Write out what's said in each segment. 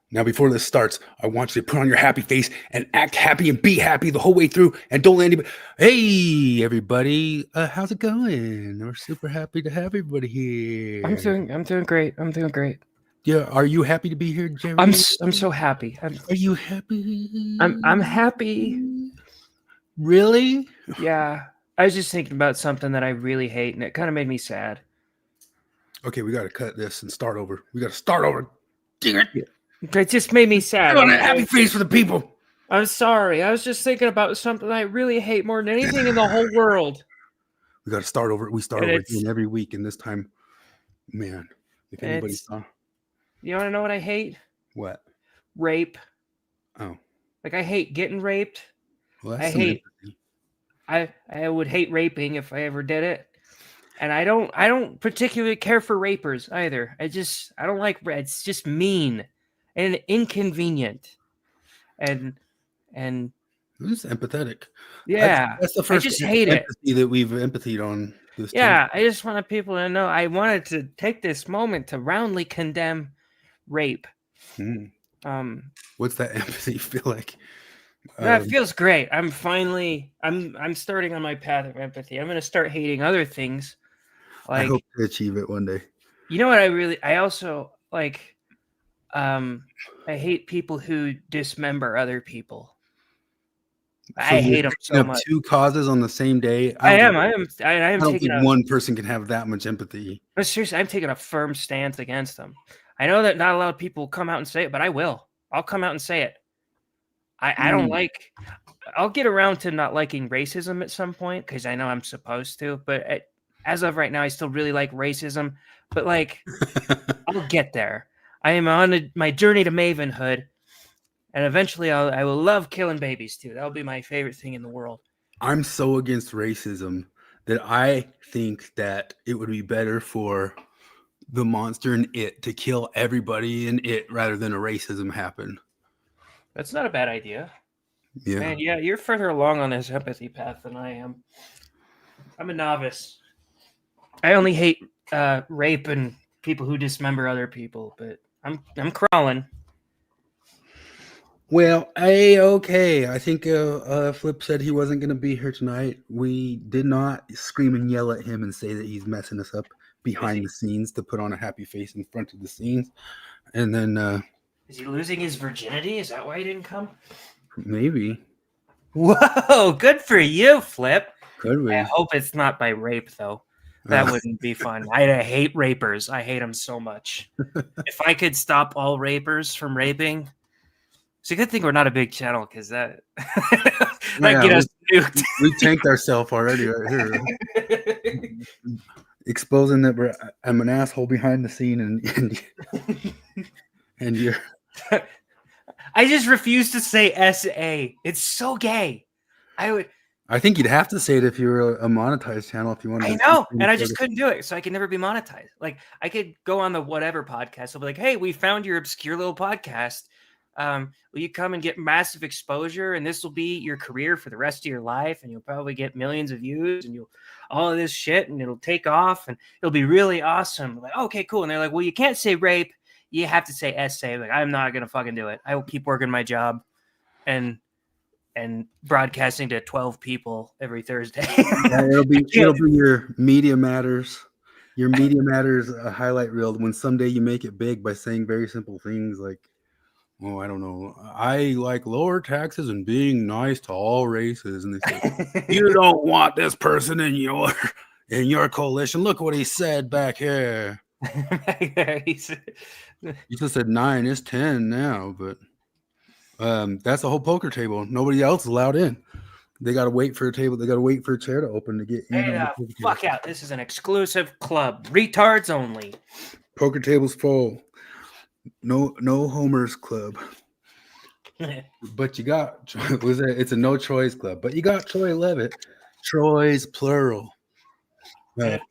Now, before this starts, I want you to put on your happy face and act happy and be happy the whole way through, and don't let anybody. Hey, everybody, how's it going? We're super happy to have everybody here. I'm doing great. I'm doing great. Yeah, are you happy to be here, Jerry? I'm so happy. Are you happy? I'm happy. Really? Yeah. I was just thinking about something that I really hate, and it kind of made me sad. Okay, we got to cut this and start over. We got to start over. Dang it! It just made me sad. Put on a happy face for the people. I'm sorry. I was just thinking about something I really hate more than anything in the whole world. We got to start over. We start over again every week, and this time, man, if anybody saw. You want to know what I hate? What? Rape. Oh. Like, I hate getting raped. Well, I hate. I would hate raping if I ever did it. And I don't particularly care for rapers either. I don't like it's just mean and inconvenient. And it's empathetic. Yeah. That's the first I just hate empathy that we've empathied on this time. I just wanted people to know. I wanted to take this moment to roundly condemn rape. What's that empathy feel like? That feels great. I'm starting on my path of empathy. I'm going to start hating other things. Like, I hope to achieve it one day. You know what I also like, I hate people who dismember other people. I hate them so much. 2 causes on the same day. I am I don't think one person can have that much empathy. But seriously, I'm taking a firm stance against them. I know that not a lot of people come out and say it, but I will. I'll come out and say it. I don't like. I'll get around to not liking racism at some point because I know I'm supposed to. But as of right now, I still really like racism. But like, I'll get there. I am on my journey to mavenhood, and eventually I will love killing babies too. That'll be my favorite thing in the world. I'm so against racism that I think that it would be better for the monster in it to kill everybody in it rather than a racism happen. That's not a bad idea. Yeah. Man, yeah, you're further along on this empathy path than I am. I'm a novice. I only hate rape and people who dismember other people, but I'm crawling. Well, okay. I think Flip said he wasn't going to be here tonight. We did not scream and yell at him and say that he's messing us up behind the scenes to put on a happy face in front of the scenes. And then... is he losing his virginity? Is that why he didn't come? Maybe. Whoa, good for you, Flip. Could we? I hope it's not by rape, though. That wouldn't be fun. I hate rapers. I hate them so much. If I could stop all rapers from raping... It's a good thing we're not a big channel because that get us nuked. We tanked ourselves already right here. Exposing that I'm an asshole behind the scene and you're... I just refuse to say SA. It's so gay. I think you'd have to say it if you were a monetized channel if you wanted. I know, and I just couldn't do it, so I could never be monetized. Like, I could go on the whatever podcast. I'll be like, hey, we found your obscure little podcast. Will you come and get massive exposure, and this will be your career for the rest of your life, and you'll probably get millions of views, and you'll all of this shit, and it'll take off, and it'll be really awesome. I'm like, okay, cool. And they're like, well, you can't say rape. You have to say SA. Like, I'm not gonna fucking do it. I will keep working my job, and broadcasting to 12 people every Thursday. Yeah, it'll be your Media Matters. Your Media Matters highlight reel when someday you make it big by saying very simple things like, oh, I don't know. I like lower taxes and being nice to all races. And they say, you don't want this person in your coalition. Look what he said back here. You just said 9 is 10 now, but that's a whole poker table. Nobody else is allowed in. They got to wait for a table. They got to wait for a chair to open to get in. Hey, fuck out. This is an exclusive club. Retards only. Poker table's full. No Homers club. But you got it's a no Troy's club. But you got Troy Levitt. Troy's plural. If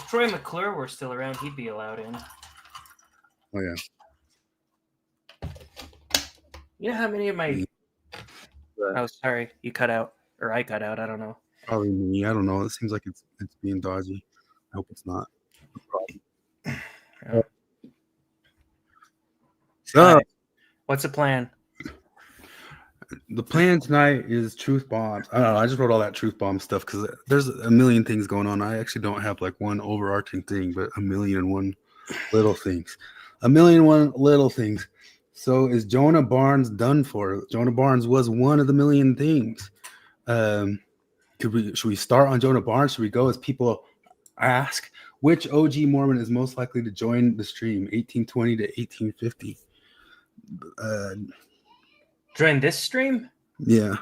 Troy McClure were still around, he'd be allowed in. Oh yeah. You know how many of my oh sorry, you cut out. Or I cut out, I don't know. Probably me. I don't know. It seems like it's being dodgy. I hope it's not. So, What's the plan? The plan tonight is truth bombs. I don't know. I just wrote all that truth bomb stuff because there's a million things going on. I actually don't have like one overarching thing, but a million and one little things. A million and one little things. So is Jonah Barnes done for? Jonah Barnes was one of the million things. Should we start on Jonah Barnes? Should we go as people ask? Which OG Mormon is most likely to join the stream? 1820 to 1850. Join this stream? Yeah,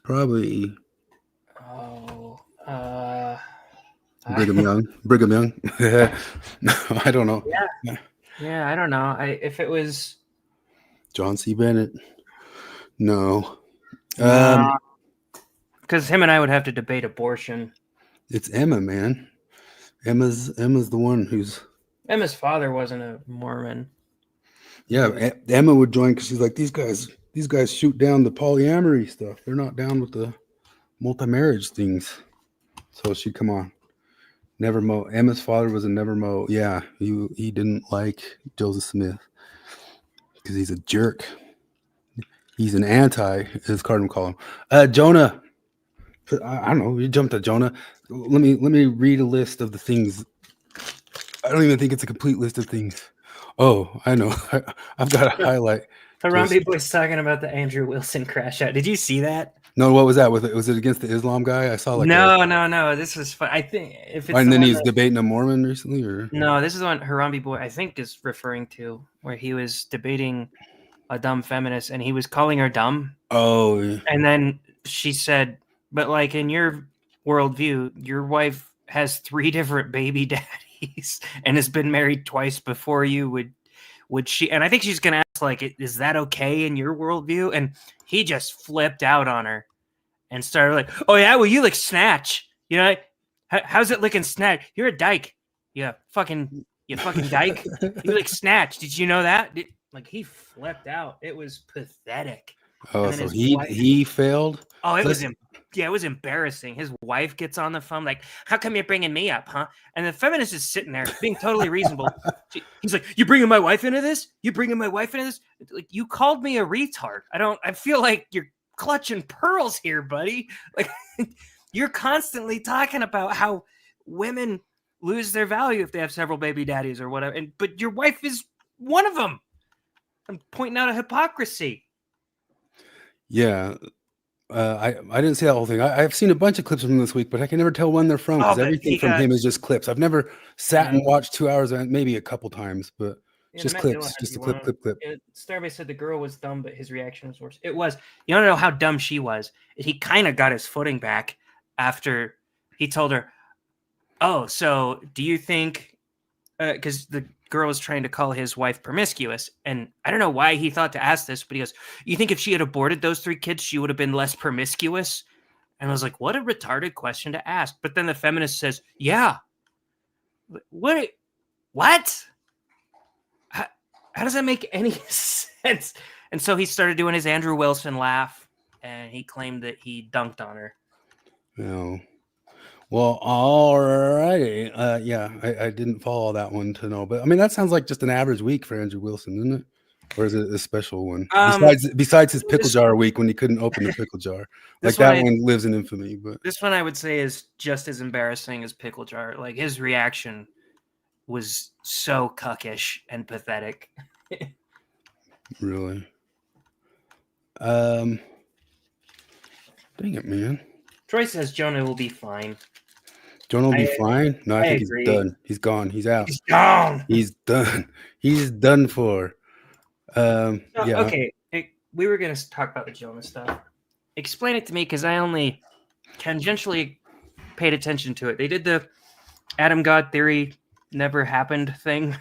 probably. Oh, Brigham Young. Brigham Young. I don't know. Yeah, I don't know. If it was John C. Bennett. No. Because him and I would have to debate abortion. It's Emma, man. Emma's the one who's. Emma's father wasn't a Mormon. Yeah, Emma would join because she's like, these guys shoot down the polyamory stuff. They're not down with the multi-marriage things. So she'd come on. Never Mo. Emma's father was a Never Mo. Yeah, he didn't like Joseph Smith because he's a jerk. He's an anti, as Cardinal call him. Jonah. I don't know. You jumped to Jonah. Let me read a list of the things. I don't even think it's a complete list of things. Oh, I know. I've got a highlight. Harambe Boy's talking about the Andrew Wilson crash out. Did you see that? No, what was that? Was it against the Islam guy? I saw like no. This was fun. I think if it's and then he's debating a Mormon recently, or no, this is the one Harambe Boy I think is referring to, where he was debating a dumb feminist and he was calling her dumb. Oh, yeah. And then she said, "But like in your worldview, your wife has 3 different baby daddies and has been married twice before you. Would she?" And I think she's gonna ask, like, "Is that okay in your worldview?" And he just flipped out on her and started like, "Oh yeah, well you lick snatch, you know? How's it licking snatch? You're a dyke, you fucking dyke. You lick snatch. Did you know that?" Like he flipped out. It was pathetic. Oh, so he failed. Oh, it was embarrassing. His wife gets on the phone like, "How come you're bringing me up, huh?" And the feminist is sitting there being totally reasonable. He's like, "You bringing my wife into this? You bringing my wife into this? Like, you called me a retard. I feel like you're clutching pearls here, buddy. Like, you're constantly talking about how women lose their value if they have several baby daddies or whatever. But your wife is one of them. I'm pointing out a hypocrisy." Yeah. I didn't see that whole thing. I've seen a bunch of clips from him this week, but I can never tell when they're from because everything from him is just clips. I've never sat and watched 2 hours, maybe a couple times, but just clips, just a clip. Starbase said the girl was dumb, but his reaction was worse. It was. You don't know how dumb she was. He kind of got his footing back after he told her, "Oh, so do you think?" Because the girl was trying to call his wife promiscuous, and I don't know why he thought to ask this, but he goes, "You think if she had aborted those 3 kids, she would have been less promiscuous?" And I was like, what a retarded question to ask. But then the feminist says, "Yeah." What? How does that make any sense? And so he started doing his Andrew Wilson laugh, and he claimed that he dunked on her. No. Well, all righty. Yeah, I didn't follow that one to know, but I mean that sounds like just an average week for Andrew Wilson, isn't it? Or is it a special one? Besides his pickle jar week when he couldn't open the pickle jar, like that one lives in infamy. But this one I would say is just as embarrassing as pickle jar. Like his reaction was so cuckish and pathetic. Really? Dang it, man. Troy says Jonah will be fine. Jonah will be fine? No, I think he's done. He's gone. He's out. He's gone. He's done. He's done for. Yeah. Okay. We were going to talk about the Jonah stuff. Explain it to me because I only tangentially paid attention to it. They did the Adam God theory never happened thing,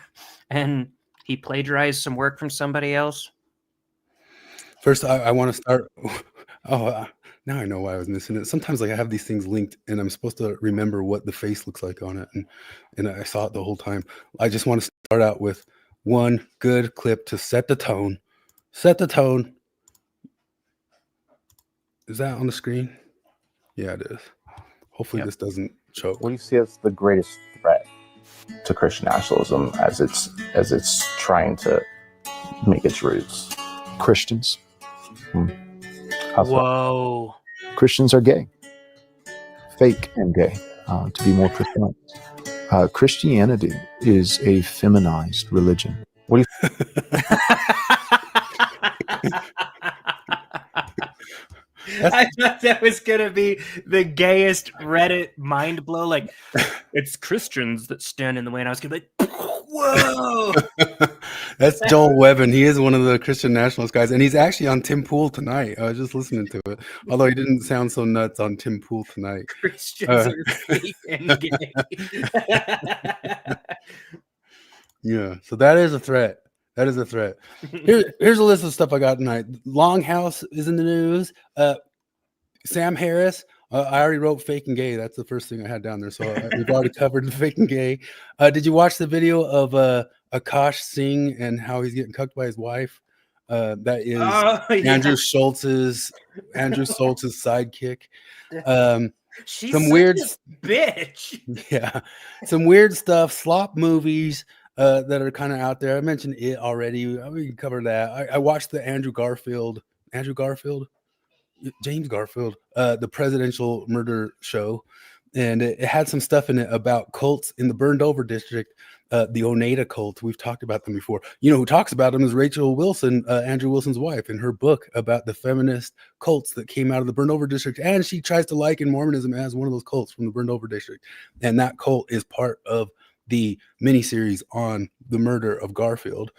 and he plagiarized some work from somebody else. First, I want to start. Now I know why I was missing it. Sometimes like I have these things linked and I'm supposed to remember what the face looks like on it. And I saw it the whole time. I just want to start out with one good clip to set the tone. Set the tone. Is that on the screen? Yeah, it is. Hopefully this doesn't choke. What do you see as the greatest threat to Christian nationalism as it's trying to make its roots? Christians. How's that? Whoa. Christians are gay. Fake and gay, to be more precise. Christianity is a feminized religion. What do you I thought that was gonna be the gayest Reddit mind blow. Like, it's Christians that stand in the way, and I was gonna be like, "Whoa!" That's Joel Webben. He is one of the Christian nationalist guys, and he's actually on Tim Pool tonight. I was just listening to it, although he didn't sound so nuts on Tim Pool tonight. Christians are fake and gay. Yeah, so that is a threat. That is a threat. Here's a list of stuff I got tonight. Longhouse is in the news. Sam Harris. I already wrote fake and gay. That's the first thing I had down there. So we've already covered the fake and gay. Did you watch the video of Akash Singh and how he's getting cucked by his wife? That is Andrew Schultz's sidekick. She's some weird bitch. Yeah, some weird stuff. Slop movies that are kind of out there. I mentioned it already. We can cover that. I watched the James Garfield, the presidential murder show, and it had some stuff in it about cults in the burned over district, the Oneida cult. We've talked about them before. You know who talks about them is Rachel Wilson, Andrew Wilson's wife, in her book about the feminist cults that came out of the burned over district, and she tries to liken Mormonism as one of those cults from the burned over district, and that cult is part of the miniseries on the murder of Garfield.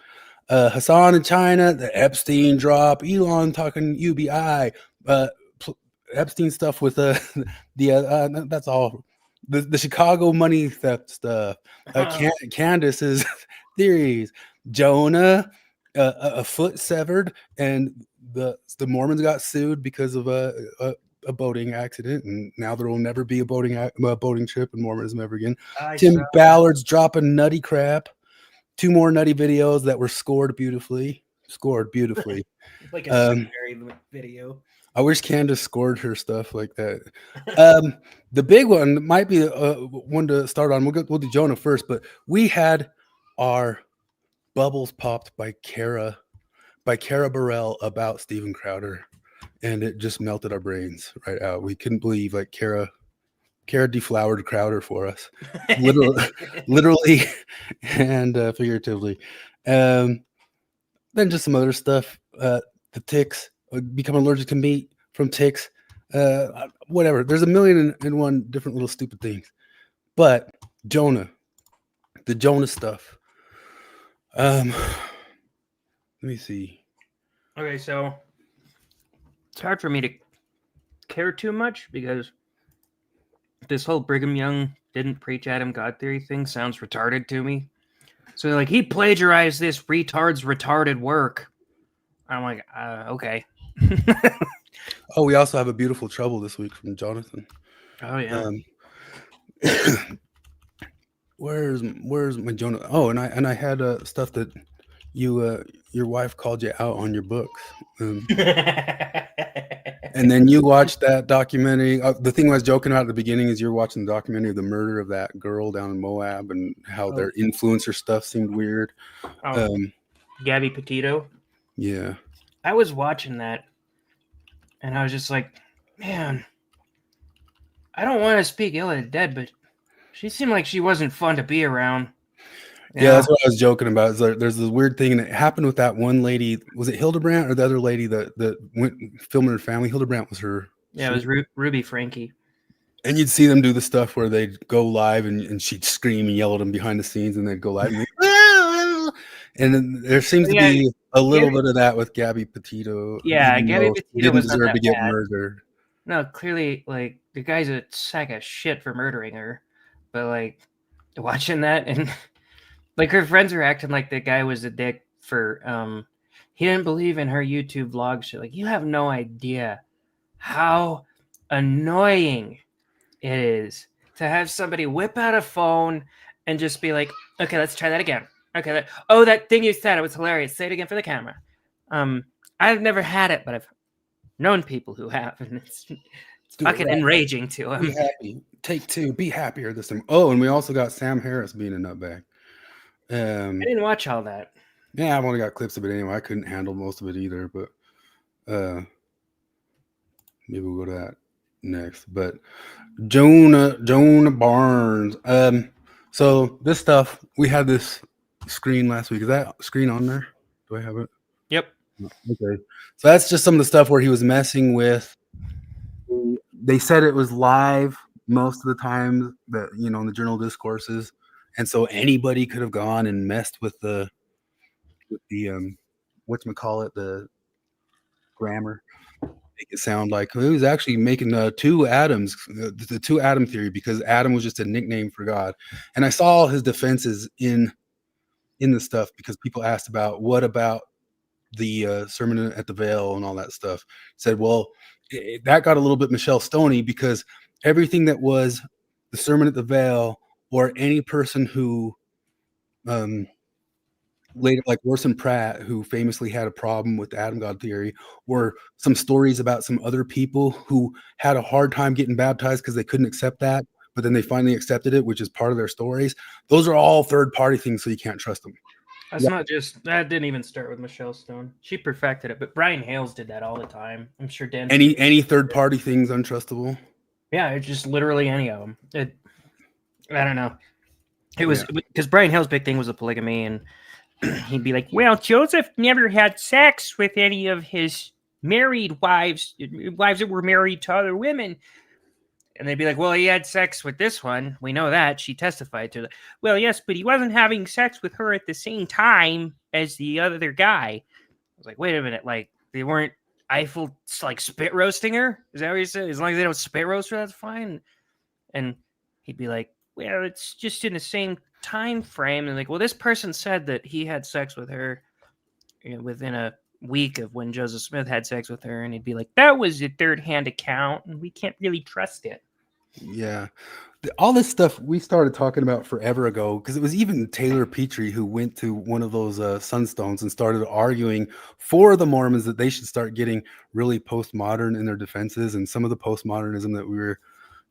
Hassan in China, the Epstein drop, Elon talking UBI, Epstein stuff with that's all. The Chicago money theft stuff, Candace's theories, Jonah, a foot severed, and the Mormons got sued because of a boating accident, and now there will never be a boating trip in Mormonism ever again. Tim Ballard's dropping nutty crap. 2 more nutty videos that were scored beautifully. Like a secondary video. I wish Candace scored her stuff like that. The big one might be one to start on. We'll do Jonah first, but we had our bubbles popped by Carah Burrell about Steven Crowder, and it just melted our brains right out. We couldn't believe like Carah deflowered Crowder for us, literally and figuratively. Then just some other stuff. The ticks, become allergic to meat from ticks. Whatever. There's a million and one different little stupid things. But Jonah, the Jonah stuff. Let me see. Okay, so it's hard for me to care too much because this whole Brigham Young didn't preach Adam God theory thing sounds retarded to me. So like he plagiarized this retard's retarded work. I'm like, okay. Oh, we also have a beautiful trouble this week from Jonathan. Oh yeah. Where's my Jonah? Oh, and I had stuff that your wife called you out on your books. And then you watched that documentary. The thing I was joking about at the beginning is you're watching the documentary of the murder of that girl down in Moab and how their influencer stuff seemed weird. Gabby Petito. Yeah. I was watching that and I was just like, man, I don't want to speak ill of the dead, but she seemed like she wasn't fun to be around. Yeah, that's what I was joking about. Is there's this weird thing, and it happened with that one lady. Was it Hildebrandt or the other lady that went filming her family? Hildebrandt was her. Yeah, it was Ruby Frankie. And you'd see them do the stuff where they'd go live and she'd scream and yell at them behind the scenes, and they'd go live. And then there seems to be a little bit of that with Gabby Petito. Yeah, Gabby Petito didn't deserve to get murdered. No, clearly, like the guy's a sack of shit for murdering her. But like watching that and. Like her friends are acting like the guy was a dick for he didn't believe in her YouTube vlog shit. Like you have no idea how annoying it is to have somebody whip out a phone and just be like, okay, let's try that again. Okay, that thing you said, it was hilarious. Say it again for the camera. I've never had it, but I've known people who have, and it's fucking enraging to them. Be happy. Take 2. Be happier this time. Oh, and we also got Sam Harris being a nutbag. I didn't watch all that. Yeah, I've only got clips of it anyway. I couldn't handle most of it either, but maybe we'll go to that next. But Jonah Barnes. So this stuff, we had this screen last week. Is that screen on there? Do I have it? Yep. Okay. So that's just some of the stuff where he was messing with. They said it was live most of the time, that in the journal discourses, and so anybody could have gone and messed with the whatchamacallit, the grammar, make it sound like he was actually making two atoms, the two atom theory, because Adam was just a nickname for God. And I saw his defenses in the stuff, because people asked about what about the Sermon at the Veil and all that stuff. Said, well, that got a little bit Michelle Stoney, because everything that was the Sermon at the Veil, or any person who later, like Orson Pratt, who famously had a problem with the Adam God theory, or some stories about some other people who had a hard time getting baptized because they couldn't accept that, but then they finally accepted it, which is part of their stories. Those are all third-party things, so you can't trust them. That's not just that. Didn't even start with Michelle Stone. She perfected it, but Brian Hales did that all the time. I'm sure Dan. Any third-party things untrustable? Yeah, it's just literally any of them. I don't know. It was because Brian Hale's big thing was the polygamy, and he'd be like, "Well, Joseph never had sex with any of his married wives that were married to other women." And they'd be like, "Well, he had sex with this one. We know that. She testified to that." "Well, yes, but he wasn't having sex with her at the same time as the other guy." I was like, "Wait a minute. Like, they weren't Eiffel, like, spit roasting her? Is that what you said? As long as they don't spit roast her, that's fine." And he'd be like, "Well, it's just in the same time frame." And like, "Well, this person said that he had sex with her within a week of when Joseph Smith had sex with her." And he'd be like, "That was a third-hand account, and we can't really trust it." Yeah. All this stuff we started talking about forever ago, because it was even Taylor Petrie who went to one of those Sunstones and started arguing for the Mormons that they should start getting really postmodern in their defenses, and some of the postmodernism that we were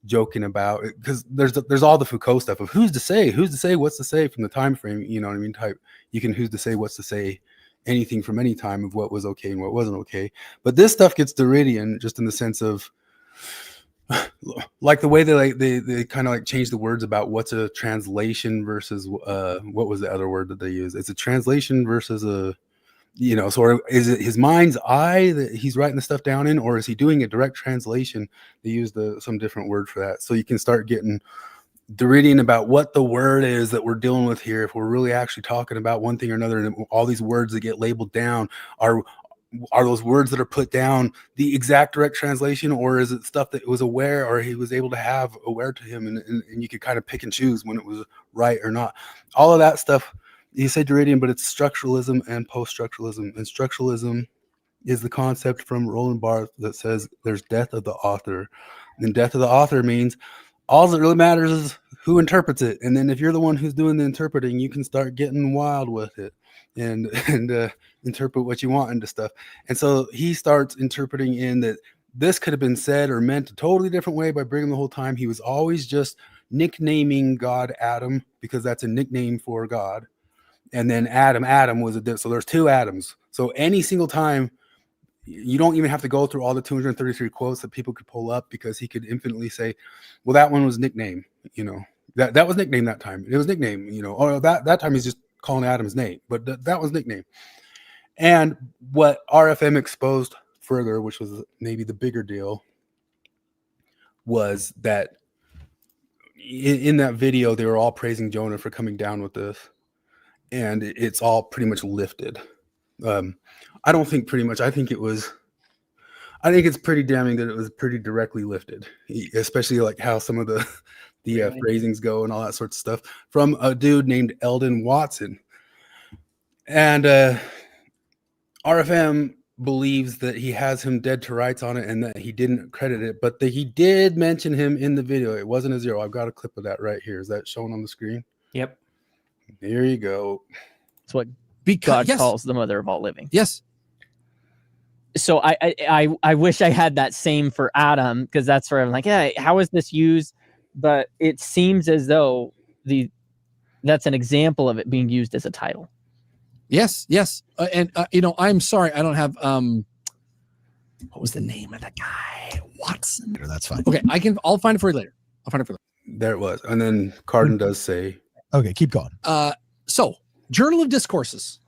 joking about, because there's all the Foucault stuff of who's to say, what's to say from the time frame, you know what I mean, type. You can who's to say, what's to say, anything from any time of what was okay and what wasn't okay. But this stuff gets Derridian, just in the sense of like the way they kind of like change the words about what's a translation versus what was the other word that they use? It's a translation versus a, sort of, is it his mind's eye that he's writing the stuff down in, or is he doing a direct translation? They use some different word for that. So you can start getting Derridian about what the word is that we're dealing with here, if we're really actually talking about one thing or another. And all these words that get labeled down are those words that are put down the exact direct translation, or is it stuff that was aware, or he was able to have aware to him, and you could kind of pick and choose when it was right or not? All of that stuff, you say Derridian, but it's structuralism and post-structuralism. And structuralism is the concept from Roland Barthes that says there's death of the author. And death of the author means all that really matters is who interprets it. And then if you're the one who's doing the interpreting, you can start getting wild with it and interpret what you want into stuff. And so he starts interpreting in that this could have been said or meant a totally different way by Brigham the whole time. He was always just nicknaming God Adam, because that's a nickname for God. And then Adam was so there's two Adams. So any single time, you don't even have to go through all the 233 quotes that people could pull up, because he could infinitely say, well, that one was nickname, that was nickname that time. It was nickname, or that time he's just calling Adam's name, but that was nickname. And what RFM exposed further, which was maybe the bigger deal, was that in that video, they were all praising Jonah for coming down with this. And it's all pretty much lifted. I don't think pretty much. I think it's pretty damning that it was pretty directly lifted, especially like how some of the phrasings go and all that sort of stuff from a dude named Eldon Watson. And RFM believes that he has him dead to rights on it and that he didn't credit it, but that he did mention him in the video. It wasn't a zero. I've got a clip of that right here. Is that shown on the screen? Yep. There you go. It's what God calls the mother of all living. Yes. So I wish I had that same for Adam, because that's where I'm like, yeah, how is this used? But it seems as though that's an example of it being used as a title. Yes. And I'm sorry, I don't have what was the name of that guy? Watson. That's fine. Okay, I'll find it for you later. There it was. And then Carden does say, okay, keep going. So Journal of Discourses.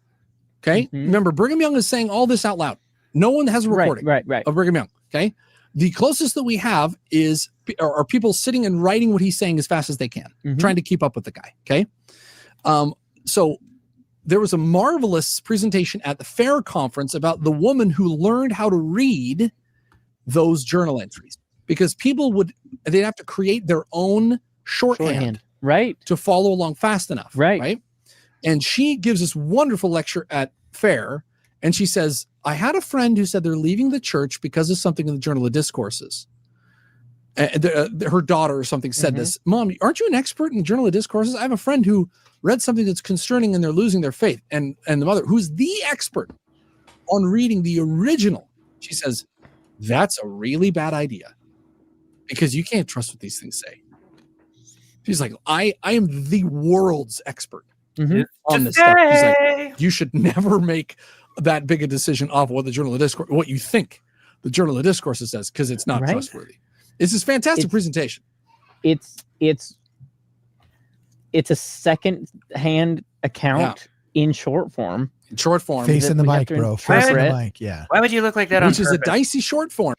Okay. Remember, Brigham Young is saying all this out loud. No one has a recording right. of Brigham Young. Okay. The closest that we have are people sitting and writing what he's saying as fast as they can, trying to keep up with the guy. Okay. So there was a marvelous presentation at the fair conference about the woman who learned how to read those journal entries, because they'd have to create their own shorthand. Right. To follow along fast enough. Right. And she gives this wonderful lecture at fair. And she says, I had a friend who said they're leaving the church because of something in the Journal of Discourses. Her daughter or something said this. Mom, aren't you an expert in the Journal of Discourses? I have a friend who read something that's concerning and they're losing their faith. And the mother, who's the expert on reading the original, she says, that's a really bad idea because you can't trust what these things say. She's like, I am the world's expert on this stuff. She's like, you should never make that big a decision off what the Journal of Discourse, what you think the Journal of Discourses says, because it's not trustworthy. This is fantastic presentation. It's a second-hand account in short form. Facing the mic, bro. Facing the mic. Yeah. Why would you look like that? Which is a dicey short form.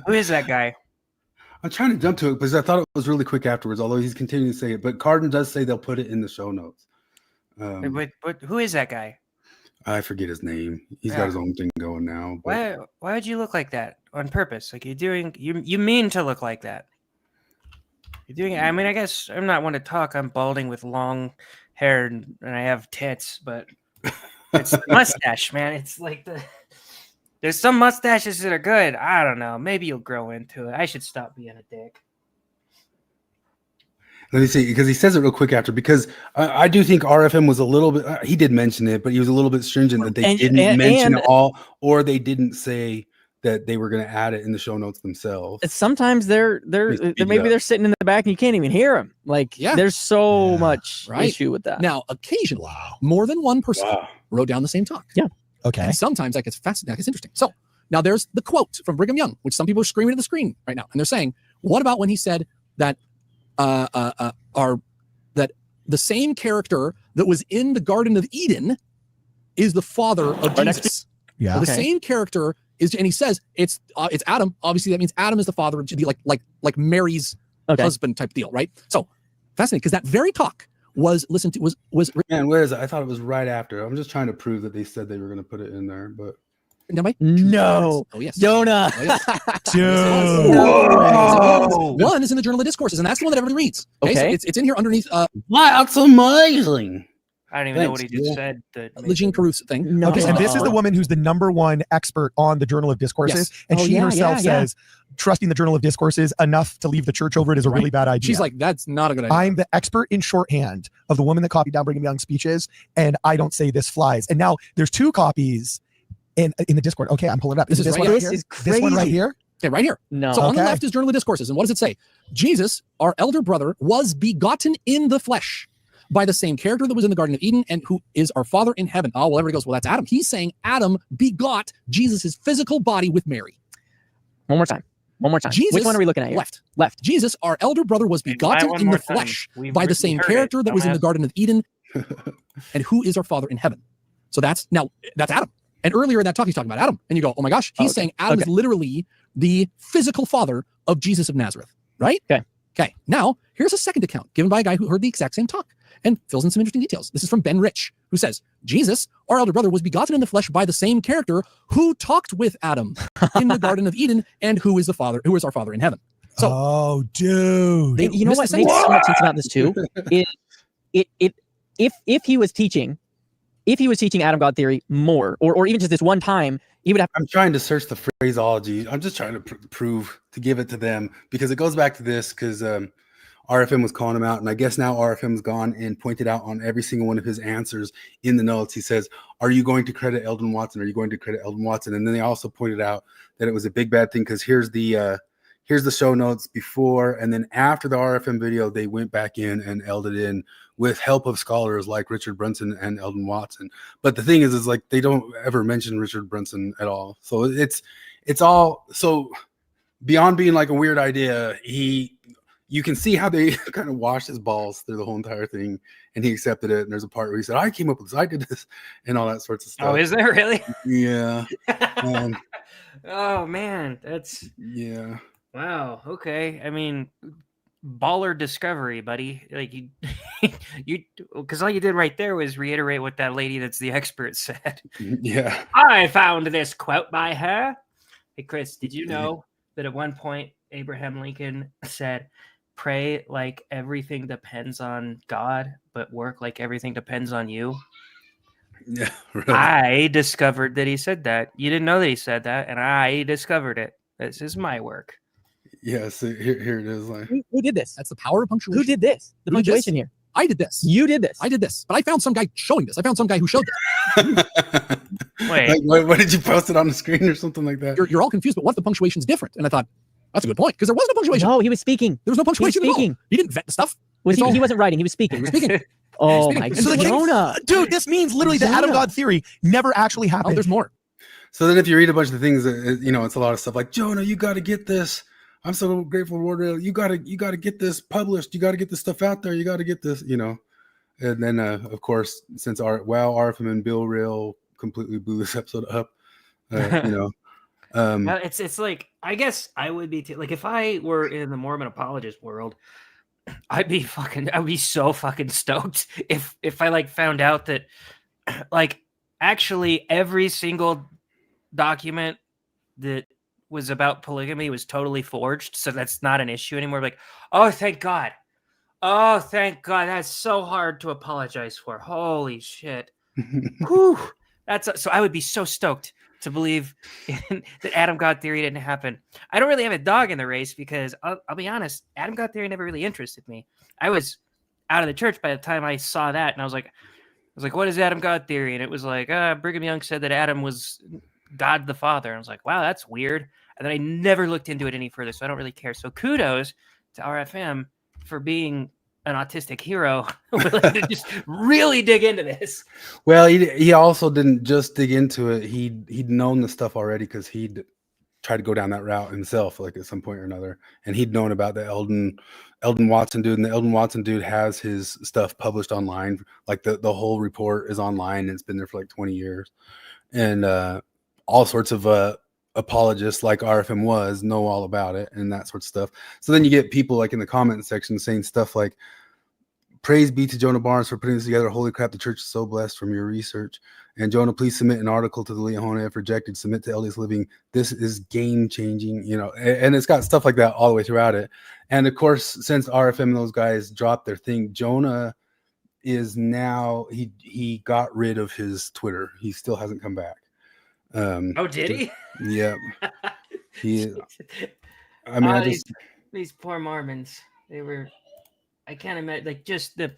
Who is that guy? I'm trying to jump to it because I thought it was really quick afterwards, although he's continuing to say it. But Carden does say they'll put it in the show notes. But who is that guy? I forget his name. He's got his own thing going now. But... Why would you look like that on purpose? Like you mean to look like that. You're doing. I mean, I guess I'm not one to talk. I'm balding with long hair and I have tits, but it's the mustache, man. It's like there's some mustaches that are good. I don't know. Maybe you'll grow into it. I should stop being a dick. Let me see, because he says it real quick after, because I do think RFM was a little bit, he did mention it, but he was a little bit stringent that they didn't mention it all, or they didn't say that they were going to add it in the show notes themselves. Sometimes they're sitting in the back and you can't even hear them. Like, there's so much issue with that. Now, occasionally, more than one person wrote down the same talk. Yeah. Okay. And sometimes that gets fascinating. That gets interesting. So now there's the quote from Brigham Young, which some people are screaming at the screen right now, and they're saying, "What about when he said that that the same character that was in the Garden of Eden is the father of Jesus? Yeah. The same character is, and he says it's Adam. Obviously, that means Adam is the father of Jesus, like Mary's husband type deal, right? So fascinating, because that very talk was listened to was Man, where is it? I thought it was right after. I'm just trying to prove that they said they were going to put it in there, but no. Oh yes, Jonah. Oh, yes. Dude. One is in the Journal of Discourses, and that's the one that everybody reads. Okay, so it's in here underneath. wow, that's amazing. I don't even know what he just said. The Jean Caruso thing. No. Okay, and this is the woman who's the #1 expert on the Journal of Discourses, and she herself says trusting the Journal of Discourses enough to leave the church over it is a really bad idea. She's like, that's not a good idea. I'm the expert in shorthand of the woman that copied down Brigham Young's speeches, and I don't say this flies. And now there's 2 copies in the Discord. Okay, I'm pulling it up. This one right right here? here? This one right here? Okay, right here. No. So on the left is Journal of Discourses, and what does it say? Jesus, our elder brother, was begotten in the flesh by the same character that was in the Garden of Eden and who is our Father in heaven. Oh, well, everybody goes, well, that's Adam. He's saying Adam begot Jesus' physical body with Mary. One more time. Jesus, which one are we looking at here? Left. Jesus, our elder brother, was begotten in the flesh by the same character that was in the Garden of Eden and who is our Father in heaven. So that's Adam. And earlier in that talk, he's talking about Adam. And you go, oh my gosh, he's saying Adam is literally the physical father of Jesus of Nazareth, right? Okay. Now, here's a second account given by a guy who heard the exact same talk and fills in some interesting details. This is from Ben Rich, who says, Jesus, our elder brother, was begotten in the flesh by the same character who talked with Adam in the Garden of Eden and who is our Father in heaven. So, dude. You know what makes so much sense about this too? If he was teaching Adam God theory more, or even just this one time, he would have. I'm trying to search the phraseology. I'm just trying to prove to give it to them, because it goes back to this, because RFM was calling him out, and I guess now RFM's gone and pointed out on every single one of his answers in the notes. He says, "Are you going to credit Eldon Watson? Are you going to credit Eldon Watson?" And then they also pointed out that it was a big bad thing, because here's the here's the show notes before, and then after the RFM video, they went back in and edited in with help of scholars like Richard Brunson and Eldon Watson. But the thing is like they don't ever mention Richard Brunson at all. So it's all so beyond being like a weird idea. You can see how they kind of washed his balls through the whole entire thing, and he accepted it. And there's a part where he said, "I came up with this, I did this," and all that sorts of stuff. Oh, is there really? Yeah. Oh man, that's Yeah. wow. Okay, I mean, baller discovery, buddy. Like you, because all you did right there was reiterate what that lady that's the expert said. Yeah. I found this quote by her. Hey, Chris, did you know that at one point Abraham Lincoln said, "Pray like everything depends on God, but work like everything depends on you"? Yeah. Really. I discovered that he said that. You didn't know that he said that, and I discovered it. This is my work. Yeah. So here it is. Like, Who did this? That's the power of punctuation. Who did this? The Who did this? punctuation here. I did this. You did this. I did this. But I found some guy showing this. I found some guy who showed this. Wait. like, what did you post it on the screen or something like that? You're all confused, but what if the punctuation's different? And I thought, that's a good point, because there was no punctuation. No, he was speaking. There was no punctuation at all. speaking. He didn't vet the stuff. Was It's all- he wasn't writing. He was speaking. He was speaking. Oh Speaking. my So the king- Jonah. Dude, this means literally the Adam God theory never actually Oh, happened. there's more. So then if you read a bunch of things, it's a lot of stuff like, Jonah, you got to get this. I'm so grateful, Lord. You got to get this published. You got to get this stuff out there. You got to get this, And then, of course, since RFM and Bill Rail completely blew this episode up, Well, it's like, I guess I would be like if I were in the Mormon apologist world, I'd be so fucking stoked if I like found out that like actually every single document that was about polygamy was totally forged, so that's not an issue anymore. Like, oh thank God, that's so hard to apologize for. Holy shit. Whew. So I would be so stoked to believe that Adam God theory didn't happen. I don't really have a dog in the race because I'll be honest, Adam God theory never really interested me. I was out of the church by the time I saw that, and I was like, what is Adam God theory? And it was like, Brigham Young said that Adam was God the Father. And I was like, wow, that's weird. And then I never looked into it any further, so I don't really care. So kudos to RFM for being an autistic hero, willing to just really dig into this. Well, he also didn't just dig into it. He'd known the stuff already because he'd tried to go down that route himself, like at some point or another. And he'd known about the Eldon Watson dude, and the Eldon Watson dude has his stuff published online. Like the whole report is online, and it's been there for like 20 years. And all sorts of apologists like RFM was know all about it and that sort of stuff. So then you get people like in the comment section saying stuff like, "Praise be to Jonah Barnes for putting this together. Holy crap, the church is so blessed from your research. And Jonah, please submit an article to the Leahona if rejected. Submit to LDS Living. This is game changing," and it's got stuff like that all the way throughout it. And of course, since RFM and those guys dropped their thing, Jonah is now, he got rid of his Twitter. He still hasn't come back. Oh, did he? Yeah. I mean, these poor Mormons, I can't imagine, like, just the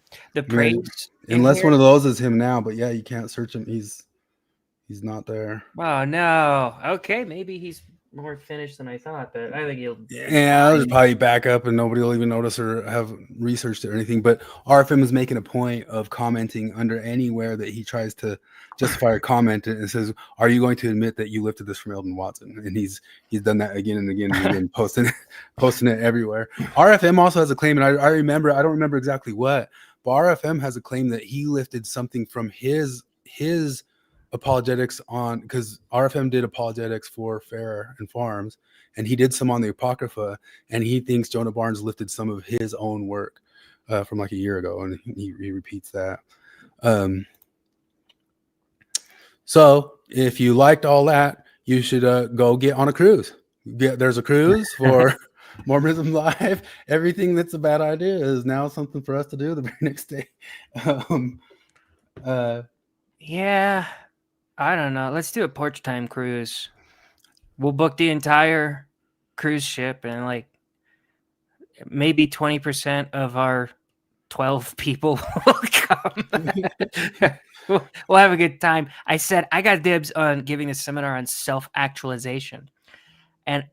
praise. Unless one of those is him now, but yeah, you can't search him. He's not there. Oh no. Okay, maybe he's more finished than I thought, but I think he'll. Yeah, I'll just probably back up and nobody will even notice or have researched it or anything. But RFM is making a point of commenting under anywhere that he tries to justify a comment and says, "Are you going to admit that you lifted this from Eldon Watson?" And he's done that again and again and again, posting it everywhere. RFM also has a claim, and I don't remember exactly what, but RFM has a claim that he lifted something from his apologetics on, because RFM did apologetics for Fair and Farms, and he did some on the Apocrypha, and he thinks Jonah Barnes lifted some of his own work from like a year ago, and he repeats that. So if you liked all that, you should go get on a cruise. There's a cruise for Mormonism Live. Everything that's a bad idea is now something for us to do the very next day. Yeah, I don't know. Let's do a porch time cruise. We'll book the entire cruise ship, and like maybe 20% of our 12 people will come. We'll have a good time. I said I got dibs on giving a seminar on self-actualization, and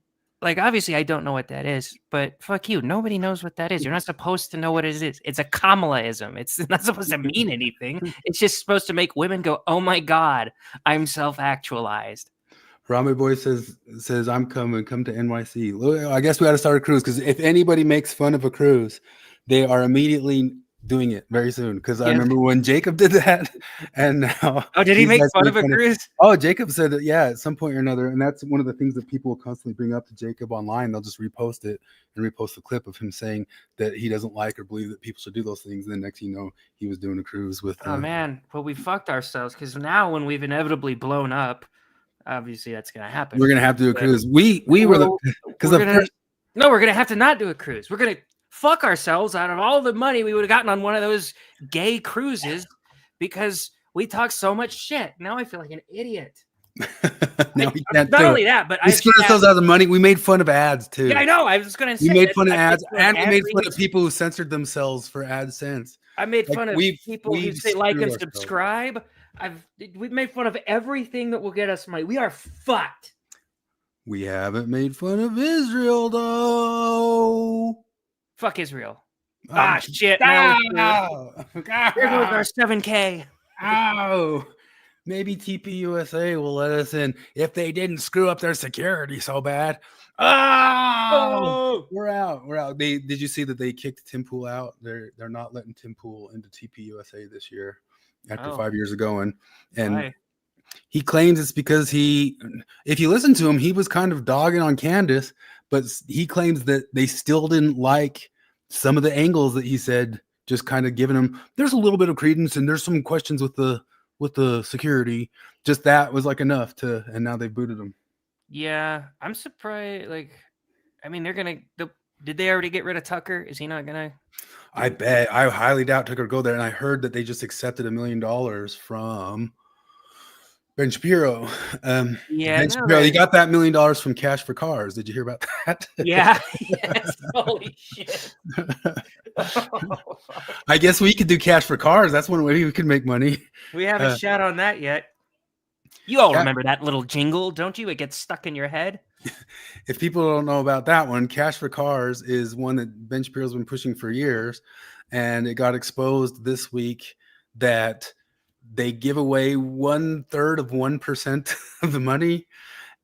like obviously I don't know what that is, but fuck you. Nobody knows what that is. You're not supposed to know what it is. It's a Kamalaism. It's not supposed to mean anything. It's just supposed to make women go, "Oh my god, I'm self-actualized." Rami Boy says I'm coming. Come to NYC. Well, I guess we got to start a cruise, because if anybody makes fun of a cruise, they are immediately doing it very soon. Because I remember when Jacob did that, and now did he make fun of a cruise? Oh, Jacob said that, yeah, at some point or another, and that's one of the things that people will constantly bring up to Jacob online. They'll just repost it and repost the clip of him saying that he doesn't like or believe that people should do those things. And then next thing you know, he was doing a cruise with. Oh man, but we fucked ourselves, because now when we've inevitably blown up, obviously that's gonna happen. We're gonna have to do a cruise. We were the because we're gonna have to not do a cruise. We're gonna fuck ourselves out of all the money we would have gotten on one of those gay cruises because we talk so much shit. Now I feel like an idiot. Now we can't not do only it. that, but we screwed ourselves out of money. We made fun of ads too. Yeah, I know. I was gonna say we made fun of ads, and we made fun reason. of people who censored themselves for AdSense. I made fun of people who say like and subscribe. We've made fun of everything that will get us money. We are fucked. We haven't made fun of Israel though. Fuck Israel. Shit. Here Goes our 7K. Oh, maybe TPUSA will let us in if they didn't screw up their security so bad. Oh, we're out. Did you see that they kicked Tim Pool out? They're not letting Tim Pool into TPUSA this year after 5 years ago, and Why? he claims it's because if you listen to him, he was kind of dogging on Candace, but he claims that they still didn't like some of the angles that he said, just kind of giving him, there's a little bit of credence and there's some questions with the security. Just that was like enough and now they booted him. Yeah, I'm surprised. Like, I mean, did they already get rid of Tucker? Is he not gonna? I bet. I highly doubt Tucker go there. And I heard that they just accepted $1 million from Ben Shapiro. Ben Shapiro, he got that $1 million from Cash for Cars. Did you hear about that? Yeah. Yes. Holy shit. I guess we could do Cash for Cars. That's one way we could make money. We haven't shot on that yet. You all remember that little jingle, don't you? It gets stuck in your head. If people don't know about that one, Cash for Cars is one that Ben Shapiro's been pushing for years, and it got exposed this week that they give away 1/3 of 1% of the money,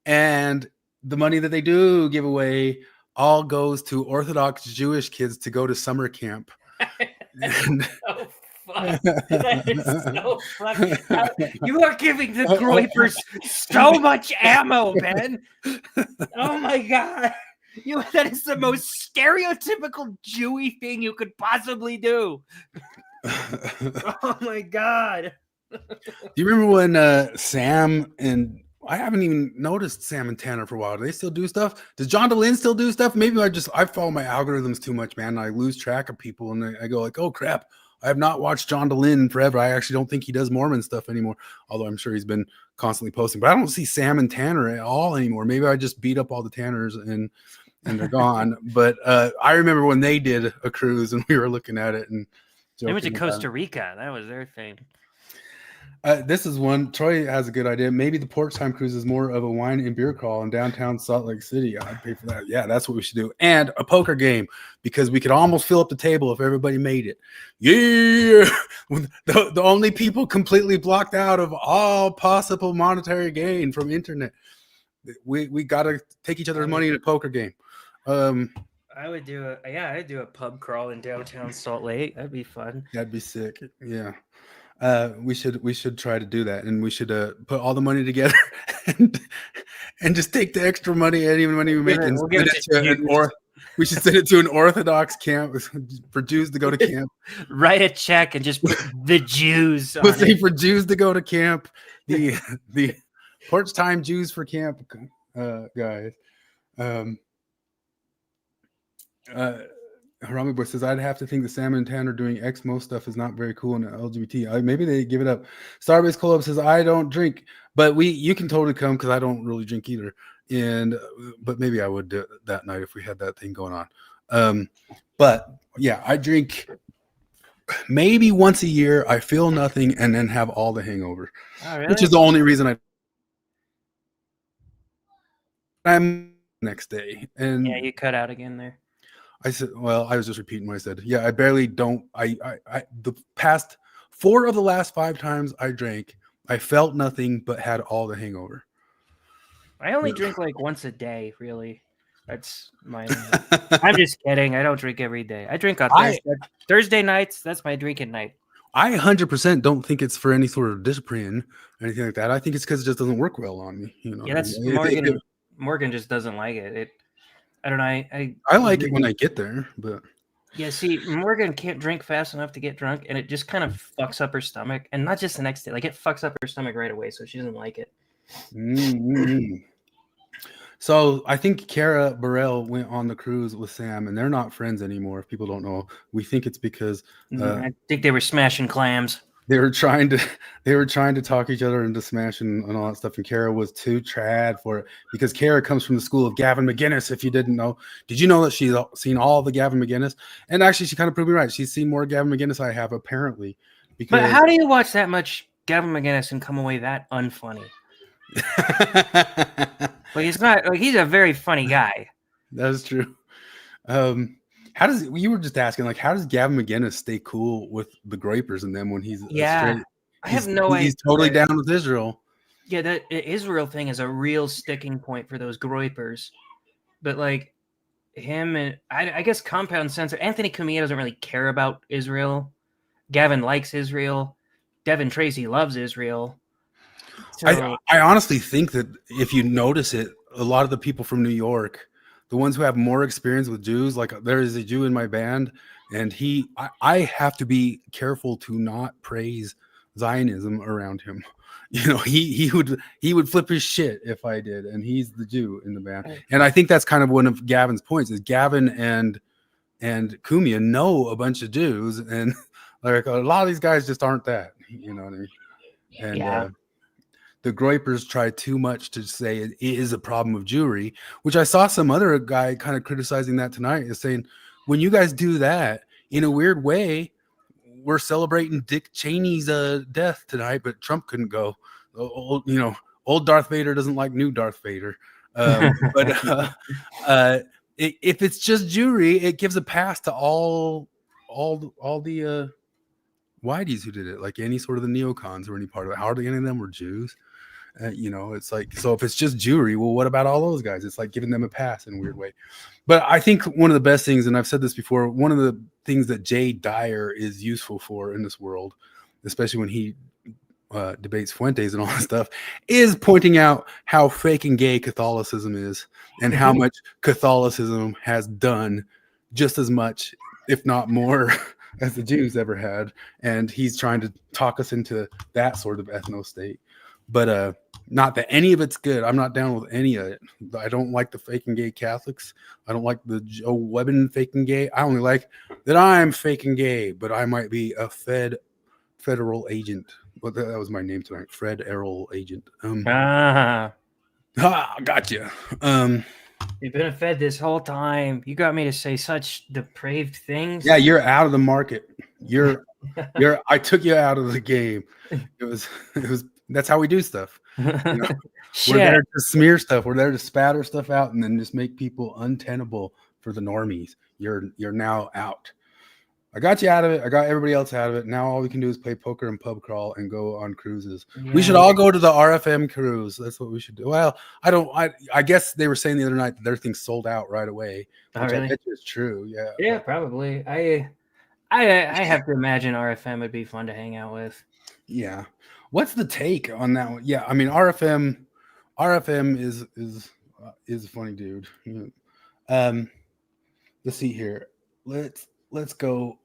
and the money that they do give away all goes to Orthodox Jewish kids to go to summer camp. That is so fucking. You are giving the Groypers so much ammo, Ben. Oh my god. That is the most stereotypical Jewy thing you could possibly do. Oh my god. Do you remember when Sam and I haven't even noticed Sam and Tanner for a while. Do they still do stuff? Does John DeLynn still do stuff? Maybe I follow my algorithms too much, man. I lose track of people and I go like, oh crap. I have not watched John DeLynn forever. I actually don't think he does Mormon stuff anymore, although I'm sure he's been constantly posting. But I don't see Sam and Tanner at all anymore. Maybe I just beat up all the Tanners and they're gone. But I remember when they did a cruise and we were looking at it. And they went to Costa Rica. That was their thing. This is one. Troy has a good idea. Maybe the Porch Time cruise is more of a wine and beer crawl in downtown Salt Lake City. I'd pay for that. Yeah, that's what we should do. And a poker game, because we could almost fill up the table if everybody made it. Yeah. The only people completely blocked out of all possible monetary gain from internet. We got to take each other's money in a poker game. I'd do a pub crawl in downtown Salt Lake. That'd be fun. That'd be sick. Yeah. We should try to do that, and we should put all the money together and just take the extra money, any money we make, and we should send it to an Orthodox camp for Jews to go to camp. Write a check and just put the Jews. We'll say for Jews to go to camp. The Porch Time Jews for camp guys. Harami Boy says, I'd have to think the Sam and Tanner doing Exmo stuff is not very cool in LGBT. Maybe they give it up. Starbase Collab says, I don't drink, but you can totally come because I don't really drink either. But maybe I would do it that night if we had that thing going on. But yeah, I drink maybe once a year. I feel nothing and then have all the hangover, which is the only reason I'm next day. And Yeah, you cut out again there. I said, well, I was just repeating what I said. Yeah, I barely don't. The past 4 of the last 5 times I drank, I felt nothing but had all the hangover. I only drink like once a day, really. That's my. I'm just kidding. I don't drink every day. I drink on Thursday nights. That's my drinking night. I 100% don't think it's for any sort of discipline or anything like that. I think it's because it just doesn't work well on me. You know. Yeah, that's Morgan. Morgan just doesn't like it. I don't know. I like it when I get there, but yeah. See, Morgan can't drink fast enough to get drunk, and it just kind of fucks up her stomach, and not just the next day. Like it fucks up her stomach right away, so she doesn't like it. Mm-hmm. So I think Carah Burrell went on the cruise with Sam, and they're not friends anymore. If people don't know, we think it's because I think they were smashing clams. They were trying to talk each other into smashing and all that stuff, and Carah was too trad for it because Carah comes from the school of Gavin McInnes. If you didn't know, did you know that she's seen all the Gavin McInnes? And actually, she kind of proved me right. She's seen more Gavin McInnes I have apparently. But how do you watch that much Gavin McInnes and come away that unfunny? Like he's not like he's a very funny guy. That is true. How does you were just asking like how does Gavin McInnes stay cool with the Groypers and them when he's I have no idea. He's totally down with Israel. Yeah, that Israel thing is a real sticking point for those Groypers. But like him and I guess Compound Sensor, Anthony Cumia doesn't really care about Israel. Gavin likes Israel. Devin Tracy loves Israel. So, I honestly think that if you notice it, a lot of the people from New York, the ones who have more experience with Jews, like there is a Jew in my band, and I have to be careful to not praise Zionism around him. You know, he would flip his shit if I did, and he's the Jew in the band. And I think that's kind of one of Gavin's points is Gavin and Cumia know a bunch of Jews, and like a lot of these guys just aren't that. You know what I mean? And the Groypers try too much to say it is a problem of Jewry, which I saw some other guy kind of criticizing that tonight, is saying, when you guys do that, in a weird way, we're celebrating Dick Cheney's death tonight, but Trump couldn't go. Old Darth Vader doesn't like new Darth Vader. But if it's just Jewry, it gives a pass to all the whiteys who did it, like any sort of the neocons or any part of it. Hardly any of them were Jews. It's like, so if it's just Jewry, well, what about all those guys? It's like giving them a pass in a weird way. But I think one of the best things, and I've said this before, one of the things that Jay Dyer is useful for in this world, especially when he debates Fuentes and all that stuff, is pointing out how fake and gay Catholicism is and how much Catholicism has done just as much, if not more, as the Jews ever had. And he's trying to talk us into that sort of ethno state. But not that any of it's good. I'm not down with any of it. I don't like the fake and gay Catholics. I don't like the Joe Webbin fake and gay. I only like that I'm fake and gay, but I might be a federal agent. Well, that was my name tonight, Fred Errol Agent. Gotcha. You've been a Fed this whole time. You got me to say such depraved things. Yeah, you're out of the market. I took you out of the game. It was. That's how we do stuff. We're there to smear stuff. We're there to spatter stuff out and then just make people untenable for the normies. You're now out. I got you out of it. I got everybody else out of it. Now all we can do is play poker and pub crawl and go on cruises. Yeah. We should all go to the RFM cruise. That's what we should do. Well, I guess they were saying the other night that their thing's sold out right away. Oh, really? I bet it's true. Yeah. Yeah, probably. I have to imagine RFM would be fun to hang out with. Yeah. What's the take on that one? Yeah, I mean RFM is a funny dude. Let's see here. Let's go.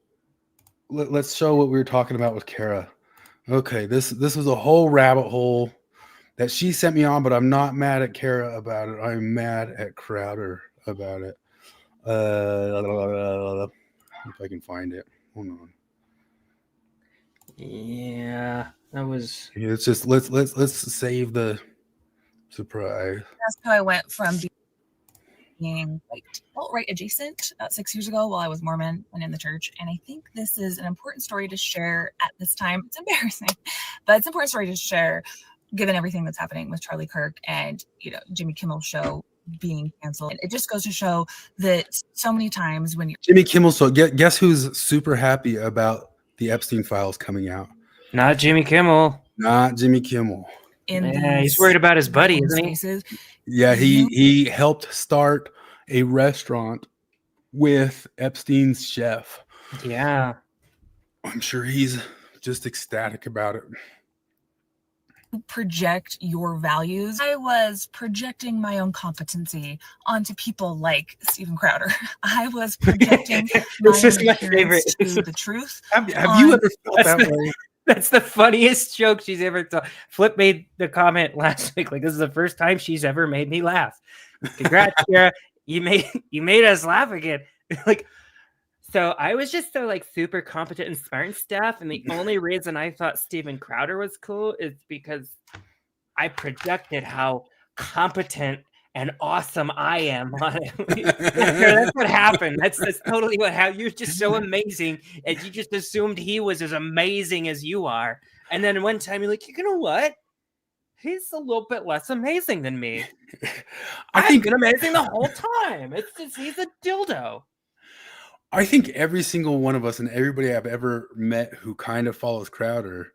Let's show what we were talking about with Carah. Okay, this was a whole rabbit hole that she sent me on, but I'm not mad at Carah about it. I'm mad at Crowder about it. If I can find it. Hold on. Yeah. That was. It's just let's save the surprise. That's how I went from being like alt-right adjacent 6 years ago while I was Mormon and in the church. And I think this is an important story to share at this time. It's embarrassing, but it's an important story to share given everything that's happening with Charlie Kirk and Jimmy Kimmel's show being canceled. It just goes to show that so many times when you're Jimmy Kimmel. So guess who's super happy about the Epstein files coming out? Not Jimmy Kimmel. Not Jimmy Kimmel. in Yeah, he's these worried about his buddy, right-wing isn't he? spaces, Yeah, he helped start a restaurant with Epstein's chef. Yeah. I'm sure he's just ecstatic about it. project your values. I was projecting my own competency onto people like Steven Crowder. I was projecting This my is own my adherence favorite. to the truth. Have you ever felt That's that way? That's the funniest joke she's ever told. Flip made the comment last week, like, this is the first time she's ever made me laugh. Congrats, Carah. You made us laugh again. Like, so I was just so like super competent and smart and stuff. And the only reason I thought Steven Crowder was cool is because I projected how competent and awesome I am on it. That's what happened. That's totally what happened. You're just so amazing, and you just assumed he was as amazing as you are. And then one time you're like, you know what? He's a little bit less amazing than me. I've been amazing the whole time. It's just he's a dildo. I think every single one of us and everybody I've ever met who kind of follows Crowder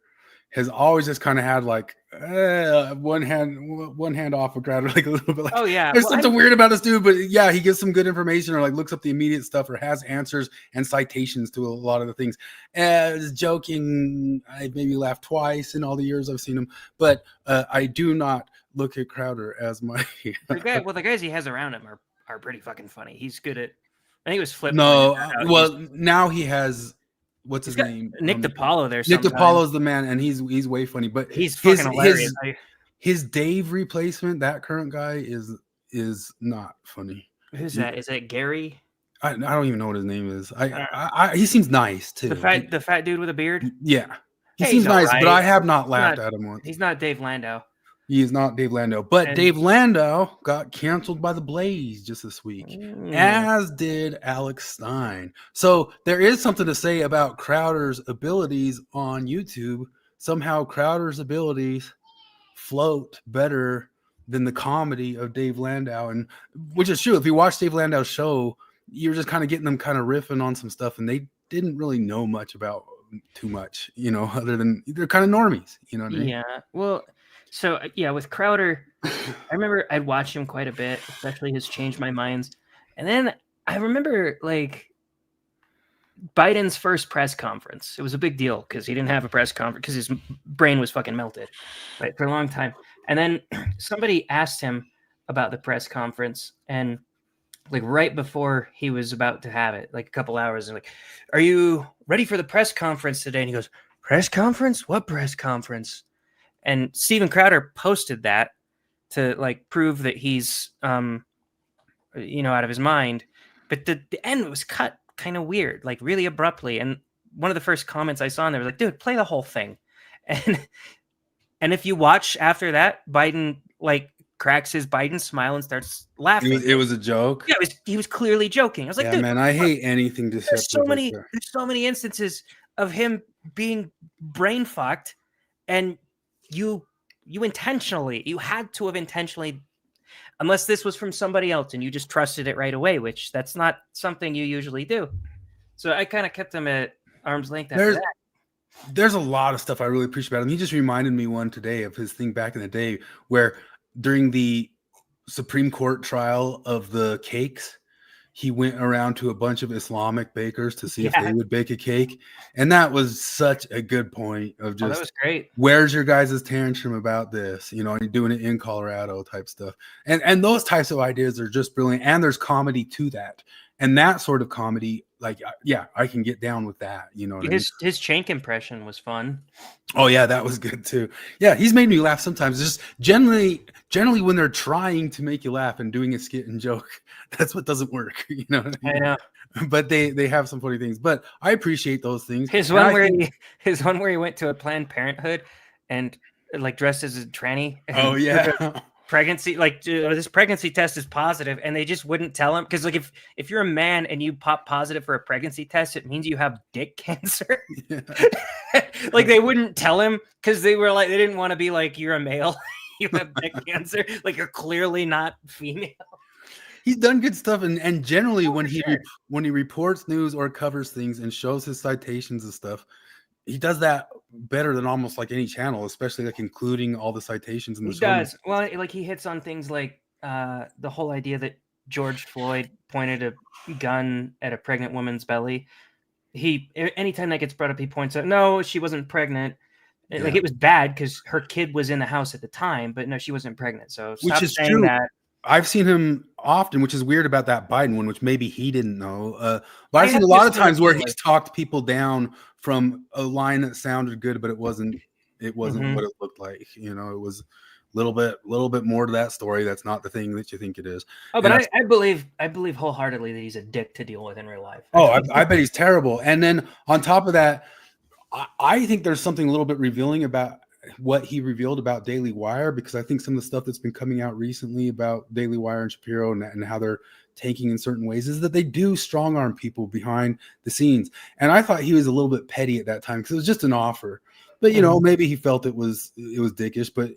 has always just kind of had like one hand off of Crowder, like a little bit like, oh yeah, there's something weird about this dude, but yeah, he gives some good information or like looks up the immediate stuff or has answers and citations to a lot of the things. Joking, I maybe laughed twice in all the years I've seen him, but I do not look at Crowder as my the guys he has around him are pretty fucking funny. He's good at. I think it was Flip. No, well, now he has what's his name? Nick DiPaolo there. Nick DiPaolo's the man, and he's way funny. But he's fucking hilarious. His Dave replacement, that current guy, is not funny. Who's that? Is it Gary? I don't even know what his name is. He seems nice too. The fat dude with a beard. Yeah, he seems nice, but I have not laughed at him once. He's not Dave Landau. He is not Dave Landau, but Dave Landau got canceled by the Blaze just this week, as did Alex Stein. So there is something to say about Crowder's abilities on YouTube. Somehow Crowder's abilities float better than the comedy of Dave Landau, and which is true. If you watch Dave Landau's show, you're just kind of getting them kind of riffing on some stuff, and they didn't really know much about too much, other than they're kind of normies, what I mean? Yeah, well. So, yeah, with Crowder, I remember I'd watch him quite a bit, especially his Change My Minds. And then I remember, like, Biden's first press conference. It was a big deal because he didn't have a press conference because his brain was fucking melted, right, for a long time. And then somebody asked him about the press conference, and, like, right before he was about to have it, like a couple hours, and like, are you ready for the press conference today? And he goes, press conference? What press conference? And Steven Crowder posted that to like prove that he's, out of his mind. But the end was cut kind of weird, like really abruptly. And one of the first comments I saw in there was like, dude, play the whole thing. And if you watch after that, Biden like cracks his Biden smile and starts laughing. It was a joke. Yeah, he was clearly joking. I was like, yeah, dude, man, I hate anything deceptive. There's so many instances of him being brain fucked, and you had to have intentionally, unless this was from somebody else and you just trusted it right away, which that's not something you usually do. So I kind of kept him at arm's length after that. There's a lot of stuff I really appreciate about him. He just reminded me one today of his thing back in the day where during the Supreme Court trial of the cakes, he went around to a bunch of Islamic bakers to see if they would bake a cake. And that was such a good point of just, that was great. Where's your guys' tantrum about this? And you're doing it in Colorado type stuff. And those types of ideas are just brilliant. And there's comedy to that. And that sort of comedy, like, yeah, I can get down with that. His Chank impression was fun. Oh yeah, that was good too. Yeah, he's made me laugh sometimes. Just generally when they're trying to make you laugh and doing a skit and joke, that's what doesn't work. I know. But they have some funny things. But I appreciate those things. His one where he went to a Planned Parenthood and like dressed as a tranny. Oh yeah. Pregnancy, like this pregnancy test is positive, and they just wouldn't tell him because, like, if you're a man and you pop positive for a pregnancy test, it means you have dick cancer. Yeah. Like they wouldn't tell him because they were like they didn't want to be like you're a male, you have dick cancer, like you're clearly not female. he's done good stuff, and generally Oh, when for he sure. when he reports news or covers things and shows his citations and stuff, he does that better than almost like any channel, especially like including all the citations in the He show. does. Well, like he hits on things like the whole idea that George Floyd pointed a gun at a pregnant woman's belly. Anytime that gets brought up, he points out, no, she wasn't pregnant. Like, it was bad because her kid was in the house at the time, but no, she wasn't pregnant. So Which stop is saying true. that. I've seen him often, which is weird about that Biden one, which maybe he didn't know. But I've I seen have a lot to of times where assume, he's talked people down from a line that sounded good, but it wasn't Mhm. what it looked like. You know, it was a little bit more to that story. That's not the thing that you think it is. Oh, but And I believe wholeheartedly that he's a dick to deal with in real life. I bet he's terrible. And then on top of that, I think there's something a little bit revealing about what he revealed about Daily Wire, because I think some of the stuff that's been coming out recently about Daily Wire and Shapiro and how they're tanking in certain ways is that they do strong arm people behind the scenes. And I thought he was a little bit petty at that time because it was just an offer. But you know, maybe he felt it was dickish. But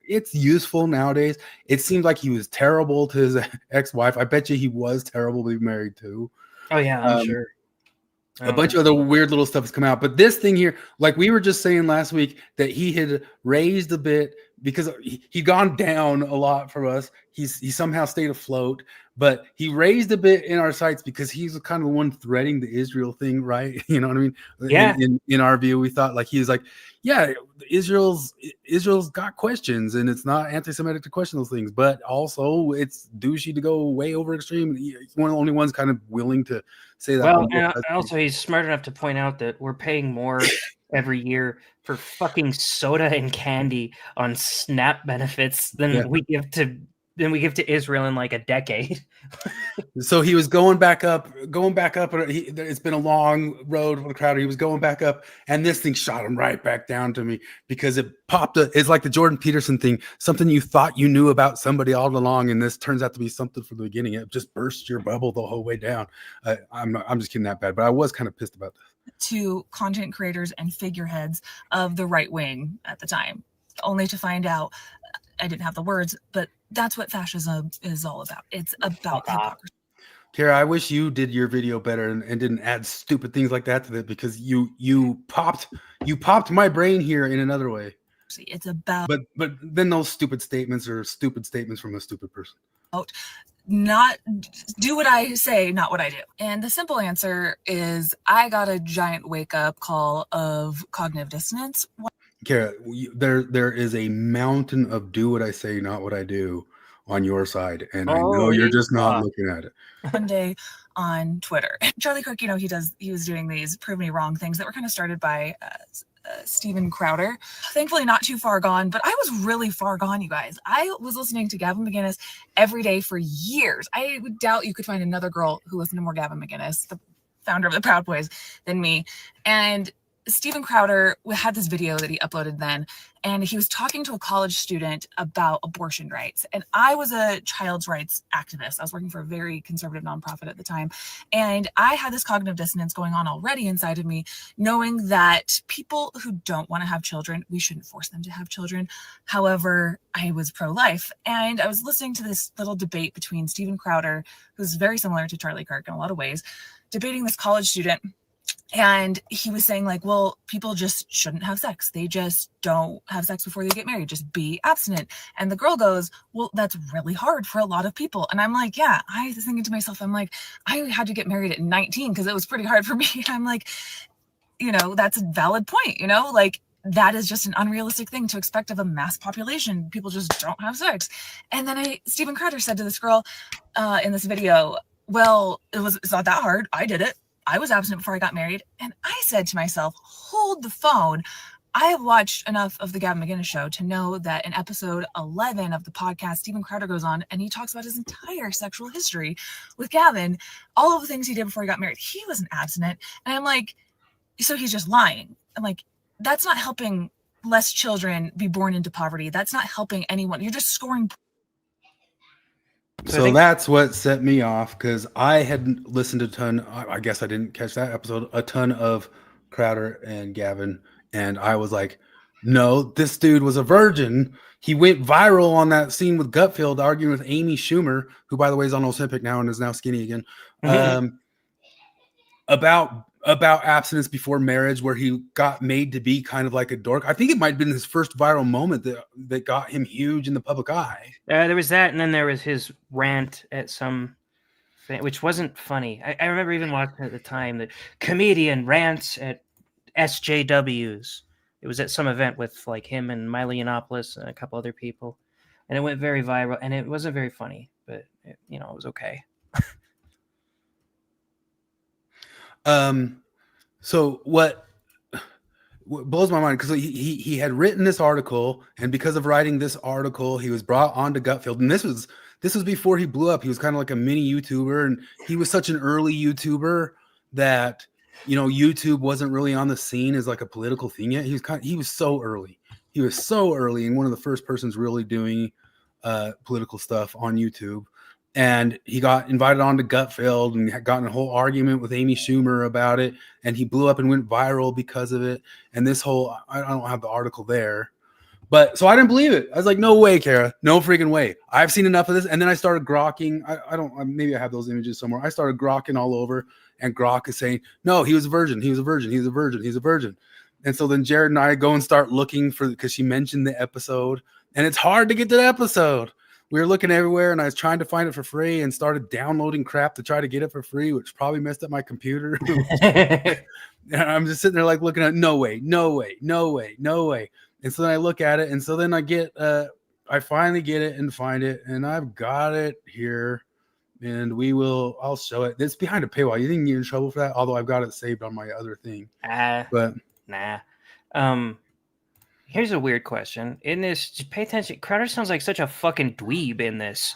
it's useful nowadays. It seemed like he was terrible to his ex-wife. I bet you he was terrible to be married to. Oh yeah, I'm sure. A bunch of other weird little stuff has come out, but this thing here, like we were just saying last week, that he had raised a bit because he'd gone down a lot for us. He somehow stayed afloat, but he raised a bit in our sights because he's kind of the one threading the Israel thing, right? You know what I mean? Yeah. In our view, we thought like he was like, yeah, Israel's got questions, and it's not anti-Semitic to question those things, but also it's douchey to go way over extreme. He's one of the only ones kind of willing to say that. Well, and also he's smart enough to point out that we're paying more every year for fucking soda and candy on SNAP benefits than we give to Israel in like a decade. So he was going back up. It's been a long road for the Crowder. He was going back up, and this thing shot him right back down to me because it popped. It's like the Jordan Peterson thing, something you thought you knew about somebody all along, and this turns out to be something from the beginning. It just burst your bubble the whole way down. I'm just kidding that bad, but I was kind of pissed about this. To content creators and figureheads of the right wing at the time, only to find out I didn't have the words, but that's what fascism is all about. It's about hypocrisy. Carah, I wish you did your video better and didn't add stupid things like that to it, because you popped my brain here in another way. It's about, but then those stupid statements are stupid statements from a stupid person. Not do what I say, not what I do. And the simple answer is I got a giant wake up call of cognitive dissonance. Carah, there is a mountain of do what I say, not what I do on your side, and I know you're just not looking at it. One day on Twitter, Charlie Kirk, he was doing these prove me wrong things that were kind of started by Steven Crowder. Thankfully not too far gone, but I was really far gone, you guys. I was listening to Gavin McInnes every day for years. I would doubt you could find another girl who listened to more Gavin McInnes, the founder of the Proud Boys, than me. And Steven Crowder had this video that he uploaded then, and he was talking to a college student about abortion rights. And I was a child's rights activist. I was working for a very conservative nonprofit at the time. And I had this cognitive dissonance going on already inside of me, knowing that people who don't want to have children, we shouldn't force them to have children. However, I was pro-life. And I was listening to this little debate between Steven Crowder, who's very similar to Charlie Kirk in a lot of ways, debating this college student. And he was saying like, well, people just shouldn't have sex. They just don't have sex before they get married. Just be abstinent. And the girl goes, well, that's really hard for a lot of people. And I'm like, yeah, I was thinking to myself, I'm like, I had to get married at 19 because it was pretty hard for me. I'm like, that's a valid point, like that is just an unrealistic thing to expect of a mass population. People just don't have sex. And then Steven Crowder said to this girl in this video, well, it's not that hard. I did it. I was abstinent before I got married. And I said to myself, hold the phone. I have watched enough of the Gavin McInnes show to know that in episode 11 of the podcast, Steven Crowder goes on and he talks about his entire sexual history with Gavin, all of the things he did before he got married. He wasn't abstinent. And I'm like, so he's just lying. I'm like, that's not helping less children be born into poverty. That's not helping anyone. You're just scoring. So that's what set me off, because I had listened to a ton. I guess I didn't catch that episode. A ton of Crowder and Gavin, and I was like, No, this dude was a virgin. He went viral on that scene with Gutfield arguing with Amy Schumer, who, by the way, is on Ozempic now and is now skinny again, about abstinence before marriage, where he got made to be kind of like a dork. I think it might have been his first viral moment that got him huge in the public eye. There was that, and then there was his rant at some thing, which wasn't funny. I remember even watching at the time that comedian rants at SJWs. It was at some event with like him and Milo Yiannopoulos and a couple other people, and it went very viral. And it wasn't very funny, but it was okay. So what blows my mind, because he had written this article, and because of writing this article, he was brought onto Gutfield, and this was before he blew up. He was kind of like a mini YouTuber, and he was such an early YouTuber that YouTube wasn't really on the scene as like a political thing yet. He was so early. He was so early, and one of the first persons really doing political stuff on YouTube. And he got invited on to Gutfield and had gotten a whole argument with Amy Schumer about it. And he blew up and went viral because of it. And this whole, I don't have the article there, but so I didn't believe it. I was like, no way, Carah, no freaking way. I've seen enough of this. And then I started grokking. Maybe I have those images somewhere. I started grokking all over, and Grok is saying, no, he was a virgin. He was a virgin. He's a virgin. He's a virgin. And so then Jared and I go and start looking because she mentioned the episode, and it's hard to get to the episode. We were looking everywhere, and I was trying to find it for free and started downloading crap to try to get it for free, which probably messed up my computer. And I'm just sitting there like looking at, no way, no way, no way, no way. And so then I look at it, and so then I finally get it and find it, and I've got it here, and I'll show it. It's behind a paywall. You think you get in trouble for that? Although I've got it saved on my other thing. But nah. Here's a weird question. In this, just pay attention. Crowder sounds like such a fucking dweeb in this.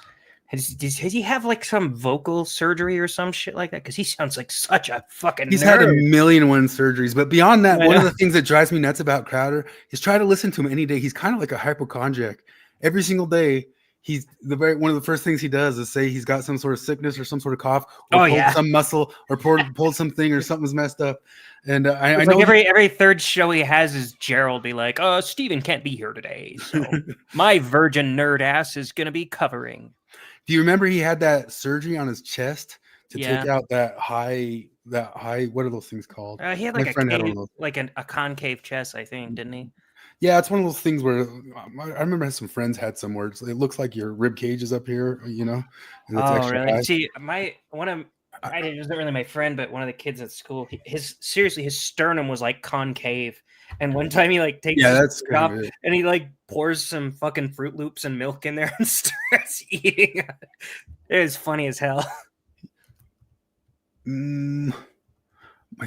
Does he have like some vocal surgery or some shit like that? Because he sounds like such a fucking He's nerd. had 1,000,001 surgeries. But beyond that, one of the things that drives me nuts about Crowder is try to listen to him any day. He's kind of like a hypochondriac. Every single day, one of the first things he does is say he's got some sort of sickness or some sort of cough, or pulled some muscle, or pulled something, or something's messed up. And I know like every third show he has is Gerald be like, Steven can't be here today, so my virgin nerd ass is gonna be covering. Do you remember he had that surgery on his chest to take out that high? What are those things called? He had like a concave chest, I think, didn't he? Yeah, it's one of those things where I remember some friends had some words. It looks like your rib cage is up here, And it's really? High. See, it wasn't really my friend, but one of the kids at school, his sternum was like concave. And one time he like takes his off and he like pours some fucking Fruit Loops and milk in there and starts eating. It was funny as hell. My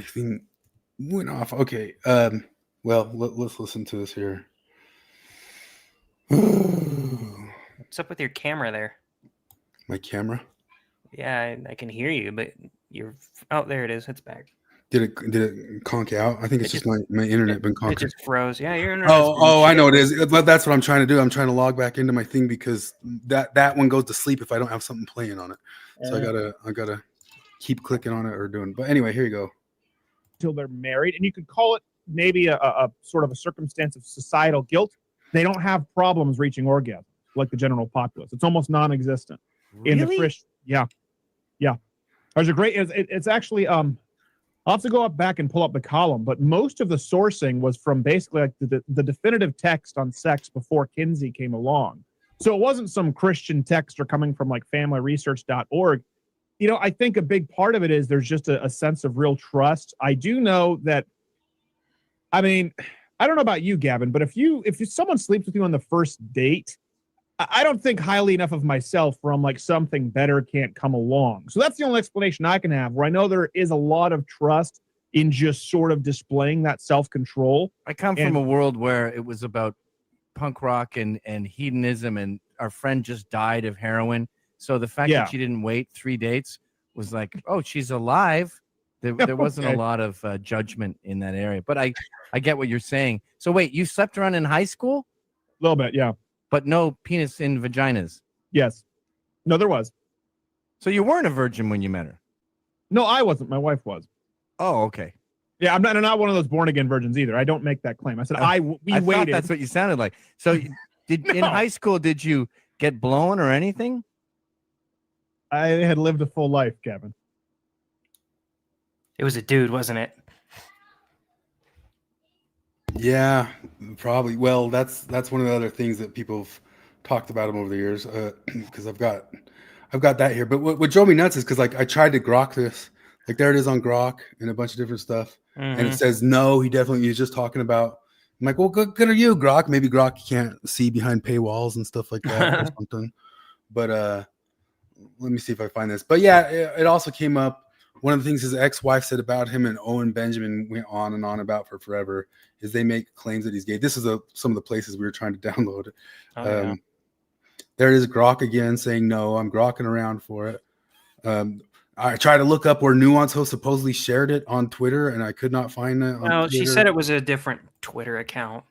thing went off. Okay. Well, let's listen to this here. What's up with your camera there? My camera? Yeah, I can hear you, but you're... Oh, there it is. It's back. Did it conk out? I think it's just my internet been conking. It just froze. Yeah, your internet. Oh, I know it is. That's what I'm trying to do. I'm trying to log back into my thing because that one goes to sleep if I don't have something playing on it. So I gotta keep clicking on it or doing. But anyway, here you go. Till they're married, and you could call it maybe a sort of a circumstance of societal guilt. They don't have problems reaching orgasm like the general populace. It's almost non-existent. Really? In the Christian. Yeah. There's a great. It's actually I'll have to go back and pull up the column, but most of the sourcing was from basically like the definitive text on sex before Kinsey came along. So it wasn't some Christian text or coming from like familyresearch.org. I think a big part of it is there's just a sense of real trust. I do know that. I mean, I don't know about you, Gavin, but if someone sleeps with you on the first date, I don't think highly enough of myself where I'm like something better can't come along. So that's the only explanation I can have, where I know there is a lot of trust in just sort of displaying that self-control. I come from a world where it was about punk rock and hedonism, and our friend just died of heroin. So the fact that she didn't wait 3 dates was like, oh, she's alive. There wasn't a lot of judgment in that area. But I get what you're saying. So wait, you slept around in high school? A little bit, yeah. But no penis in vaginas? Yes. No, there was. So you weren't a virgin when you met her? No, I wasn't. My wife was. Oh, okay. Yeah, I'm not one of those born again virgins either. I don't make that claim. I said we thought waited. that's what you sounded like. So in high school, did you get blown or anything? I had lived a full life, Kevin. It was a dude, wasn't it? Yeah, probably. Well, that's one of the other things that people have talked about him over the years. Because I've got that here. But what drove me nuts is because like I tried to grok this. Like there it is on Grok and a bunch of different stuff. And it says, no, he was just talking about. I'm like, well, good are you, Grok? Maybe Grok can't see behind paywalls and stuff like that or something. But let me see if I find this. But yeah, it also came up. One of the things his ex-wife said about him and Owen Benjamin went on and on about for forever is they make claims that he's gay. This is some of the places we were trying to download it. Yeah. There it is, Grok again saying, no, I'm grokking around for it. I tried to look up where Nuance Host supposedly shared it on Twitter, and I could not find it. No, she said it was a different Twitter account.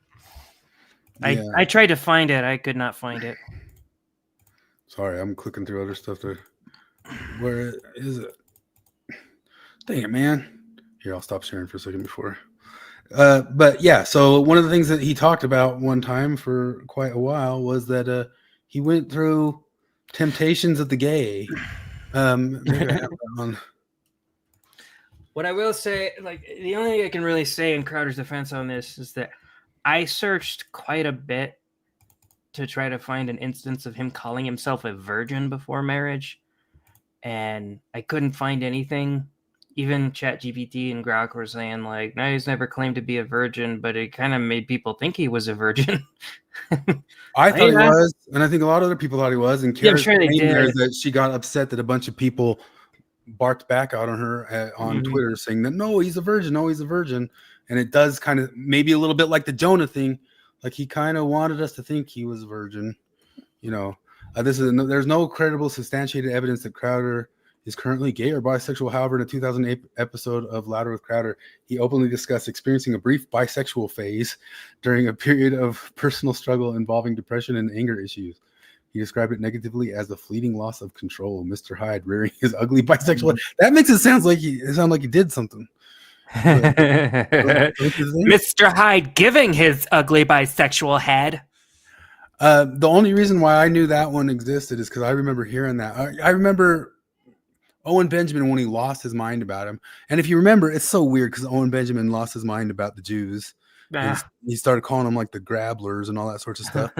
Yeah. I tried to find it. I could not find it. Sorry, I'm clicking through other stuff there. Where is it? Dang it, man. Here, I'll stop sharing for a second before. But yeah, so one of the things that he talked about one time for quite a while was that he went through temptations of the gay. Maybe I have that on. What I will say, like the only thing I can really say in Crowder's defense on this is that I searched quite a bit to try to find an instance of him calling himself a virgin before marriage, and I couldn't find anything. Even ChatGPT and Grok were saying like, no, he's never claimed to be a virgin, but it kind of made people think he was a virgin. I thought he was, and I think a lot of other people thought he was. And Carah's I'm sure they did. That she got upset that a bunch of people barked back out on her on Twitter saying that no, he's a virgin, no, he's a virgin. And it does kind of maybe a little bit like the Jonah thing, like he kind of wanted us to think he was a virgin. You know, there's no credible substantiated evidence that Crowder is currently gay or bisexual. However, in a 2008 episode of Louder with Crowder, he openly discussed experiencing a brief bisexual phase during a period of personal struggle involving depression and anger issues. He described it negatively as a fleeting loss of control. Mr. Hyde rearing his ugly bisexual. That makes it sound like he did something. Mr. Hyde giving his ugly bisexual head. The only reason why I knew that one existed is because I remember hearing that. I remember Owen Benjamin when he lost his mind about him. And if you remember, it's so weird because Owen Benjamin lost his mind about the Jews. He started calling them like the grabblers and all that sorts of stuff.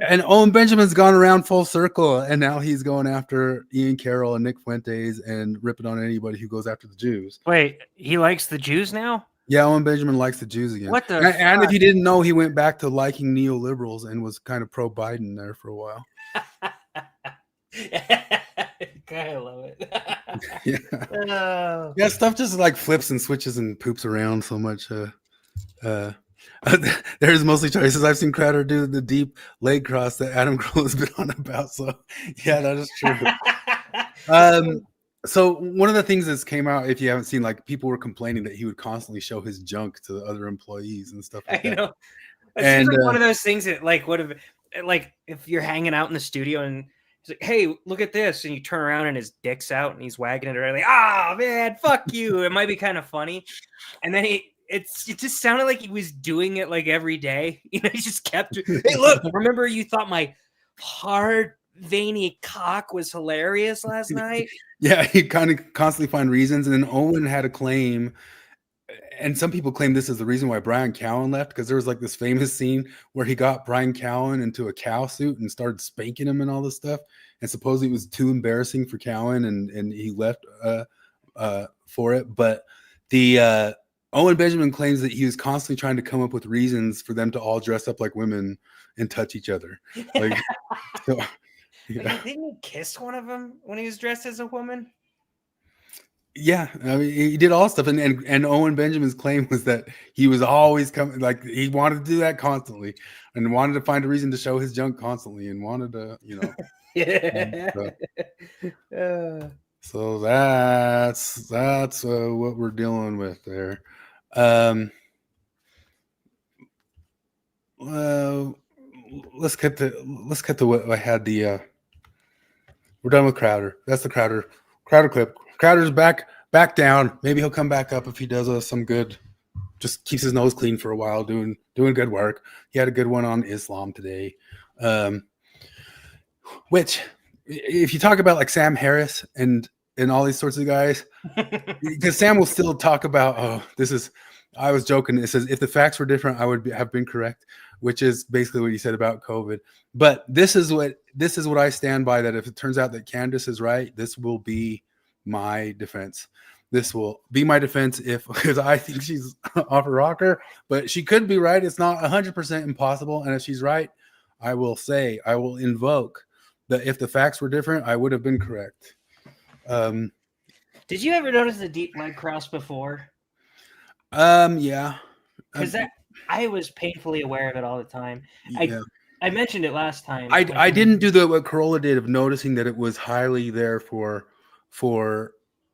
And Owen Benjamin's gone around full circle, and now he's going after Ian Carroll and Nick Fuentes and ripping on anybody who goes after the Jews. Wait, he likes the Jews now? Yeah, Owen Benjamin likes the Jews again. What the and if you didn't know, he went back to liking neoliberals and was kind of pro-Biden there for a while. I love it. Yeah, stuff just like flips and switches and poops around so much. There's mostly choices. I've seen Crowder do the deep leg cross that Adam Grohl has been on about. So yeah, that is true. So one of the things that's came out, if you haven't seen, like people were complaining that he would constantly show his junk to the other employees and stuff like that. I know. It's like one of those things that like if you're hanging out in the studio and he's like, hey, look at this, and you turn around and his dick's out and he's wagging it around like, oh man, fuck you. It might be kind of funny. And then it just sounded like he was doing it like every day. You know, he just kept, hey, look, remember you thought my hard, veiny cock was hilarious last night? Yeah, he kind of constantly find reasons. And then Owen had a claim, and some people claim this is the reason why Brian Cowan left, because there was like this famous scene where he got Brian Cowan into a cow suit and started spanking him and all this stuff. And supposedly it was too embarrassing for Cowan, and he left for it. But the Owen Benjamin claims that he was constantly trying to come up with reasons for them to all dress up like women and touch each other. Like, so, yeah. Like, didn't he kiss one of them when he was dressed as a woman? Yeah, I mean, he did all stuff, and Owen Benjamin's claim was that he was always coming, like he wanted to do that constantly, and wanted to find a reason to show his junk constantly, and wanted to, you know. Yeah. So that's what we're dealing with there. Let's get to what I had the. We're done with Crowder. That's the Crowder clip. Crowder's back down. Maybe he'll come back up if he does us some good just keeps his nose clean for a while, doing good work. He had a good one on Islam today. Which, if you talk about like Sam Harris and all these sorts of guys, because Sam will still talk about, I was joking. It says, if the facts were different, I would have been correct, which is basically what he said about COVID. But this is what I stand by, that if it turns out that Candace is right, this will be my defense. This will be my defense because I think she's off a rocker, but she could be right. It's not 100% impossible. And if she's right, I will invoke that if the facts were different, I would have been correct. Did you ever notice the deep leg cross before? Yeah. Because I was painfully aware of it all the time. Yeah. I mentioned it last time. I didn't do what Corolla did of noticing that it was highly there for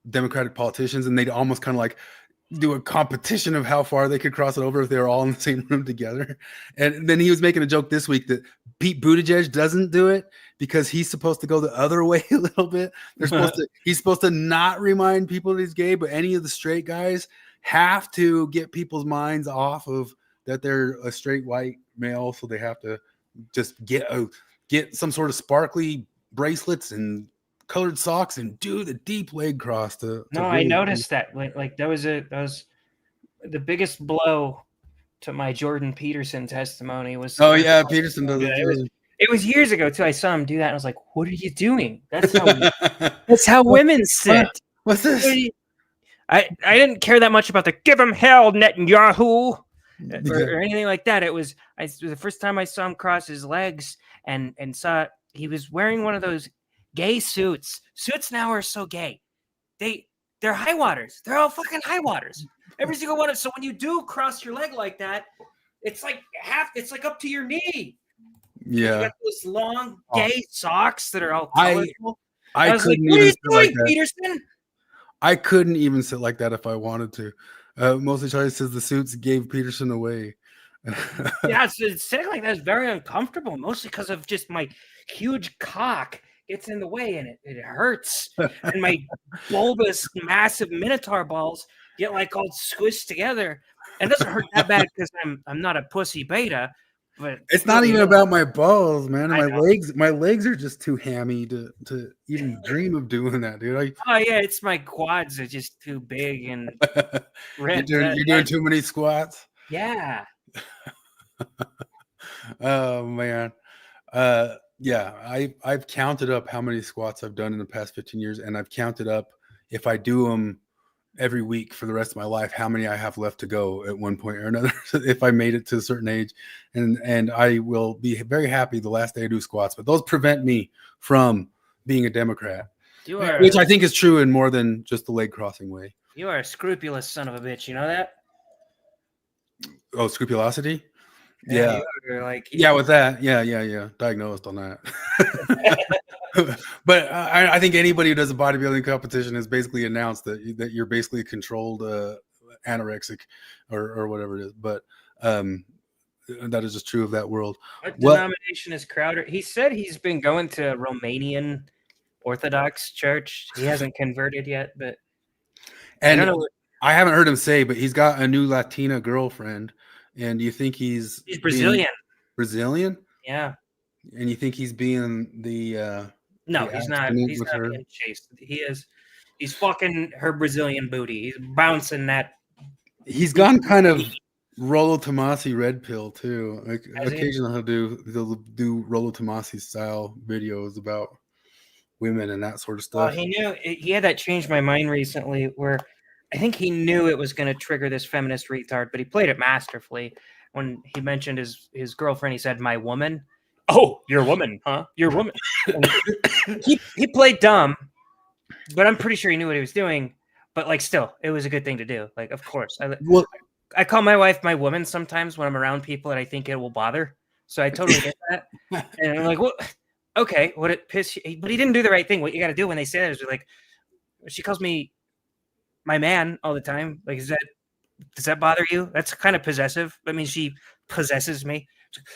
Democratic politicians, and they'd almost kind of like do a competition of how far they could cross it over if they were all in the same room together. And then he was making a joke this week that Pete Buttigieg doesn't do it because he's supposed to go the other way a little bit. He's supposed to not remind people that he's gay, but any of the straight guys have to get people's minds off of that they're a straight white male, so they have to just get some sort of sparkly bracelets and colored socks and do the deep leg cross to I noticed that. Like that was the biggest blow to my Jordan Peterson testimony was. Oh yeah, Peterson does it. It was years ago too. I saw him do that, and I was like, "What are you doing? That's how women sit." What's this? I didn't care that much about the "give him hell, Netanyahu" or anything like that. It was the first time I saw him cross his legs and saw he was wearing one of those gay suits. Suits now are so gay. They're high waters. They're all fucking high waters. Every single one of. So when you do cross your leg like that, it's like up to your knee. Yeah. You got those long gay socks that are all colorful. I was like, what are you doing, Peterson? I couldn't even sit like that if I wanted to. Mostly Charlie says the suits gave Peterson away. Yeah, sitting like that is very uncomfortable, mostly because of just my huge cock gets in the way and it hurts. And my bulbous, massive minotaur balls get like all squished together. And it doesn't hurt that bad because I'm not a pussy beta. But it's not even about my balls, man. My legs are just too hammy to even dream of doing that, dude. It's my quads are just too big and you're doing too many squats. Yeah. Oh man. Yeah, I've counted up how many squats I've done in the past 15 years, and I've counted up, if I do them every week for the rest of my life, how many I have left to go at one point or another if I made it to a certain age. And I will be very happy the last day I do squats, but those prevent me from being a Democrat, which I think is true in more than just the leg crossing way. You are a scrupulous son of a bitch. You know that? Oh, scrupulosity? Yeah. With that. Yeah. Diagnosed on that. But I think anybody who does a bodybuilding competition has basically announced that you're basically a controlled anorexic or whatever it is. But that is just true of that world. What denomination is Crowder? He said he's been going to Romanian Orthodox Church. He hasn't converted yet, but I haven't heard him say, but he's got a new Latina girlfriend. And do you think he's Brazilian? Brazilian? Yeah. And you think he's being the no, he's not. He's not being chased. He's fucking her Brazilian booty. He's bouncing that. He's gone kind of Rollo Tomassi red pill too. Like occasionally he'll do Rollo Tomassi style videos about women and that sort of stuff. He had that change my mind recently where I think he knew it was going to trigger this feminist retard, but he played it masterfully. When he mentioned his girlfriend, he said, "My woman." Oh, you're a woman, huh? You're a woman. he played dumb, but I'm pretty sure he knew what he was doing. But like, still, it was a good thing to do. Like, of course, I call my wife my woman sometimes when I'm around people that I think it will bother. So I totally get that. And I'm like, well, okay, would it piss you? But he didn't do the right thing. What you got to do when they say that is like, she calls me my man all the time. Like, does that bother you? That's kind of possessive. I mean, she possesses me.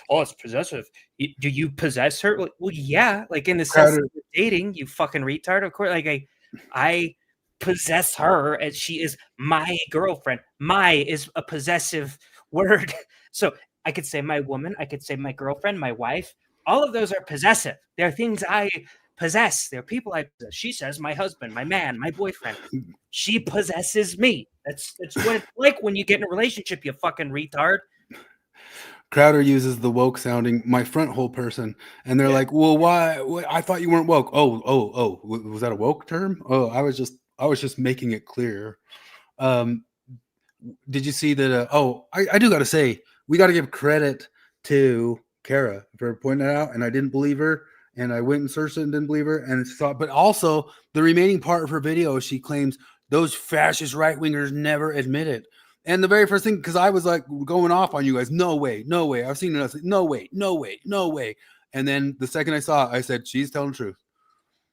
Oh, it's possessive. Do you possess her? Well, yeah. Like in the sense of dating, you fucking retard. Of course. Like I possess her as she is my girlfriend. My is a possessive word. So I could say my woman, I could say my girlfriend, my wife. All of those are possessive. They're things I possess. They're people I possess. She says my husband, my man, my boyfriend. She possesses me. That's what it's like when you get in a relationship, you fucking retard. Crowder uses the woke sounding my front hole person, and they're like, "Well, why? I thought you weren't woke." Oh, was that a woke term? Oh, I was just making it clear. Did you see that? I do got to say, we got to give credit to Carah for pointing that out, and I didn't believe her, and I went and searched it and didn't believe her, and saw. But also, the remaining part of her video, she claims those fascist right wingers never admit it. And the very first thing, because I was like going off on you guys, no way. I've seen it. No way. And then the second I saw it, I said, she's telling the truth,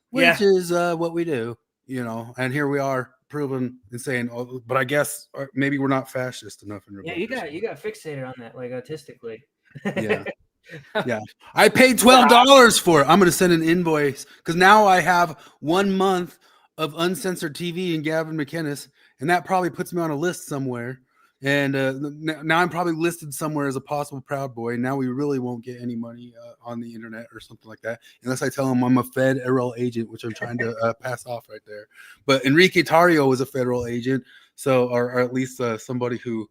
which is what we do, And here we are proving and saying, oh, but I guess maybe we're not fascist enough. Yeah, you got fixated on that, like autistically. Yeah. I paid $12 for it. I'm going to send an invoice because now I have 1 month of uncensored TV and Gavin McInnes, and that probably puts me on a list somewhere. And now I'm probably listed somewhere as a possible Proud Boy. Now we really won't get any money on the internet or something like that, unless I tell them I'm a federal agent, which I'm trying to pass off right there. But Enrique Tarrio was a federal agent, so or at least somebody who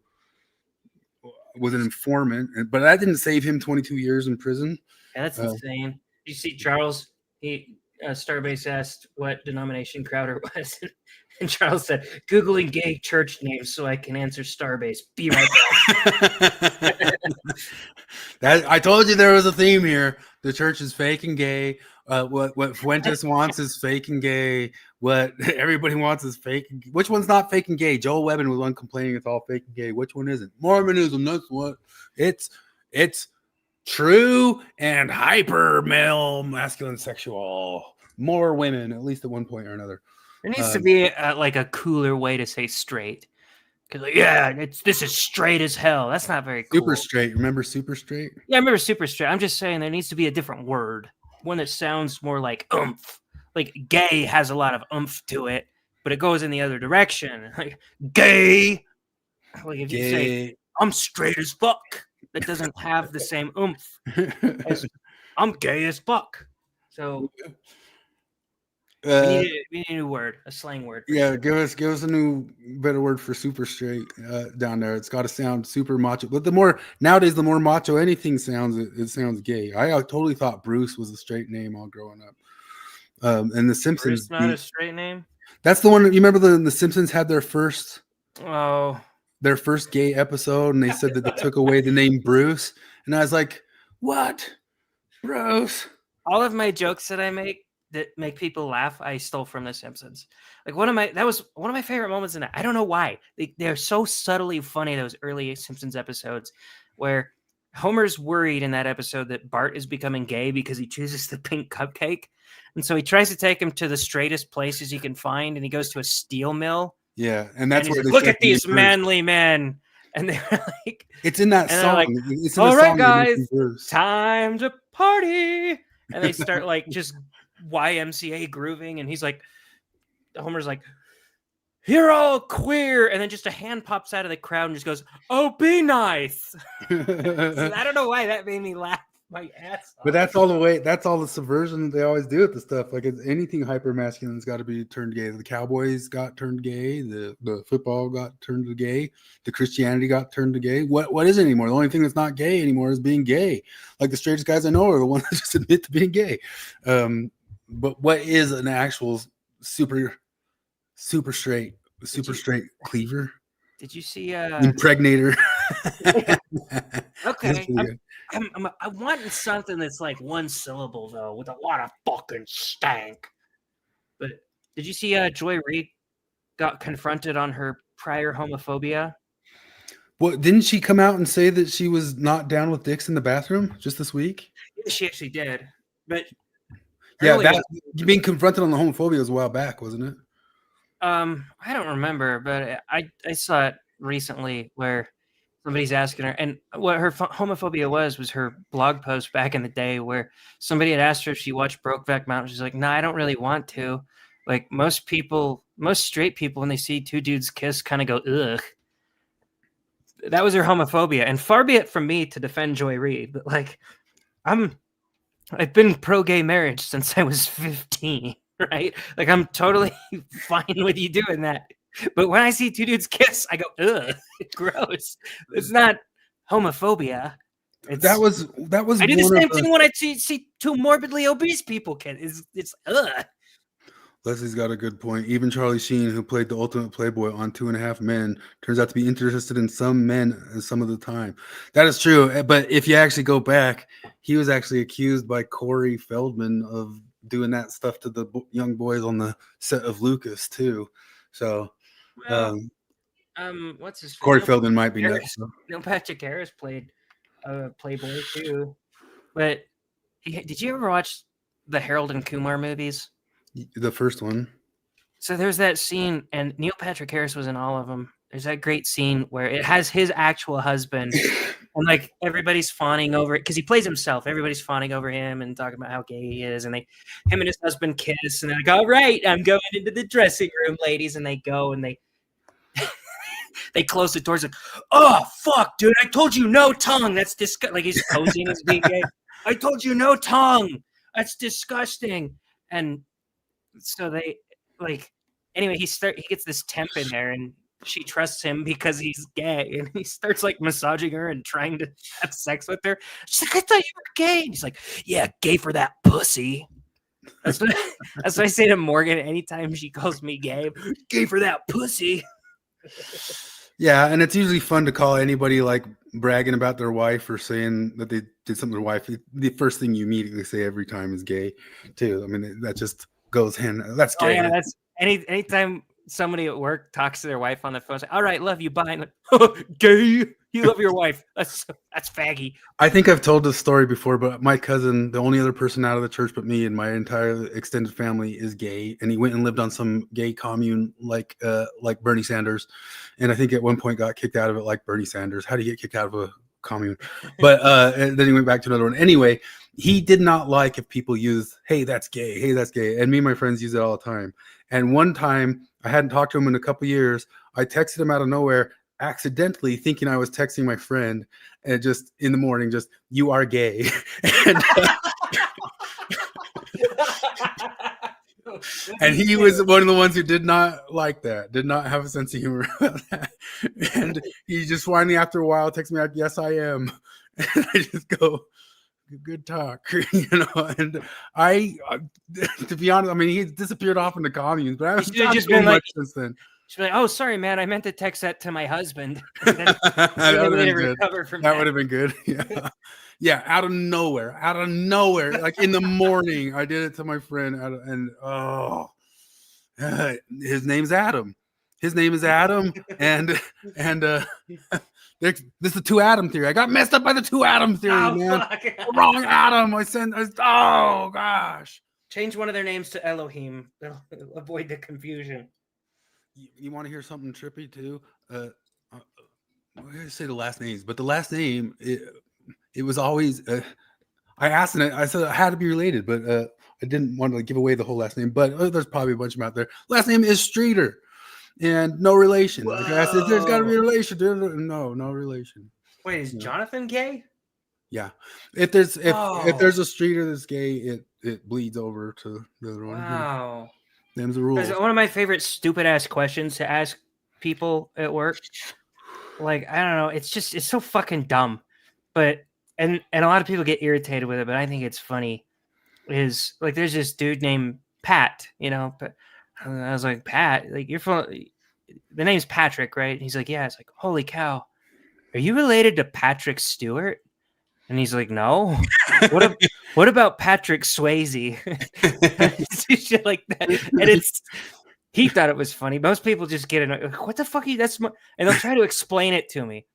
was an informant. But that didn't save him 22 years in prison. Yeah, that's insane. You see, Charles, Starbase asked what denomination Crowder was, and Charles said, "Googling gay church names so I can answer Starbase. Be right back." I told you there was a theme here. The church is fake and gay. What Fuentes wants is fake and gay. What everybody wants is fake. Which one's not fake and gay? Joel Webbin was one complaining it's all fake and gay. Which one isn't? Mormonism. That's what it's true and hyper male, masculine, sexual. More women, at least at one point or another. There needs to be like a cooler way to say straight. Because this is straight as hell. That's not very cool. Super straight. Remember super straight? Yeah, I remember super straight. I'm just saying there needs to be a different word. One that sounds more like oomph. Like gay has a lot of oomph to it, but it goes in the other direction. Like gay. Like if you say I'm straight as fuck, that doesn't have the same oomph as I'm gay as fuck. So we need a new word, a slang word. Yeah, give us a new better word for super straight down there. It's got to sound super macho. But the more macho anything sounds, it sounds gay. I totally thought Bruce was a straight name all growing up. And the Simpsons. Bruce not a straight name? That's the one. You remember the Simpsons had their first gay episode, and they said that they took away the name Bruce, and I was like, what, Bruce? All of my jokes that I make that make people laugh, I stole from The Simpsons. Like that was one of my favorite moments in that. I don't know why. They're so subtly funny, those early Simpsons episodes where Homer's worried in that episode that Bart is becoming gay because he chooses the pink cupcake. And so he tries to take him to the straightest places he can find, and he goes to a steel mill. Yeah, and that's where look at these manly men. And they're like, it's in that song. Like, it's in all right, song guys, time to party. And they start like just YMCA grooving, and he's like, Homer's like, you're all queer, and then just a hand pops out of the crowd and just goes, "Oh, be nice." So I don't know why that made me laugh my ass off. But that's all the subversion they always do with the stuff. Like anything hyper masculine's got to be turned gay. The Cowboys got turned gay. The football got turned to gay. The Christianity got turned to gay. What is it anymore? The only thing that's not gay anymore is being gay. Like the straightest guys I know are the ones that just admit to being gay. But what is an actual super straight cleaver? Did you see impregnator? Okay. I wanted something that's like one syllable though, with a lot of fucking stank. But did you see Joy Reid got confronted on her prior homophobia? Well, didn't she come out and say that she was not down with dicks in the bathroom just this week? Yeah, she actually did. But yeah, being confronted on the homophobia was a while back, wasn't it? I don't remember, but I saw it recently where somebody's asking her, and what her homophobia was her blog post back in the day where somebody had asked her if she watched Brokeback Mountain. She's like, "No, I don't really want to." Like most most straight people, when they see two dudes kiss, kind of go, ugh. That was their homophobia. And far be it from me to defend Joy Reid, but like, I've been pro-gay marriage since I was 15, right? Like, I'm totally fine with you doing that. But when I see two dudes kiss, I go, ugh, gross. It's not homophobia. That was I do the same thing when I see two morbidly obese people kiss. It's ugh. Leslie's got a good point. Even Charlie Sheen, who played the ultimate playboy on 2.5 Men, turns out to be interested in some men some of the time. That is true. But if you actually go back, he was actually accused by Corey Feldman of doing that stuff to the young boys on the set of Lucas too. So, what's his Corey Feldman might be nuts. Neil Patrick Harris played Playboy too. But did you ever watch the Harold and Kumar movies? The first one. So there's that scene, and Neil Patrick Harris was in all of them. There's that great scene where it has his actual husband, and like everybody's fawning over it because he plays himself. Everybody's fawning over him and talking about how gay he is, and him and his husband kiss, and they're like, "All right, I'm going into the dressing room, ladies," and they go and they they close the doors. Like, oh fuck, dude! I told you no tongue. That's disgusting. Like he's posing as being gay. I told you no tongue. That's disgusting. And so they anyway, he gets this temp in there and she trusts him because he's gay, and he starts like massaging her and trying to have sex with her. She's like, I thought you were gay. And he's like, yeah, gay for that pussy. That's what I say to Morgan anytime she calls me gay. Gay for that pussy. Yeah, and it's usually fun to call anybody like bragging about their wife or saying that they did something to their wife. The first thing you immediately say every time is gay too. I mean, that just goes hand. That's gay. Oh, yeah, that's anytime somebody at work talks to their wife on the phone, say, all right, love you, bye. Like, oh, gay. You love your wife. That's faggy. I think I've told this story before, but my cousin, the only other person out of the church but me and my entire extended family, is gay, and he went and lived on some gay commune like Bernie Sanders, and I think at one point got kicked out of it like Bernie Sanders. How do you get kicked out of a commune? But and then he went back to another one. Anyway, he did not like if people used, hey, that's gay, hey, that's gay, and me and my friends use it all the time. And one time, I hadn't talked to him in a couple years. I texted him out of nowhere, accidentally thinking I was texting my friend, and just in the morning, just, you are gay. And he was one of the ones who did not like that, did not have a sense of humor about that. And he just finally, after a while, texts me like, yes, I am. And I just go, good talk, and I to be honest, I mean, he disappeared off in the communes, but I was just been like since then. She's like, oh, sorry, man, I meant to text that to my husband. That would have been good. Yeah, out of nowhere, like in the morning, I did it to my friend, and his name's Adam. His name is Adam, and this is the 2 Adam theory. I got messed up by the 2 Adam theory, man. Wrong Adam. Oh gosh. Change one of their names to Elohim. They'll avoid the confusion. You want to hear something trippy too? I'm gonna say the last names, but the last name it was always. I asked and I said it had to be related, but I didn't want to give away the whole last name. But there's probably a bunch of them out there. Last name is Streeter. And no relation. Like I said, there's got to be a relation. No relation. Wait, is Jonathan gay? Yeah. If there's a Streeter that's gay, it bleeds over to the other one. Wow. Them's the rules. One of my favorite stupid ass questions to ask people at work. Like, I don't know, it's so fucking dumb. But and a lot of people get irritated with it, but I think it's funny. Is like there's this dude named Pat, but and I was like, Pat, like the name's Patrick, right? And he's like, yeah. It's like, holy cow, are you related to Patrick Stewart? And he's like, no. What about Patrick Swayze? Shit like that. And he thought it was funny. Most people just get annoyed. Like, what the fuck? And they'll try to explain it to me.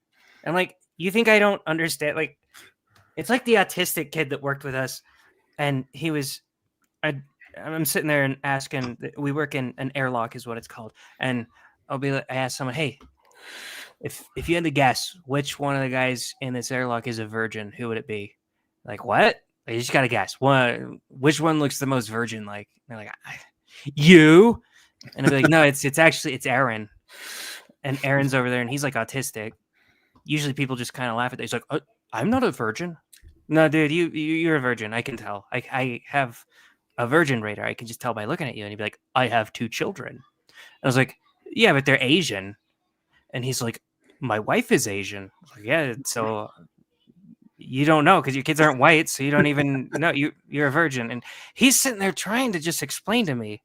And like, you think I don't understand? Like, it's like the autistic kid that worked with us, and he was. I'm sitting there and asking. We work in an airlock, is what it's called, and I ask someone, "Hey, if you had to guess which one of the guys in this airlock is a virgin, who would it be?" Like, what? You just gotta guess. Which one looks the most virgin like? And they're like, you. And I'll be like, no, it's Aaron. And Aaron's over there and he's like autistic. Usually people just kind of laugh at that. He's like, I'm not a virgin. No, dude, you're a virgin. I can tell. I have a virgin radar. I can just tell by looking at you. And he'd be like, I have 2 children. I was like, yeah, but they're Asian. And he's like, my wife is Asian. I was like, yeah, so you don't know because your kids aren't white, so you don't even know you're a virgin. And he's sitting there trying to just explain to me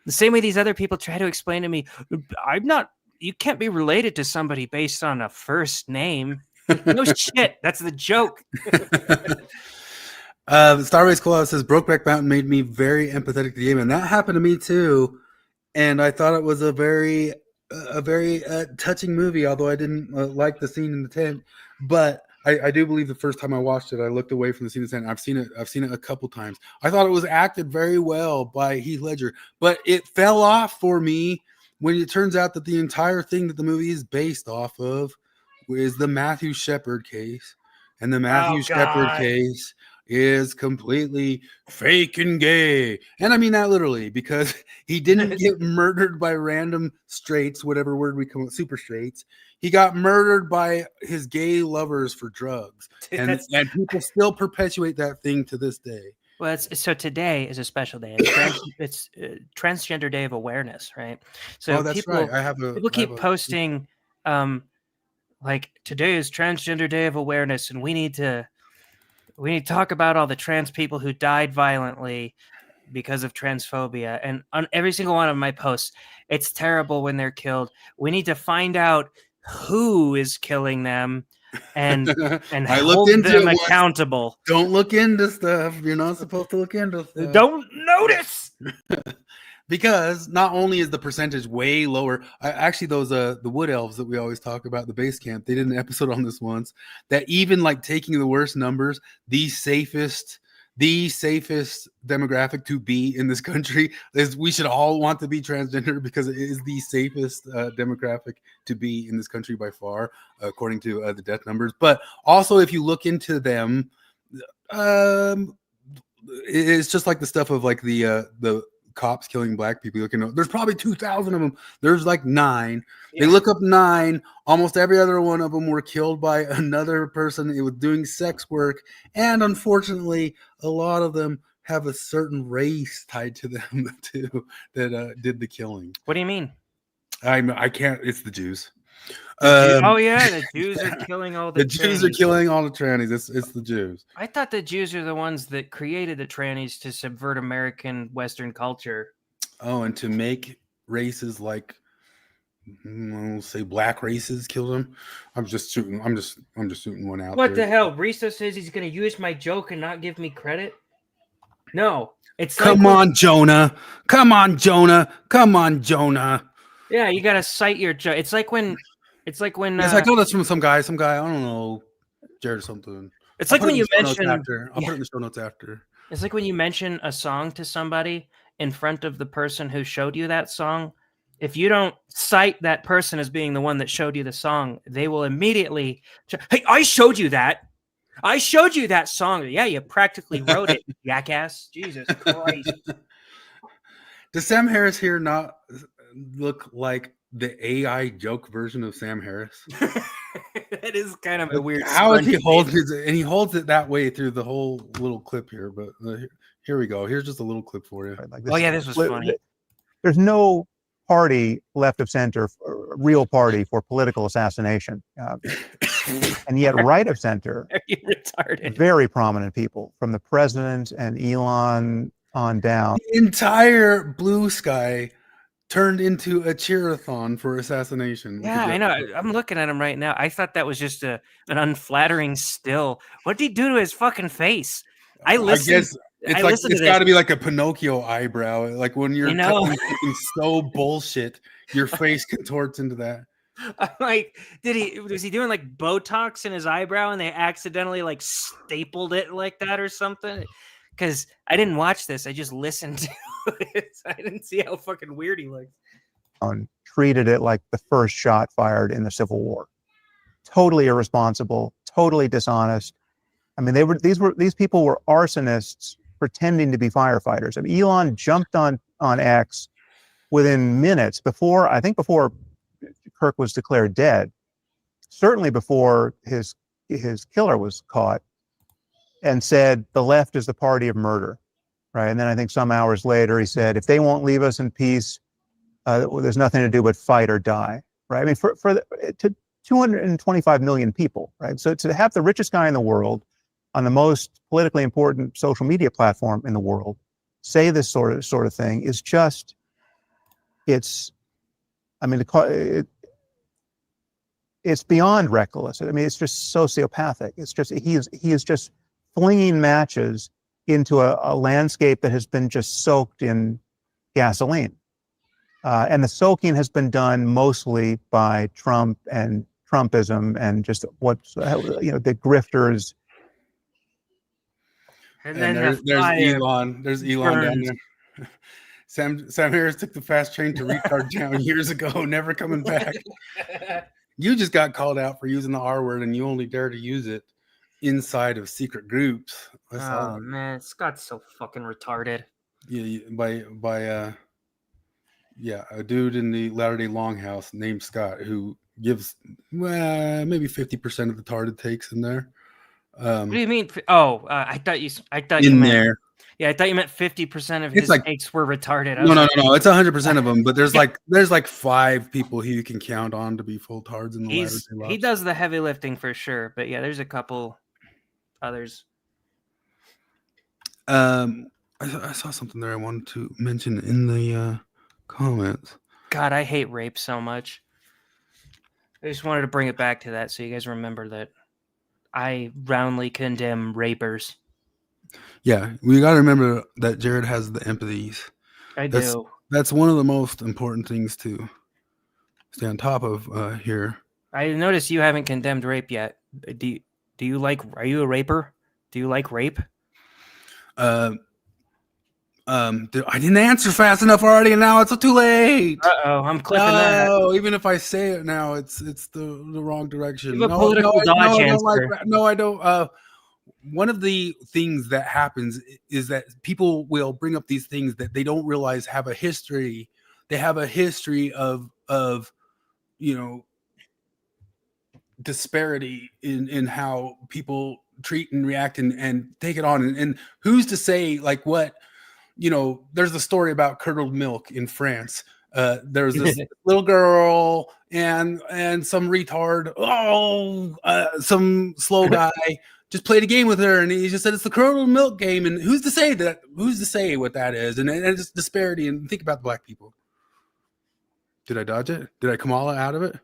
the same way these other people try to explain to me, you can't be related to somebody based on a first name. No shit. That's the joke. Starways Claw says Brokeback Mountain made me very empathetic to the game, and that happened to me too. And I thought it was a very touching movie, although I didn't like the scene in the tent. But I do believe the first time I watched it, I looked away from the scene in the tent. I've seen it a couple times. I thought it was acted very well by Heath Ledger, but it fell off for me when it turns out that the entire thing that the movie is based off of is the Matthew Shepard case, and the Matthew Shepard case is completely fake and gay. And I mean that literally, because he didn't get murdered by random straights, whatever word we come up with, super straights. He got murdered by his gay lovers for drugs. And people still perpetuate that thing to this day. Well, so today is a special day. It's Transgender Day of Awareness, right? So people keep posting like, today is Transgender Day of Awareness, and we need to talk about all the trans people who died violently because of transphobia. And on every single one of my posts, it's terrible when they're killed. We need to find out who is killing them and hold them accountable. Don't look into stuff. You're not supposed to look into stuff. Don't notice. Because not only is the percentage way lower, actually those the wood elves that we always talk about, the base camp, they did an episode on this once, that even like taking the worst numbers, the safest demographic to be in this country is, we should all want to be transgender because it is the safest demographic to be in this country by far, according to the death numbers. But also, if you look into them, it's just like the stuff of like the cops killing black people. There's probably 2,000 of them. There's like 9. They look up 9. Almost every other one of them were killed by another person. It was doing sex work, and unfortunately, a lot of them have a certain race tied to them too that did the killing. What do you mean? I can't. It's the Jews. The Jews are killing all the Jews are killing all the trannies. It's the Jews. I thought the Jews are the ones that created the trannies to subvert American Western culture. Oh, and to make races like, I'll say black races kill them. I'm just shooting one out. What the hell? Riso says he's going to use my joke and not give me credit. No, it's Come on, Jonah. Yeah, you got to cite your joke. It's like when it's like, oh, that's from some guy. I don't know, Jared or something. It's like when you mention. I'll put it in the show notes after. It's like when you mention a song to somebody in front of the person who showed you that song. If you don't cite that person as being the one that showed you the song, they will immediately. Hey, I showed you that. I showed you that song. Yeah, you practically wrote it, jackass. Jesus Christ. Does Sam Harris here not look like the AI joke version of Sam Harris? That is kind of a weird. How he holds it, and he holds it that way through the whole little clip here. But here we go. Here's just a little clip for you. Like this was funny. There's no party left of center, real party for political assassination, and yet right of center, very prominent people from the president and Elon on down. The entire blue sky turned into a cheerathon for assassination. Yeah, I know. I'm looking at him right now. I thought that was just an unflattering still. What did he do to his fucking face? I guess it's got to be like a Pinocchio eyebrow. Like when you're something so bullshit, your face contorts into that. I'm like, was he doing like Botox in his eyebrow and they accidentally like stapled it like that or something? Because I didn't watch this. I just listened to it. I didn't see how fucking weird he looked. Treated it like the first shot fired in the Civil War. Totally irresponsible, totally dishonest. I mean, these people were arsonists pretending to be firefighters. I mean, Elon jumped on X within minutes before Kirk was declared dead, certainly before his killer was caught, and said the left is the party of murder, right? And then I think some hours later he said, if they won't leave us in peace, there's nothing to do but fight or die, right? I mean, to 225 million people, right? So to have the richest guy in the world on the most politically important social media platform in the world say this sort of thing is just, it's beyond reckless. I mean, it's just sociopathic. It's just, he is just flinging matches into a landscape that has been just soaked in gasoline. And the soaking has been done mostly by Trump and Trumpism and just what's, the grifters. And then there's Elon. There's Elon down burns. there. Sam Harris took the fast train to retard town years ago, never coming back. You just got called out for using the R word, and you only dare to use it inside of secret groups. Oh man, Scott's so fucking retarded. Yeah, by a dude in the Latter-day Longhouse named Scott who gives maybe 50% of the tard it takes in there. What do you mean? Oh, I thought you in meant, there. Yeah, I thought you meant 50% of his takes were retarded. No. It's 100% of them, but there's like 5 people who you can count on to be full tards in the Latter-day Longhouse. He does the heavy lifting for sure, but yeah, there's a couple others. I saw something there I wanted to mention in the comments. God, I hate rape so much. I just wanted to bring it back to that so you guys remember that I roundly condemn rapers. Yeah, we got to remember that Jared has the empathies. I do. That's one of the most important things to stay on top of here. I noticed you haven't condemned rape yet. Do you like? Are you a raper? Do you like rape? I didn't answer fast enough already, and now it's too late. I'm clipping that. Oh, even if I say it now, it's the wrong direction. You have a political dodge answer. No, I don't. One of the things that happens is that people will bring up these things that they don't realize have a history. They have a history of disparity in how people treat and react and take it on. And who's to say, like, what, there's a story about curdled milk in France. There's this little girl and some retard, some slow guy just played a game with her, and he just said it's the curdled milk game. And who's to say what that is? And it's disparity. And think about the black people. Did I dodge it? Did I Kamala out of it?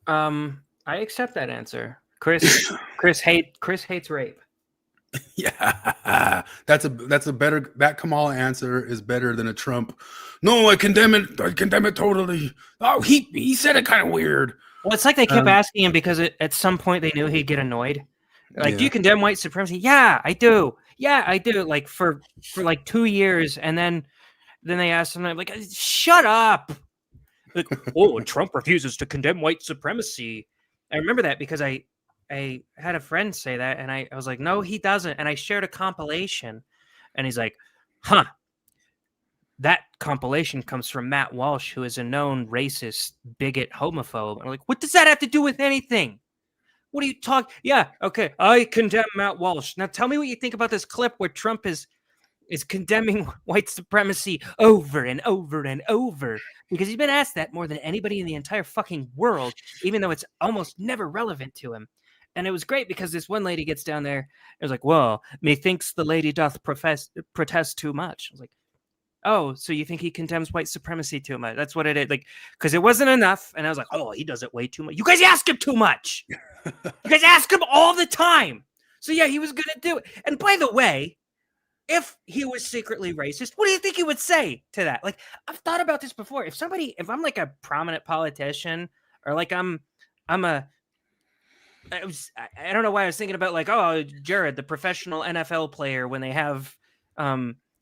I accept that answer. Chris hates rape. Yeah, that's a better, that Kamala answer is better than a Trump. No, I condemn it. I condemn it totally. Oh, he said it kind of weird. Well, it's like they kept asking him because at some point they knew he'd get annoyed. Like, do you condemn white supremacy? Yeah, I do. Yeah, I do. Like for like 2 years, and then they asked him, like, shut up. Like, and Trump refuses to condemn white supremacy. I remember that because I had a friend say that, and I was like, no, he doesn't. And I shared a compilation, and he's like, huh. That compilation comes from Matt Walsh, who is a known racist, bigot, homophobe. And I'm like, what does that have to do with anything? What are you talking? Yeah, okay, I condemn Matt Walsh. Now tell me what you think about this clip where Trump is condemning white supremacy over and over and over, because he's been asked that more than anybody in the entire fucking world, even though it's almost never relevant to him. And it was great because this one lady gets down there and was like, well, methinks the lady doth protest too much. I was like, oh, so you think he condemns white supremacy too much? That's what it is. Like, because it wasn't enough. And I was like, oh, he does it way too much. You guys ask him too much. You guys ask him all the time. So yeah, he was going to do it. And by the way, if he was secretly racist, what do you think he would say to that? Like, I've thought about this before. If I'm like a prominent politician, or like I don't know why I was thinking about, like, oh, Jared, the professional NFL player, when they have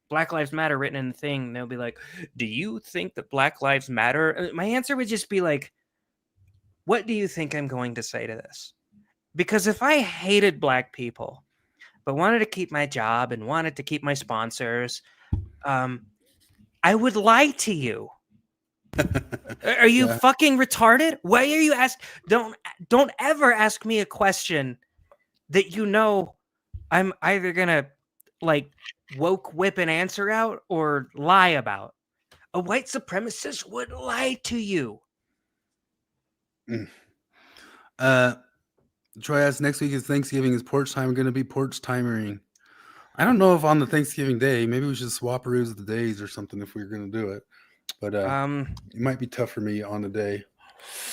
Black Lives Matter written in the thing, they'll be like, do you think that Black Lives Matter? My answer would just be like, what do you think I'm going to say to this? Because if I hated black people, but wanted to keep my job and wanted to keep my sponsors, I would lie to you. Are you fucking retarded? Why are you don't ever ask me a question that you know I'm either gonna like woke whip an answer out or lie about. A white supremacist would lie to you. Troy asks, next week is Thanksgiving. Is porch time going to be porch timering? I don't know if on the Thanksgiving day, maybe we should swap-a-roos the days or something if we were going to do it. But it might be tough for me on the day.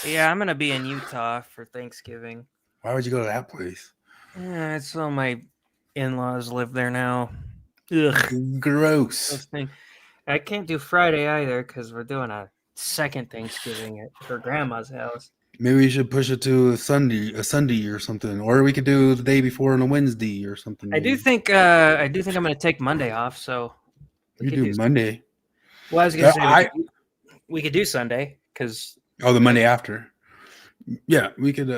Yeah, I'm going to be in Utah for Thanksgiving. Why would you go to that place? It's all my in-laws live there now. Ugh. Gross. I can't do Friday either because we're doing a second Thanksgiving at her grandma's house. Maybe we should push it to a Sunday or something, or we could do the day before on a Wednesday or something. I do think I'm going to take Monday off, so we could do Monday. Well, I was going to say we could do Sunday because the Monday after. Yeah, we could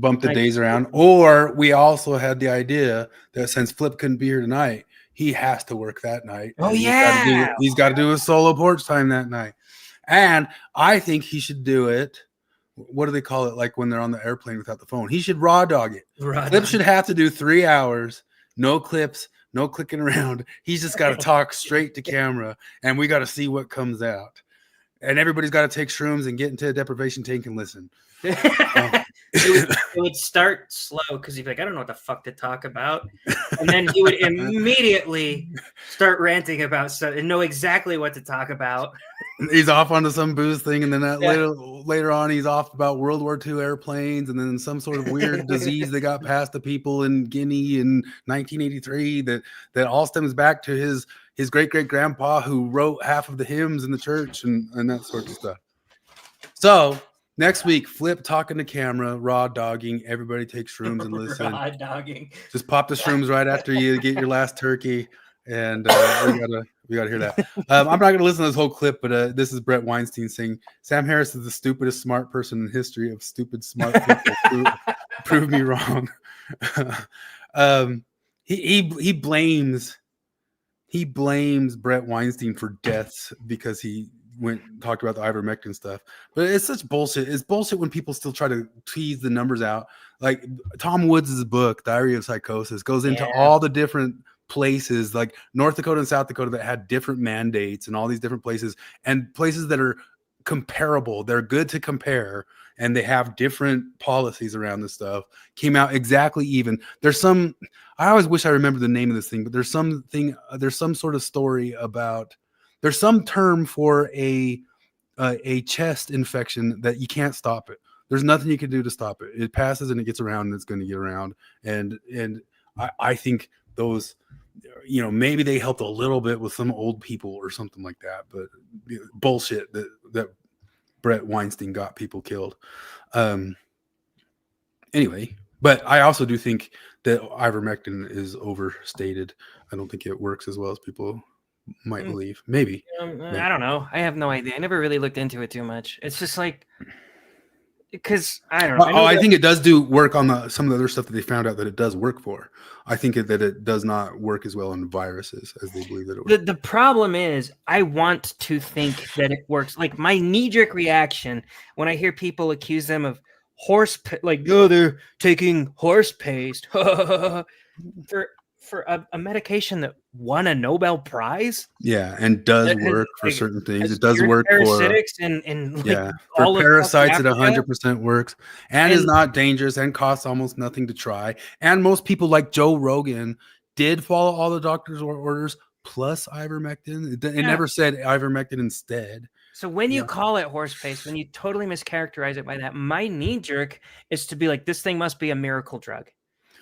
bump the days around, or we also had the idea that since Flip couldn't be here tonight, he has to work that night. Oh yeah, he's got to do a solo porch time that night, and I think he should do it. What do they call it? Like when they're on the airplane without the phone, he should raw dog it. Flip should have to do 3 hours, no clips, no clicking around. He's just got to talk straight to camera, and we got to see what comes out. And everybody's got to take shrooms and get into a deprivation tank and listen. It would start slow because he'd be like, I don't know what the fuck to talk about. And then he would immediately start ranting about stuff and know exactly what to talk about. He's off onto some booze thing, and then later on he's off about World War II airplanes, and then some sort of weird disease that got passed to people in Guinea in 1983 that all stems back to his great-great-grandpa who wrote half of the hymns in the church and that sort of stuff. So next week, Flip talking to camera, raw dogging. Everybody take shrooms and listen. Raw dogging. Just pop the shrooms right after you get your last turkey, and we gotta hear that. I'm not gonna listen to this whole clip, but this is Brett Weinstein saying Sam Harris is the stupidest smart person in history of stupid smart people. Prove me wrong. He blames Brett Weinstein for deaths because he talked about the ivermectin stuff, but it's such bullshit. It's bullshit when people still try to tease the numbers out. Like Tom Woods' book, Diary of Psychosis, goes into all the different places, like North Dakota and South Dakota, that had different mandates and all these different places, and places that are comparable. They're good to compare, and they have different policies around this stuff. Came out exactly even. There's some. I always wish I remember the name of this thing, but there's some sort of story about. There's some term for a chest infection that you can't stop it. There's nothing you can do to stop it. It passes and it gets around, and it's going to get around. And I think those, maybe they helped a little bit with some old people or something like that. But bullshit that Brett Weinstein got people killed. Anyway, but I also do think that ivermectin is overstated. I don't think it works as well as people might believe. Maybe. I don't know. I have no idea. I never really looked into it too much. It's just like, because I don't know. I think it does do work on some of the other stuff that they found out that it does work for. I think that it does not work as well on viruses as they believe that it works. The problem is, I want to think that it works. Like my knee-jerk reaction when I hear people accuse them of they're taking horse paste for a medication that won a Nobel Prize. Yeah, and does work for certain things. It does work for parasitics and for parasites. It 100% works and is not dangerous and costs almost nothing to try. And most people, like Joe Rogan, did follow all the doctor's orders plus ivermectin. It never said ivermectin instead. So when you call it horse paste, when you totally mischaracterize it by that, my knee jerk is to be like, this thing must be a miracle drug.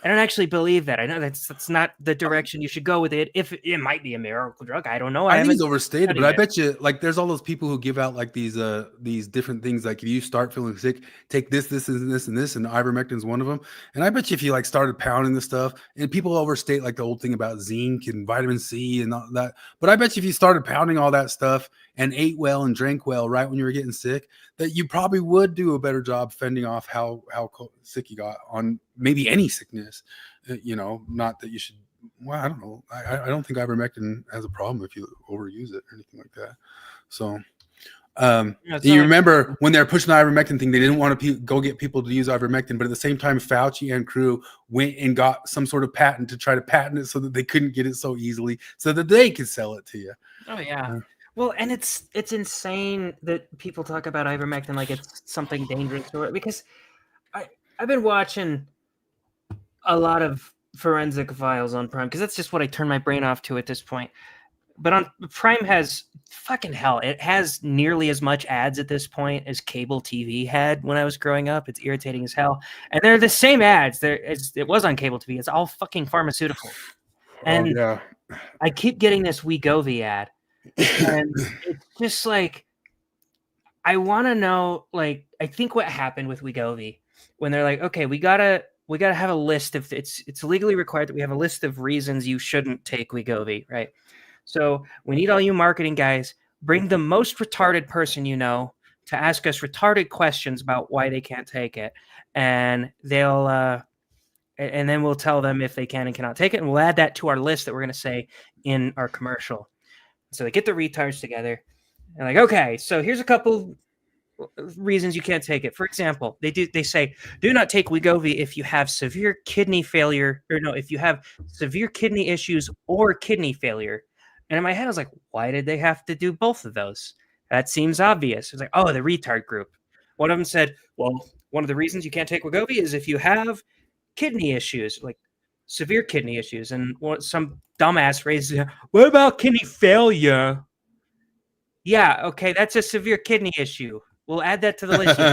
I don't actually believe that. I know that's not the direction you should go with it. If it might be a miracle drug, I don't know. I think it's overstated, but I bet you, like, there's all those people who give out like these different things. Like if you start feeling sick, take this, and this, and this, and ivermectin is one of them. And I bet you if you like started pounding this stuff, and people overstate like the old thing about zinc and vitamin C and all that. But I bet you if you started pounding all that stuff and ate well and drank well right when you were getting sick, that you probably would do a better job fending off how sick you got on maybe any sickness. Not that you should. Well, I don't know. I don't think ivermectin has a problem if you overuse it or anything like that. So, You remember when they were pushing the ivermectin thing, they didn't want to go get people to use ivermectin, but at the same time, Fauci and crew went and got some sort of patent to try to patent it so that they couldn't get it so easily, so that they could sell it to you. Oh yeah. Well, and it's insane that people talk about ivermectin like it's something dangerous, because I've been watching a lot of forensic files on Prime, because that's just what I turn my brain off to at this point. But on Prime has fucking hell. It has nearly as much ads at this point as cable TV had when I was growing up. It's irritating as hell. And they're the same ads there as it was on cable TV. It's all fucking pharmaceutical. And I keep getting this Wegovy ad. And it's just like, I want to know, like, I think what happened with Wegovy when they're like, okay, we gotta have a list of, it's legally required that we have a list of reasons you shouldn't take Wegovy, right? So we need all you marketing guys, bring the most retarded person you know to ask us retarded questions about why they can't take it. And they'll, and then we'll tell them if they can and cannot take it. And we'll add that to our list that we're going to say in our commercial. So they get the retards together and like, okay, so here's a couple reasons you can't take it. For example, they say, do not take Wegovy if you have severe kidney failure, or no, if you have severe kidney issues or kidney failure. And in my head, I was like, why did they have to do both of those? That seems obvious. It's like, oh, the retard group. One of them said, well, one of the reasons you can't take Wegovy is if you have kidney issues, like severe kidney issues. And some dumbass raises, what about kidney failure? Yeah, okay, that's a severe kidney issue. We'll add that to the list, you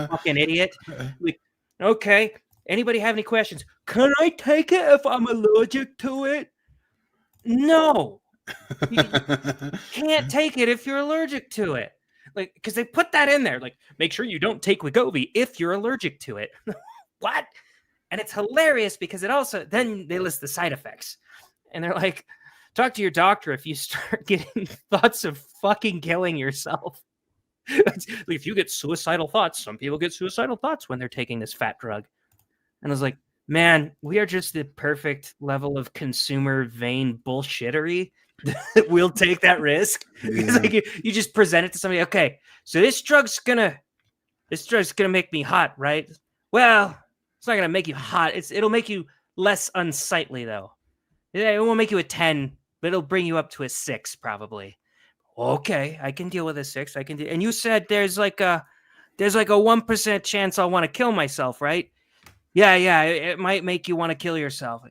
fucking idiot. Like, okay, anybody have any questions? Can I take it if I'm allergic to it? No. You can't take it if you're allergic to it. Like, because they put that in there, like, make sure you don't take Wegovy if you're allergic to it. What? And it's hilarious because it also, then they list the side effects. And they're like, talk to your doctor if you start getting thoughts of fucking killing yourself. If you get suicidal thoughts, some people get suicidal thoughts when they're taking this fat drug. And I was like, man, we are just the perfect level of consumer vain bullshittery. We'll take that risk. Because like you just present it to somebody. Okay, so this drug's gonna make me hot, right? Well, it's not gonna make you hot. It'll make you less unsightly though. It won't make you a 10, but it'll bring you up to a 6 probably. Okay, I can deal with a 6. I can do. And you said there's like a 1% chance I'll want to kill myself, right? Yeah, it might make you want to kill yourself.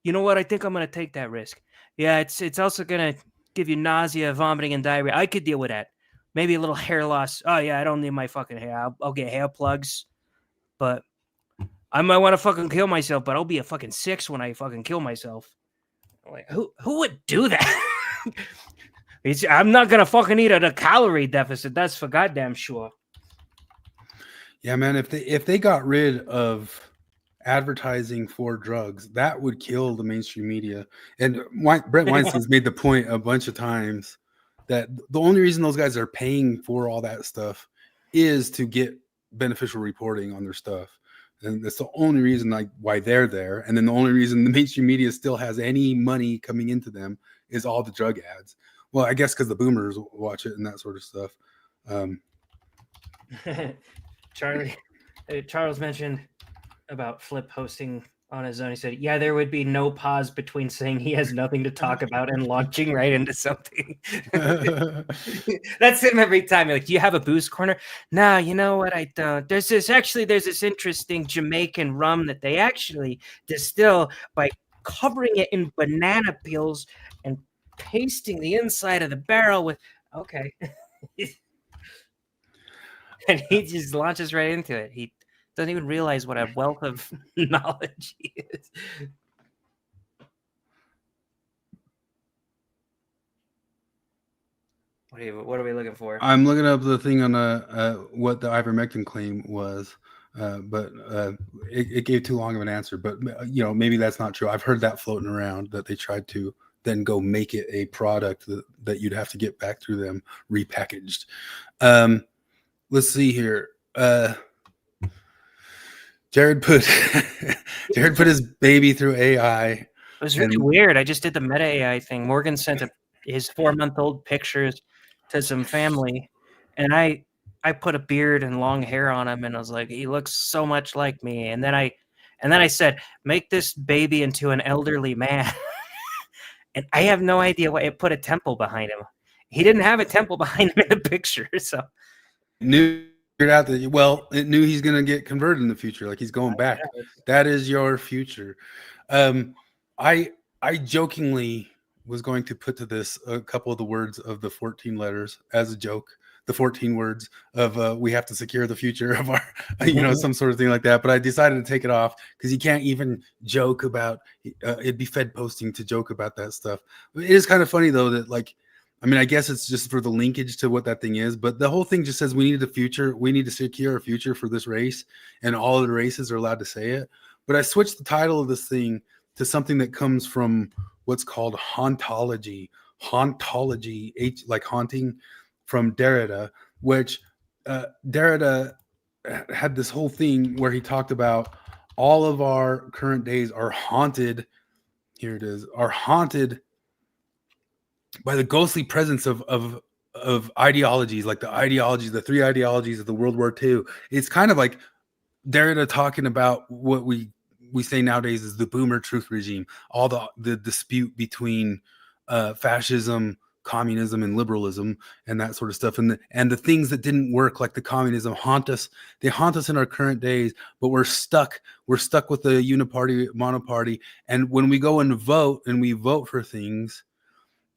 You know what? I think I'm going to take that risk. Yeah, it's also going to give you nausea, vomiting, and diarrhea. I could deal with that. Maybe a little hair loss. Oh, yeah, I don't need my fucking hair. I'll get hair plugs. But I might want to fucking kill myself, but I'll be a fucking 6 when I fucking kill myself. Like, who would do that? I'm not going to fucking eat at a calorie deficit. That's for goddamn sure. Yeah, man, if they got rid of advertising for drugs, that would kill the mainstream media. And Brent Weinstein's made the point a bunch of times that the only reason those guys are paying for all that stuff is to get beneficial reporting on their stuff. And that's the only reason why they're there. And then the only reason the mainstream media still has any money coming into them is all the drug ads. Well, I guess because the boomers watch it and that sort of stuff. Charles mentioned about Flip hosting on his own. He said, yeah, there would be no pause between saying he has nothing to talk about and launching right into something. That's him every time. Like, do you have a booze corner? No, you know what? I don't. There's this interesting Jamaican rum that they actually distill by covering it in banana peels and pasting the inside of the barrel with, okay. And he just launches right into it. He doesn't even realize what a wealth of knowledge he is. What are we looking for? I'm looking up the thing on what the ivermectin claim was, but it gave too long of an answer. But maybe that's not true. I've heard that floating around, that they tried to then go make it a product that you'd have to get back through them repackaged. Let's see here. Jared put his baby through AI. It was really weird. I just did the meta AI thing. Morgan sent his 4-month-old pictures to some family, and I put a beard and long hair on him, and I was like, he looks so much like me. And then I said, make this baby into an elderly man. And I have no idea why it put a temple behind him. He didn't have a temple behind him in the picture. So knew out that, well, it knew he's going to get converted in the future. Like he's going back. That is your future. I jokingly was going to put to this a couple of the words of the 14 letters as a joke. The 14 words of we have to secure the future of our, some sort of thing like that. But I decided to take it off because you can't even joke about it'd be Fed posting to joke about that stuff. It is kind of funny though that I guess it's just for the linkage to what that thing is. But the whole thing just says we need a future. We need to secure a future for this race, and all of the races are allowed to say it. But I switched the title of this thing to something that comes from what's called hauntology, like haunting, from Derrida, which Derrida had this whole thing where he talked about all of our current days are haunted. Here it is, are haunted by the ghostly presence of ideologies, like the three ideologies of the World War II. It's kind of like Derrida talking about what we say nowadays is the boomer truth regime, all the dispute between fascism, communism, and liberalism, and that sort of stuff, and the things that didn't work, like the communism, haunt us. They haunt us in our current days, but we're stuck with the uniparty, monoparty. And when we go and vote, and we vote for things,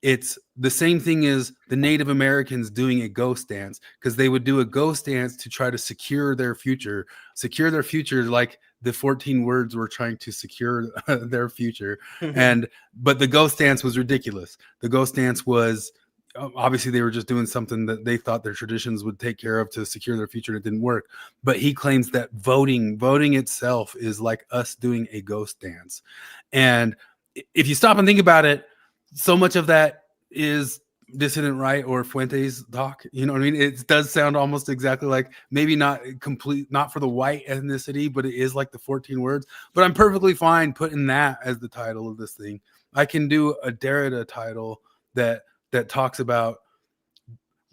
it's the same thing as the Native Americans doing a ghost dance, because they would do a ghost dance to try to secure their future, like the 14 words were trying to secure their future. But the ghost dance was ridiculous. The ghost dance was, obviously they were just doing something that they thought their traditions would take care of to secure their future. It didn't work. But he claims that voting itself is like us doing a ghost dance. And if you stop and think about it, so much of that is dissident right or Fuentes talk. You know what I mean? It does sound almost exactly like, maybe not complete, not for the white ethnicity, but it is like the 14 words. But I'm perfectly fine putting that as the title of this thing. I can do a Derrida title that talks about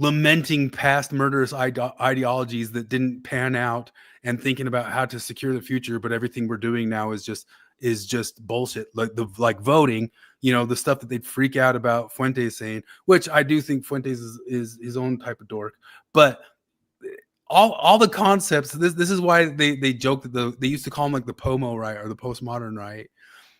lamenting past murderous ideologies that didn't pan out, and thinking about how to secure the future. But everything we're doing now is just bullshit. Like voting, the stuff that they'd freak out about Fuentes saying, which I do think Fuentes is his own type of dork. But all the concepts, this is why they joke that they used to call them like the POMO right, or the postmodern right,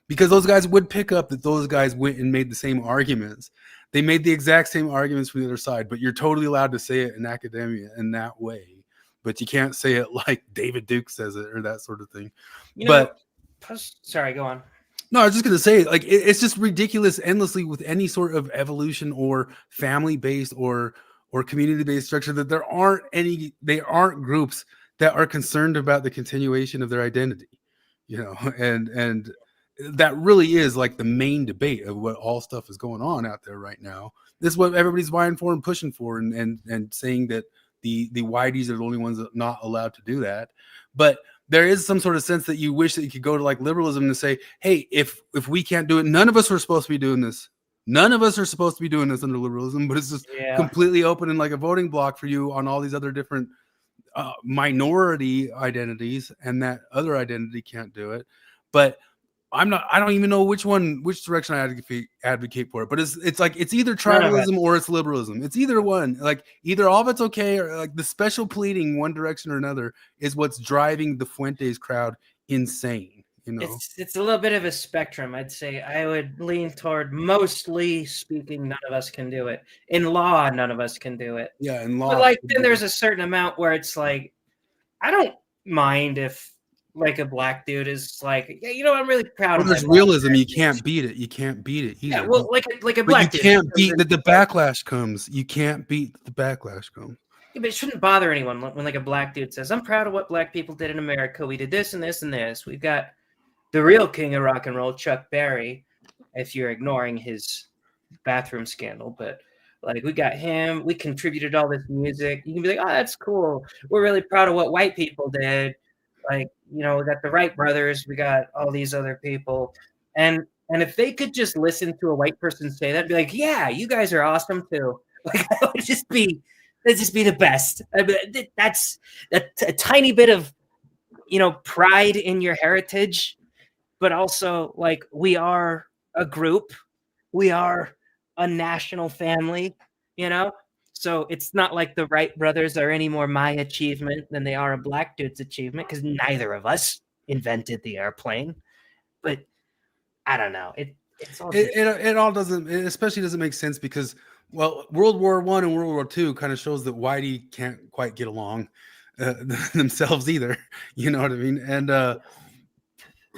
because those guys would pick up that those guys went and made the same arguments. They made the exact same arguments from the other side, but you're totally allowed to say it in academia in that way. But you can't say it like David Duke says it, or that sort of thing. Sorry, go on. No, I was just going to say, like, it's just ridiculous endlessly with any sort of evolution or family-based or community-based structure, that they aren't groups that are concerned about the continuation of their identity, and that really is like the main debate of what all stuff is going on out there right now. This is what everybody's vying for and pushing for, and saying that the whiteys are the only ones that are not allowed to do that. But there is some sort of sense that you wish that you could go to like liberalism and say, hey, if we can't do it, none of us are supposed to be doing this. None of us are supposed to be doing this under liberalism, but it's just completely open and like a voting block for you on all these other different minority identities, and that other identity can't do it. But I don't even know which direction I advocate for it. But it's like, it's either tribalism or it's liberalism. It's either one. Like, either all of it's okay, or like the special pleading one direction or another is what's driving the Fuentes crowd insane. It's a little bit of a spectrum. I'd say I would lean toward, mostly speaking, none of us can do it. In law, none of us can do it. Yeah, in law. But like, then there's a certain amount where it's like, I don't mind if like a black dude is like, I'm really proud of. There's realism. You can't beat it. You can't beat it either. Yeah, well, like a black dude. You can't beat that the backlash comes. You can't beat the backlash comes. Yeah, but it shouldn't bother anyone when like a black dude says, I'm proud of what black people did in America. We did this and this and this. We've got the real king of rock and roll, Chuck Berry, if you're ignoring his bathroom scandal. But like, we got him. We contributed all this music. You can be like, oh, that's cool. We're really proud of what white people did. Like, we got the Wright brothers, we got all these other people. And if they could just listen to a white person say that, be like, yeah, you guys are awesome too. Like, that would just be Let's just be the best. I mean, that's a tiny bit of, pride in your heritage, but also like we are a group, we are a national family, So it's not like the Wright brothers are any more my achievement than they are a black dude's achievement, because neither of us invented the airplane. But I don't know. It's all it all doesn't, it especially doesn't make sense because, well, World War I and World War II kind of shows that Whitey can't quite get along themselves either. You know what I mean? And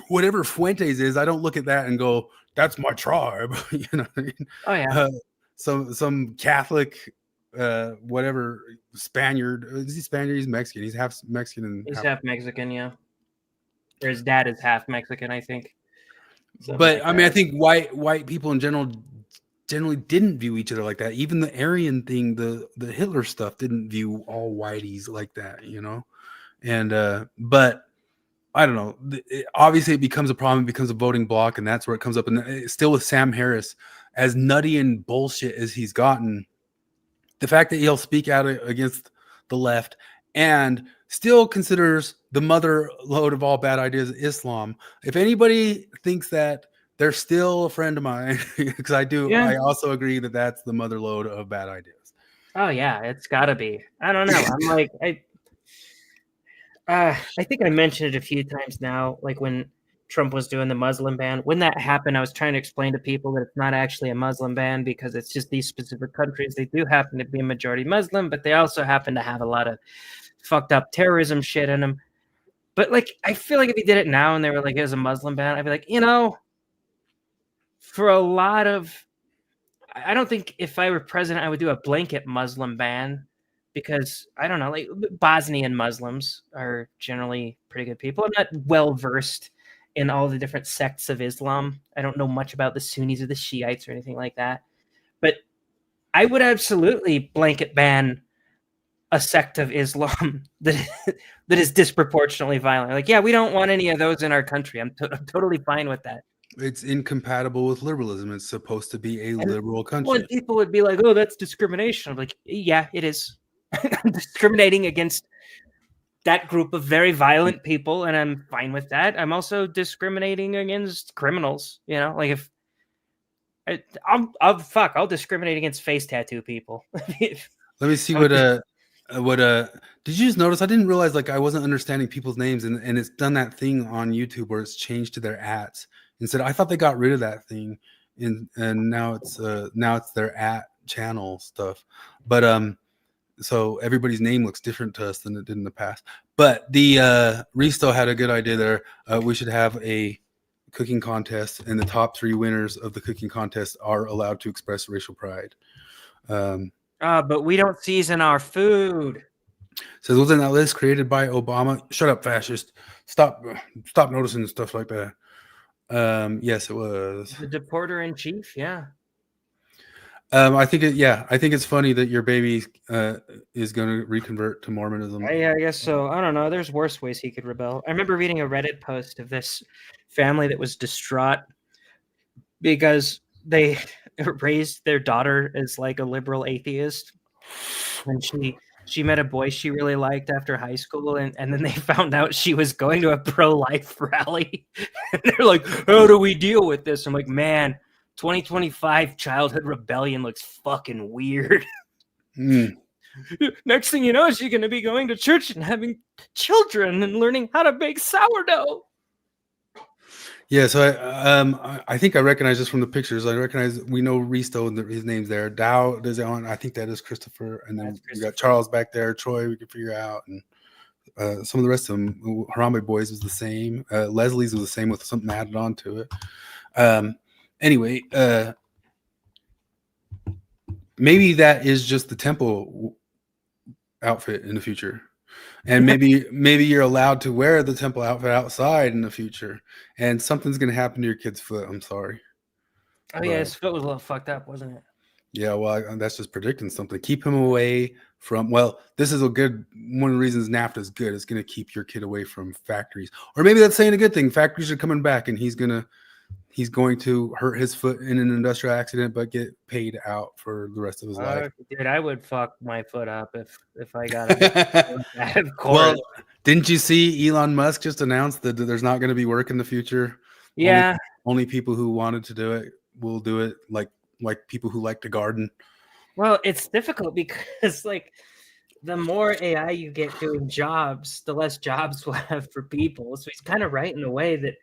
whatever Fuentes is, I don't look at that and go, "That's my tribe." You know what I mean? Oh yeah. Some Catholic, whatever Spaniard. Is he Spaniard? He's Mexican. He's half Mexican and he's half Mexican. Yeah. Or his dad is half Mexican, I think. But I mean, I think white people in generally didn't view each other like that. Even the Aryan thing, the Hitler stuff, didn't view all whiteys like that, And but I don't know. Obviously, it becomes a problem. It becomes a voting block, and that's where it comes up. And still with Sam Harris, as nutty and bullshit as he's gotten, the fact that he'll speak out against the left and still considers the mother lode of all bad ideas Islam. If anybody thinks that, they're still a friend of mine, because I do. Yeah. I also agree that that's the mother lode of bad ideas. Oh yeah, it's got to be. I don't know. I'm like I think I mentioned it a few times now. Like when Trump was doing the Muslim ban, when that happened, I was trying to explain to people that it's not actually a Muslim ban because it's just these specific countries. They do happen to be a majority Muslim, but they also happen to have a lot of fucked up terrorism shit in them. But like, I feel like if he did it now and they were like, it was a Muslim ban, I'd be like, for a lot of, I don't think if I were president, I would do a blanket Muslim ban, because I don't know, like Bosnian Muslims are generally pretty good people. I'm not well versed in all the different sects of Islam. I don't know much about the Sunnis or the Shiites or anything like that. But I would absolutely blanket ban a sect of Islam that is disproportionately violent. Like, yeah, we don't want any of those in our country. I'm totally fine with that. It's incompatible with liberalism. It's supposed to be a liberal country. Well, people would be like, "Oh, that's discrimination." I'm like, yeah, it is. I'm discriminating against that group of very violent people, and I'm fine with that. I'm also discriminating against criminals. Like if I'll discriminate against face tattoo people. Let me see what did you just notice? I didn't realize, like, I wasn't understanding people's names, and it's done that thing on YouTube where it's changed to their @. Instead, I thought they got rid of that thing, and now it's their @channel stuff. But so everybody's name looks different to us than it did in the past. But the Risto had a good idea there. We should have a cooking contest, and the top 3 winners of the cooking contest are allowed to express racial pride. But we don't season our food. So was in that list created by Obama. Shut up, fascist. Stop noticing stuff like that. Yes, it was. The deporter in chief, yeah. I think it's funny that your baby is going to reconvert to Mormonism. Yeah, I guess so. I don't know. There's worse ways he could rebel. I remember reading a Reddit post of this family that was distraught because they raised their daughter as like a liberal atheist, and she met a boy she really liked after high school, and then they found out she was going to a pro-life rally. And they're like, how do we deal with this? I'm like, man, 2025 childhood rebellion looks fucking weird. Next thing you know, she's going to be going to church and having children and learning how to bake sourdough. Yeah, so I think I recognize this from the pictures. We know Risto, and his name's there. Dow does it on. I think that is Christopher, and then we got Charles back there. Troy, we can figure out, and some of the rest of them. Harambe Boys was the same. Leslie's was the same with something added on to it. Anyway, maybe that is just the temple outfit in the future. And maybe you're allowed to wear the temple outfit outside in the future, and something's going to happen to your kid's foot. I'm sorry. Oh, yeah, his foot was a little fucked up, wasn't it? Yeah, well, that's just predicting something. Keep him away from, well, this is one of the reasons NAFTA is good. It's going to keep your kid away from factories. Or maybe that's saying a good thing. Factories are coming back, and he's going to he's going to hurt his foot in an industrial accident, but get paid out for the rest of his life. Dude, I would fuck my foot up if I got it. Of course. Well, didn't you see Elon Musk just announced that there's not going to be work in the future? Yeah. Only people who wanted to do it will do it, like people who like to garden. Well, it's difficult because like the more AI you get doing jobs, the less jobs we'll have for people. So he's kind of right in a way that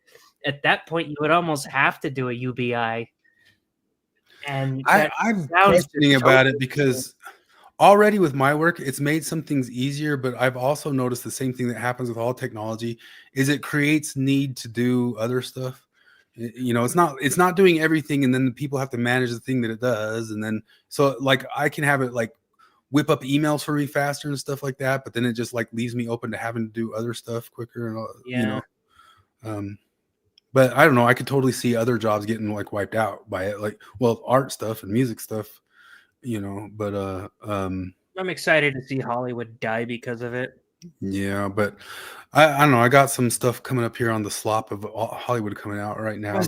at that point you would almost have to do a UBI. And I'm questioning about it because already with my work, it's made some things easier, but I've also noticed the same thing that happens with all technology is it creates need to do other stuff. You know, it's not doing everything, and then the people have to manage the thing that it does, and then so like I can have it like whip up emails for me faster and stuff like that, but then it just like leaves me open to having to do other stuff quicker and you know. But I don't know, I could totally see other jobs getting like wiped out by it, like art stuff and music stuff, you know. But I'm excited to see Hollywood die because of it. Yeah, but I don't know. I got some stuff coming up here on the slop of Hollywood coming out right now.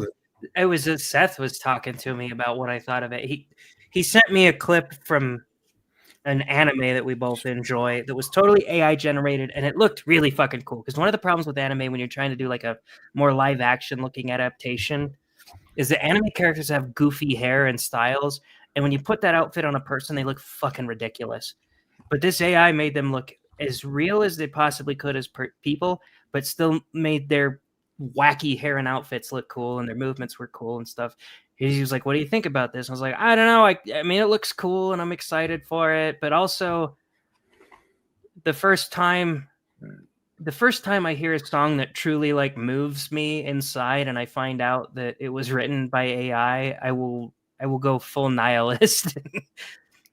It was Seth was talking to me about what I thought of it. He sent me a clip from an anime that we both enjoy that was totally AI generated, and it looked really fucking cool. Because one of the problems with anime when you're trying to do like a more live action looking adaptation is that anime characters have goofy hair and styles, and when you put that outfit on a person, they look fucking ridiculous. But this AI made them look as real as they possibly could as people, but still made their wacky hair and outfits look cool, and their movements were cool and stuff. He was like, "What do you think about this?" I was like, "I don't know. I mean, it looks cool, and I'm excited for it. But also, the first time I hear a song that truly like moves me inside, and I find out that it was written by AI, I will go full nihilist."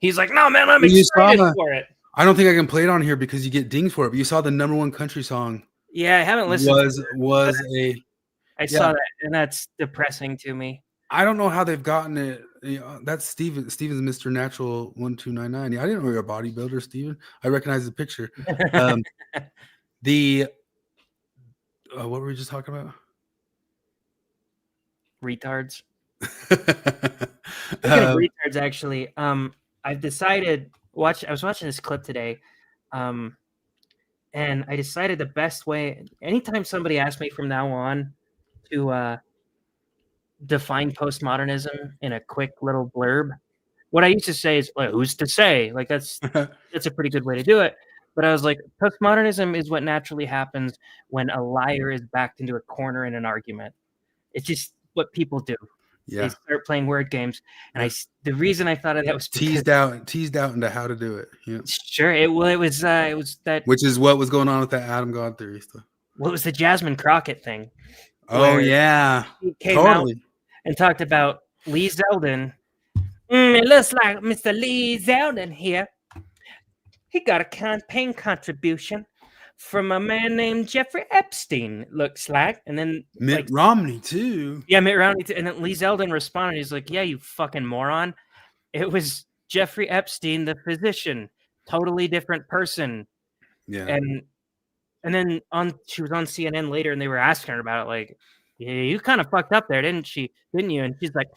He's like, "No, man, I'm excited for it." I don't think I can play it on here because you get dinged for it. But you saw the #1 country song. Yeah, I haven't listened. I saw that, and that's depressing to me. I don't know how they've gotten it. You know, that's Steven. Steven's Mr. Natural 1299. Yeah, I didn't know you're a bodybuilder, Steven. I recognize the picture. What were we just talking about? Retards. Speaking of retards, actually, I've decided. I was watching this clip today, and I decided the best way. Anytime somebody asks me from now on to define postmodernism in a quick little blurb, what I used to say is, like, "Who's to say?" Like that's a pretty good way to do it. But I was like, postmodernism is what naturally happens when a liar is backed into a corner in an argument. It's just what people do. Yeah. They start playing word games, and the reason I thought of that was teased out into how to do it. Yeah, sure. It was that, which is what was going on with that Adam God theory stuff. Well, it was the Jasmine Crockett thing. Oh yeah, he came out and talked about Lee Zeldin. It looks like Mr. Lee Zeldin here. He got a campaign contribution from a man named Jeffrey Epstein, looks like. And then Mitt Romney too. Yeah, Mitt Romney too. And then Lee Zeldin responded. He's like, "Yeah, you fucking moron. It was Jeffrey Epstein, the physician. Totally different person." Yeah. And then she was on CNN later, and they were asking her about it, like, "Yeah, you kind of fucked up there, didn't you?" And she's like,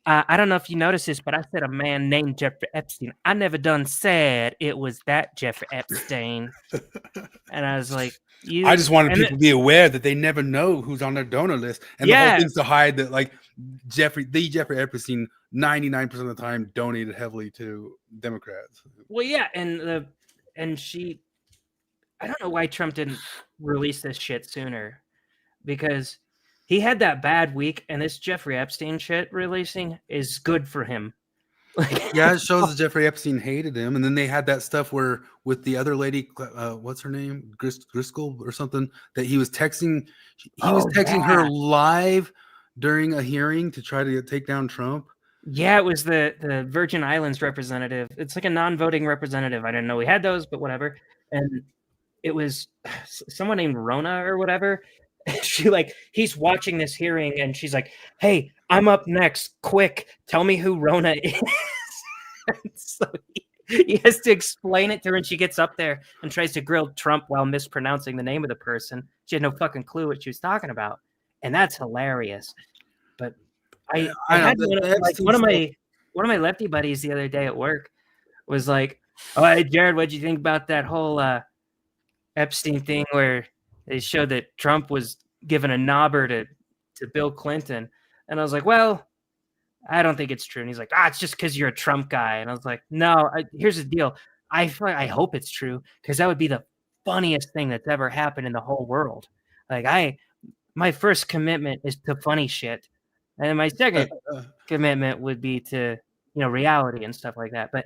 "I don't know if you noticed this, but I said a man named Jeffrey Epstein. I never done said it was that Jeffrey Epstein." And I was like, I just wanted people to be aware that they never know who's on their donor list. And the whole thing's to hide that, like, Jeffrey Epstein, 99% of the time donated heavily to Democrats. Well, yeah. And she, I don't know why Trump didn't release this shit sooner, because he had that bad week, and this Jeffrey Epstein shit releasing is good for him. Yeah, it shows that Jeffrey Epstein hated him, and then they had that stuff where with the other lady, what's her name, Driscoll or something, that he was texting. He was texting her live during a hearing to try to take down Trump. Yeah, it was the Virgin Islands representative. It's like a non-voting representative. I didn't know we had those, but whatever. And it was someone named Rona or whatever. He's watching this hearing, and she's like, "Hey, I'm up next. Quick, tell me who Rona is." So he has to explain it to her, and she gets up there and tries to grill Trump while mispronouncing the name of the person. She had no fucking clue what she was talking about, and that's hilarious. I I had know, the like Epstein one of stuff- my lefty buddies the other day at work was like, "Oh, hey, Jared, what'd you think about that whole Epstein thing where they showed that Trump was giving a knobber to Bill Clinton?" And I was like, "Well, I don't think it's true." And he's like, "Ah, it's just because you're a Trump guy." And I was like, "No, here's the deal. I hope it's true because that would be the funniest thing that's ever happened in the whole world. Like my first commitment is to funny shit, and then my second commitment would be to reality and stuff like that. But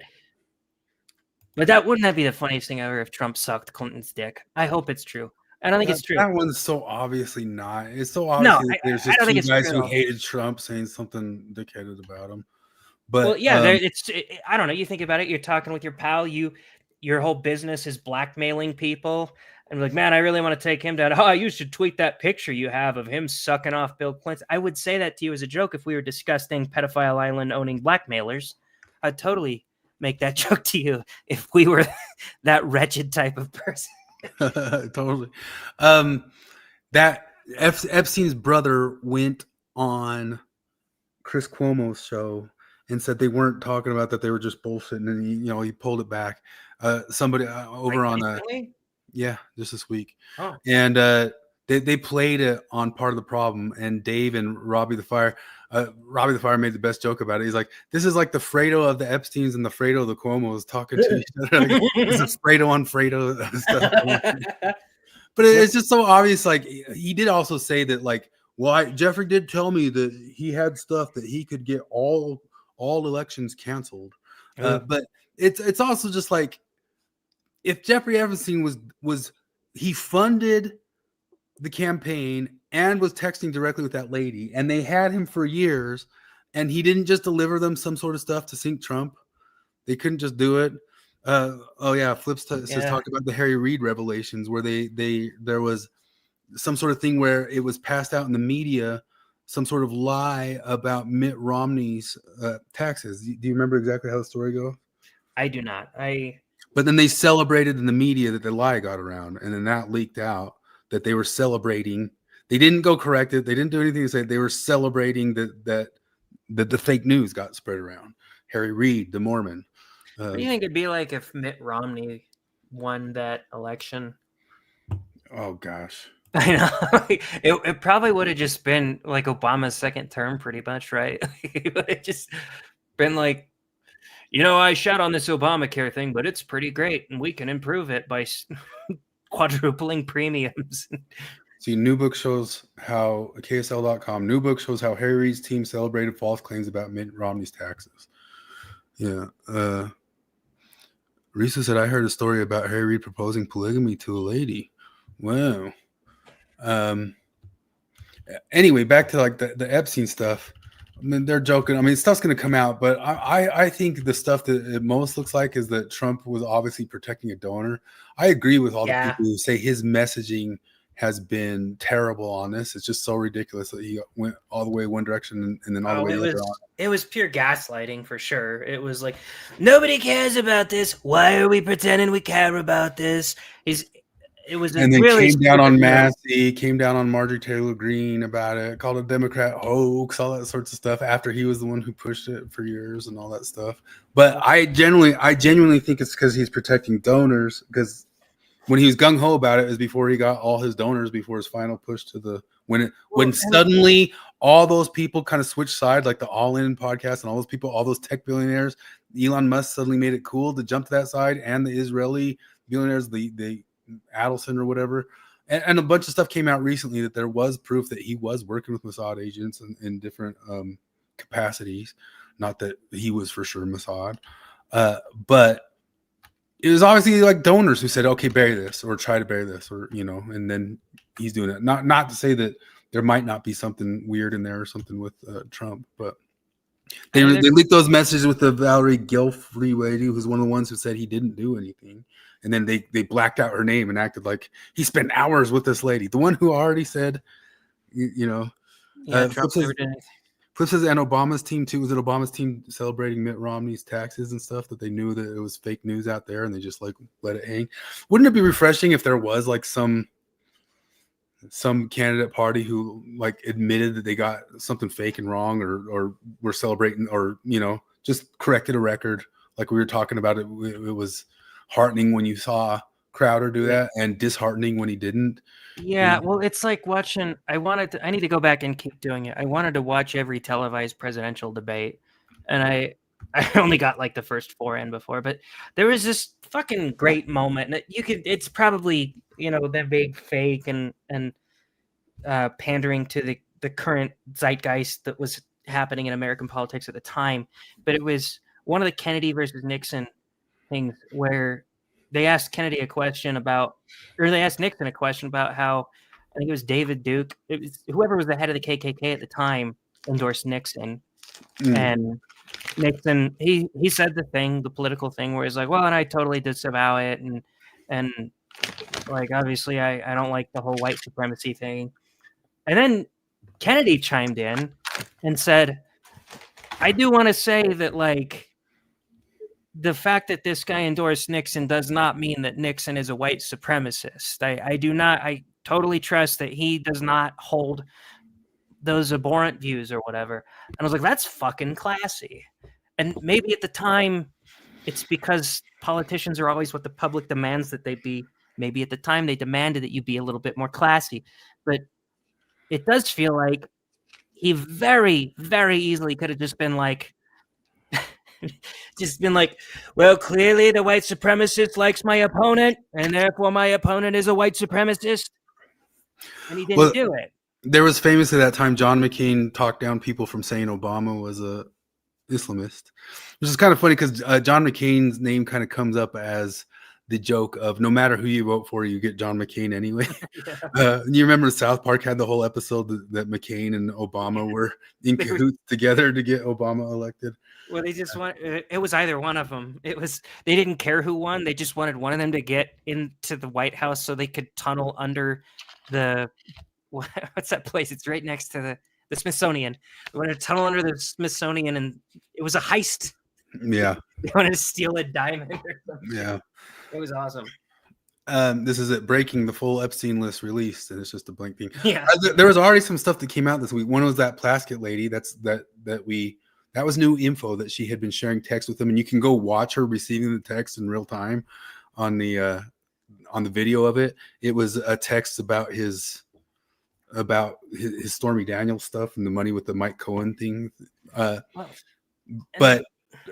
wouldn't that be the funniest thing ever if Trump sucked Clinton's dick? I hope it's true. I don't think it's true. That one's so obviously not. It's so No, obviously that there's I just don't think two it's guys true at who all. hated Trump saying something dickheaded about him. But Well, yeah, I don't know. You think about it. You're talking with your pal. Your whole business is blackmailing people, and like, man, I really want to take him down. Oh, you should tweet that picture you have of him sucking off Bill Clinton. I would say that to you as a joke if we were discussing pedophile island owning blackmailers. I'd totally make that joke to you if we were that wretched type of person. Totally. That Epstein's brother went on Chris Cuomo's show and said they weren't talking about that, they were just bullshitting, and he pulled it back. Somebody over on just this week. Oh. And they played it on Part of the Problem, and Dave and Robbie the Fire made the best joke about it. He's like, this is like the Fredo of the Epsteins and the Fredo of the Cuomos talking to each other. Like, it's a Fredo on Fredo stuff. But it's just so obvious. Like, he did also say that, like, well, Jeffrey did tell me that he had stuff that he could get all elections canceled. But it's also just like, if Jeffrey Epstein was he funded the campaign and was texting directly with that lady, and they had him for years, and he didn't just deliver them some sort of stuff to sink Trump. They couldn't just do it. Flips says talk about the Harry Reid revelations, where there was some sort of thing where it was passed out in the media, some sort of lie about Mitt Romney's taxes. Do you remember exactly how the story goes? I do not. But then they celebrated in the media that the lie got around, and then that leaked out that they were celebrating. They didn't go correct it. They didn't do anything to say it. They were celebrating that the fake news got spread around. Harry Reid, the Mormon. What do you think it'd be like if Mitt Romney won that election? Oh gosh. I know. It probably would have just been like Obama's second term, pretty much, right? It would have just been like, I shot on this Obamacare thing, but it's pretty great, and we can improve it by quadrupling premiums. See, new book shows how KSL.com. New book shows how Harry Reid's team celebrated false claims about Mitt Romney's taxes. Yeah. Risa said, I heard a story about Harry Reid proposing polygamy to a lady. Wow. Anyway, back to like the Epstein stuff. I mean, they're joking. I mean, stuff's going to come out, but I think the stuff that it most looks like is that Trump was obviously protecting a donor. I agree with all the people who say his messaging has been terrible on this. It's just so ridiculous that he went all the way one direction and then all the way the other. It was pure gaslighting for sure. It was like, nobody cares about this. Why are we pretending we care about this? And then really came down on Massie, came down on Marjorie Taylor Greene about it, called a Democrat hoax, all that sorts of stuff after he was the one who pushed it for years and all that stuff. But I genuinely think it's because he's protecting donors, because when he was gung-ho about it is before he got all his donors before his final push to when suddenly all those people kind of switched sides, like the All In podcast and all those people, all those tech billionaires, Elon Musk suddenly made it cool to jump to that side, and the Israeli billionaires, the Adelson or whatever, and a bunch of stuff came out recently that there was proof that he was working with Mossad agents in different capacities. Not that he was for sure Mossad, but it was obviously like donors who said, "Okay, bury this," or try to bury this, or and then he's doing it. Not to say that there might not be something weird in there or something with Trump, but they leaked those messages with the Valerie Guilfrey lady, who's one of the ones who said he didn't do anything. And then they blacked out her name and acted like he spent hours with this lady. The one who already said, Flip says, and Obama's team too. Was it Obama's team celebrating Mitt Romney's taxes and stuff, that they knew that it was fake news out there and they just like let it hang? Wouldn't it be refreshing if there was like some some candidate party who like admitted that they got something fake and wrong, or were celebrating, or just corrected a record. Like we were talking about it was heartening when you saw Crowder do that, and disheartening when he didn't. Yeah, well, it's like watching. I need to go back and keep doing it. I wanted to watch every televised presidential debate, and I only got like the first 4 in before, but there was this fucking great moment. And it's probably the big fake and pandering to the current zeitgeist that was happening in American politics at the time. But it was one of the Kennedy versus Nixon things where they asked Kennedy a question about, or they asked Nixon a question about how, I think it was David Duke, it was whoever was the head of the KKK at the time, endorsed Nixon. And Nixon, he said the political thing where he's like, well, and I totally disavow it, and like obviously I don't like the whole white supremacy thing. And then Kennedy chimed in and said, I do want to say that like the fact that this guy endorsed Nixon does not mean that Nixon is a white supremacist. I totally trust that he does not hold those abhorrent views or whatever. And I was like, that's fucking classy. And maybe at the time it's because politicians are always what the public demands that they be. Maybe at the time they demanded that you be a little bit more classy, but it does feel like he very, very easily could have just been like, well, clearly the white supremacist likes my opponent, and therefore my opponent is a white supremacist. And he didn't do it. There was famously that time John McCain talked down people from saying Obama was a Islamist, which is kind of funny because John McCain's name kind of comes up as the joke of no matter who you vote for, you get John McCain anyway. You remember South Park had the whole episode that McCain and Obama were in cahoots together to get Obama elected. Well, they just it was either one of them. They didn't care who won. They just wanted one of them to get into the White House so they could tunnel under what's that place? It's right next to the Smithsonian. They wanted to tunnel under the Smithsonian, and it was a heist. Yeah. They wanted to steal a diamond or something. Yeah. It was awesome. This is it, breaking the full Epstein list released, and it's just a blank thing. Yeah. There was already some stuff that came out this week. One was that Plaskett lady. That was new info that she had been sharing text with them, and you can go watch her receiving the text in real time on the video of it. It was a text about his Stormy Daniels stuff and the money with the Mike Cohen thing. But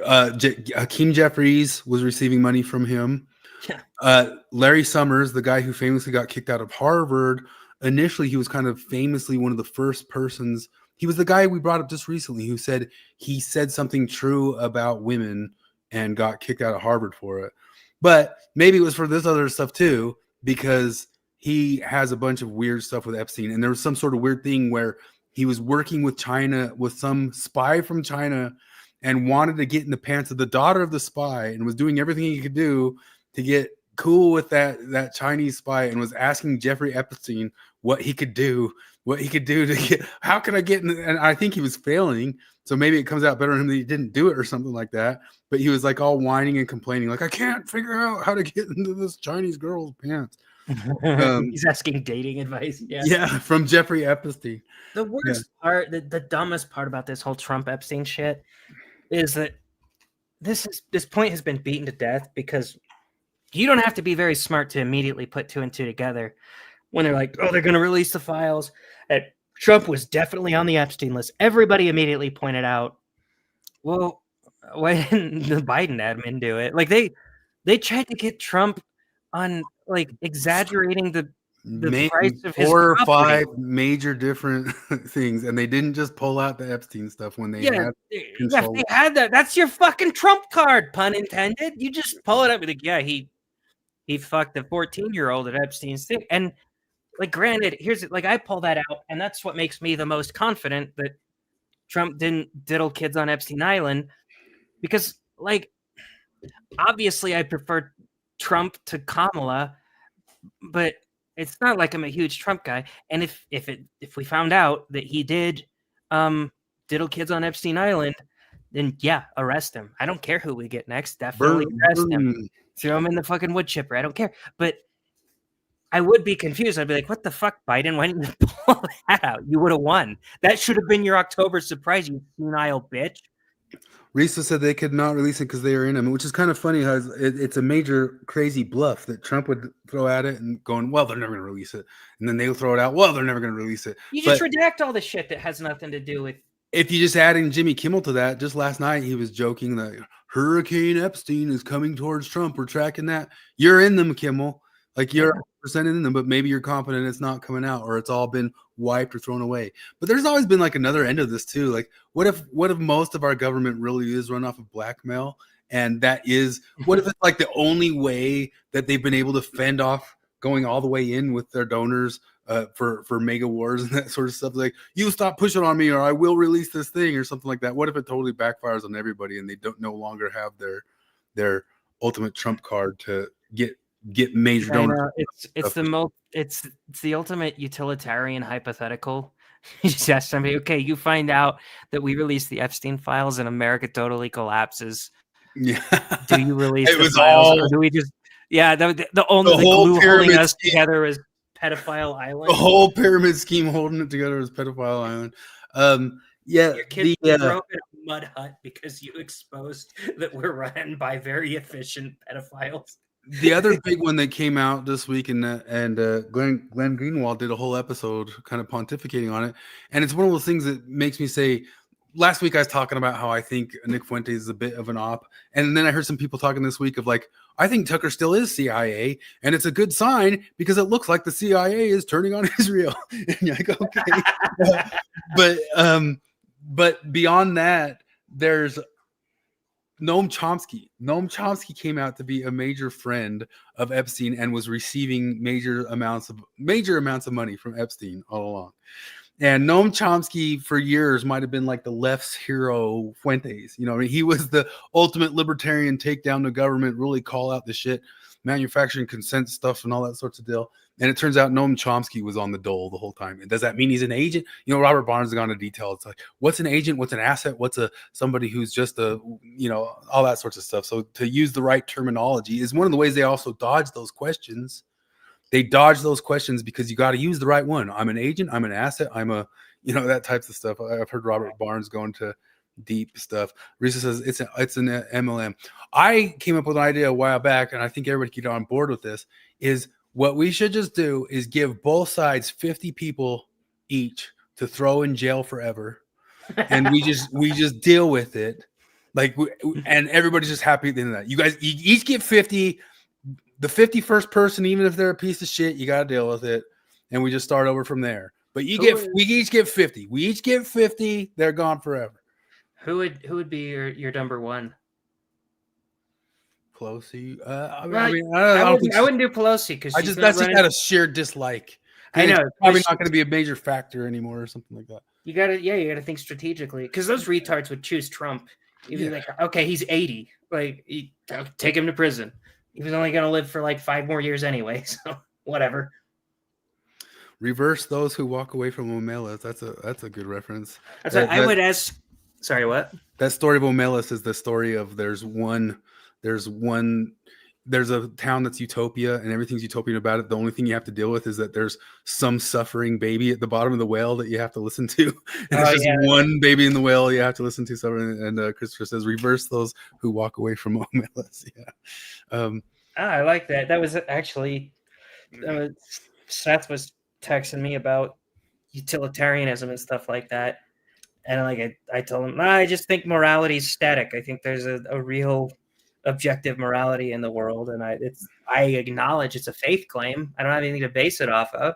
Hakeem Jeffries was receiving money from him. Yeah. Larry Summers, the guy who famously got kicked out of Harvard, initially he was kind of famously one of the first persons. He was the guy we brought up just recently who said he said something true about women and got kicked out of Harvard for it. But maybe it was for this other stuff too, because he has a bunch of weird stuff with Epstein. And there was some sort of weird thing where he was working with China, with some spy from China, and wanted to get in the pants of the daughter of the spy, and was doing everything he could do to get cool with that Chinese spy, and was asking Jeffrey Epstein what he could do to get, how can I get in? And I think he was failing. So maybe it comes out better on him that he didn't do it or something like that. But he was like all whining and complaining, like, I can't figure out how to get into this Chinese girl's pants. He's asking dating advice. Yeah, from Jeffrey Epstein. The worst part, the dumbest part about this whole Trump Epstein shit is that this point has been beaten to death, because you don't have to be very smart to immediately put 2 and 2 together when they're like, oh, they're going to release the files. Trump was definitely on the Epstein list. Everybody immediately pointed out, well, why didn't the Biden admin do it? Like they tried to get Trump on like exaggerating the price of his 4 or property. 5 major different things, and they didn't just pull out the Epstein stuff when they had control. If they had that, that's your fucking Trump card, pun intended. You just pull it up and like, yeah, he fucked a 14-year-old at Epstein's thing. And like, granted, here's it, like, I pull that out, and that's what makes me the most confident that Trump didn't diddle kids on Epstein Island, because like, obviously I prefer Trump to Kamala, but it's not like I'm a huge Trump guy. And if we found out that he did diddle kids on Epstein Island, then yeah, arrest him. I don't care who we get next. Definitely arrest him. Throw him in the fucking wood chipper. I don't care. But I would be confused. I'd be like, what the fuck, Biden? Why didn't you pull that out? You would have won. That should have been your October surprise, you senile bitch. Risa said they could not release it because they were in them, which is kind of funny. How it's a major crazy bluff that Trump would throw at it and going, well, they're never going to release it. And then they would throw it out. Well, they're never going to release it. You just redact all the shit that has nothing to do with. If you just add in Jimmy Kimmel to that, just last night he was joking that Hurricane Epstein is coming towards Trump. We're tracking that. You're in them, Kimmel. Like you're 100% in them, but maybe you're confident it's not coming out or it's all been wiped or thrown away. But there's always been like another end of this too. Like what if most of our government really is run off of blackmail? And that is, what if it's like the only way that they've been able to fend off going all the way in with their donors for mega wars and that sort of stuff? Like, you stop pushing on me or I will release this thing or something like that. What if it totally backfires on everybody and they don't no longer have their ultimate trump card to get major donors? It's the ultimate utilitarian hypothetical. You just ask somebody, okay, you find out that we released the Epstein files and America totally collapses. Yeah. Do you release it the was files all, or do we just the glue holding us together is Pedophile Island? The whole pyramid scheme holding it together is Pedophile Island. Yeah, your kid grew up in a mud hut because you exposed that we're run by very efficient pedophiles. The other big one that came out this week, and Glenn Greenwald did a whole episode kind of pontificating on it, and it's one of those things that makes me say. Last week I was talking about how I think Nick Fuentes is a bit of an op, and then I heard some people talking this week of like, I think Tucker still is CIA, and it's a good sign because it looks like the CIA is turning on Israel. And you're like, okay, but beyond that, there's Noam Chomsky. Noam Chomsky came out to be a major friend of Epstein and was receiving major amounts of money from Epstein all along. And Noam Chomsky for years might have been like the left's hero Fuentes. You know, I mean, he was the ultimate libertarian, take down the government, really call out the shit, manufacturing consent stuff and all that sorts of deal. And it turns out Noam Chomsky was on the dole the whole time. And does that mean he's an agent? You know, Robert Barnes has gone into detail. It's like, what's an agent? What's an asset? What's somebody who's just all that sorts of stuff. So to use the right terminology is one of the ways they also dodge those questions. They dodge those questions because you got to use the right one. I'm an agent. I'm an asset. I'm that types of stuff. I've heard Robert Barnes go into deep stuff. Risa says it's an MLM. I came up with an idea a while back, and I think everybody can get on board with this, is what we should just do is give both sides 50 people each to throw in jail forever. And we just deal with it. And everybody's just happy at the end of that. You each get 50. The 51st person, even if they're a piece of shit, you got to deal with it. And we just start over from there. But we each get 50. We each get 50. They're gone forever. Who would be your number one? Pelosi. I wouldn't do Pelosi because that's just out of sheer dislike. I know. It's probably not going to be a major factor anymore or something like that. You gotta think strategically because those retards would choose Trump. You'd be like, okay, he's 80. Like, take him to prison. He was only going to live for like 5 more years anyway, so whatever. Reverse those who walk away from Omelas. That's a good reference. I would ask. Sorry, what? That story of Omelas is the story of there's a town that's utopia and everything's utopian about it. The only thing you have to deal with is that there's some suffering baby at the bottom of the whale that you have to listen to. And it's just one baby in the whale you have to listen to. Suffering. And Christopher says, reverse those who walk away from Omelas. Yeah. I like that. That was actually Seth was texting me about utilitarianism and stuff like that. And I told him, I just think morality is static. I think there's a real objective morality in the world, and I acknowledge it's a faith claim. I don't have anything to base it off of,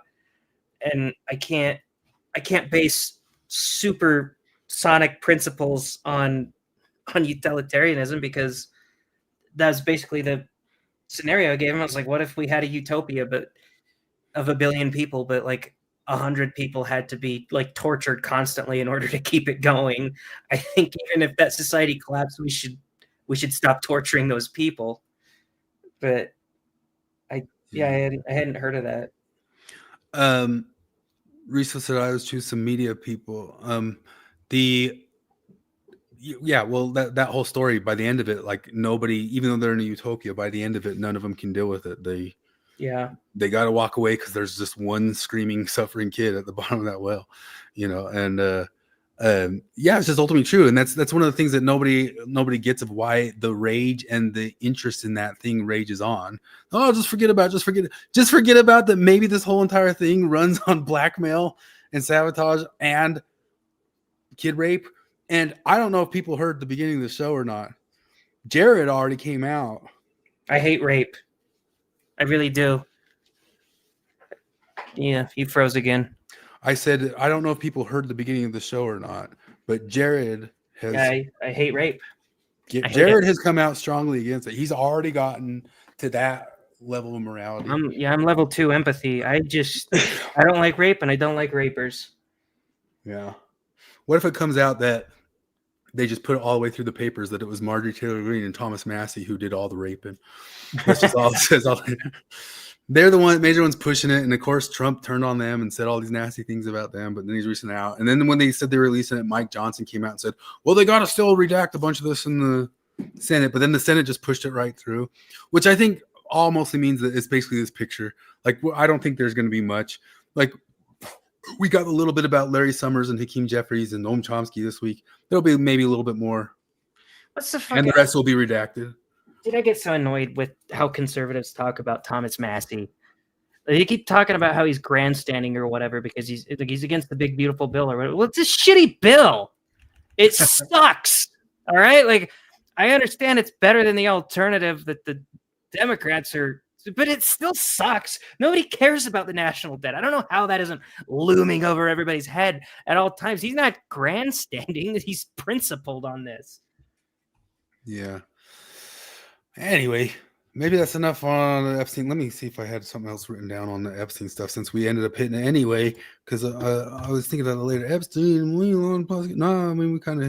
and I can't base supersonic principles on utilitarianism because that's basically the scenario I gave him. I was like, what if we had a utopia but of 1 billion people, but like 100 people had to be like tortured constantly in order to keep it going? I think even if that society collapsed, we should stop torturing those people. But I hadn't heard of that. Risa said I was choose some media people. That whole story, by the end of it, like nobody, even though they're in a utopia, by the end of it, none of them can deal with it. Yeah. They got to walk away because there's just one screaming, suffering kid at the bottom of that well, and yeah, it's just ultimately true. And that's one of the things that nobody gets of why the rage and the interest in that thing rages on. Oh, just forget about that. Maybe this whole entire thing runs on blackmail and sabotage and kid rape. And I don't know if people heard the beginning of the show or not. Jared already came out. I hate rape. I really do. Yeah, you froze again. I said, I don't know if people heard the beginning of the show or not, but Jared has. I hate rape. Jared has come out strongly against it. He's already gotten to that level of morality. I'm level 2 empathy. I don't like rape and I don't like rapers. Yeah. What if it comes out that they just put it all the way through the papers that it was Marjorie Taylor Greene and Thomas Massie who did all the raping? That's just all it says. They're the major ones pushing it, and of course Trump turned on them and said all these nasty things about them, but then he's releasing it out. And then when they said they were releasing it, Mike Johnson came out and said, well, they got to still redact a bunch of this in the Senate, but then the Senate just pushed it right through, which I think all mostly means that it's basically this picture. Like, I don't think there's going to be much. Like, we got a little bit about Larry Summers and Hakeem Jeffries and Noam Chomsky this week. There'll be maybe a little bit more. What's the fuck? And the rest will be redacted. Did I get so annoyed with how conservatives talk about Thomas Massie? They keep talking about how he's grandstanding or whatever because he's against the big beautiful bill or whatever. Well, it's a shitty bill. It sucks. All right, like I understand it's better than the alternative that the Democrats are, but it still sucks. Nobody cares about the national debt. I don't know how that isn't looming over everybody's head at all times. He's not grandstanding. He's principled on this. Yeah. Anyway, maybe that's enough on Epstein. Let me see if I had something else written down on the Epstein stuff since we ended up hitting it anyway. Because I was thinking about it later. Epstein, no, I mean we kind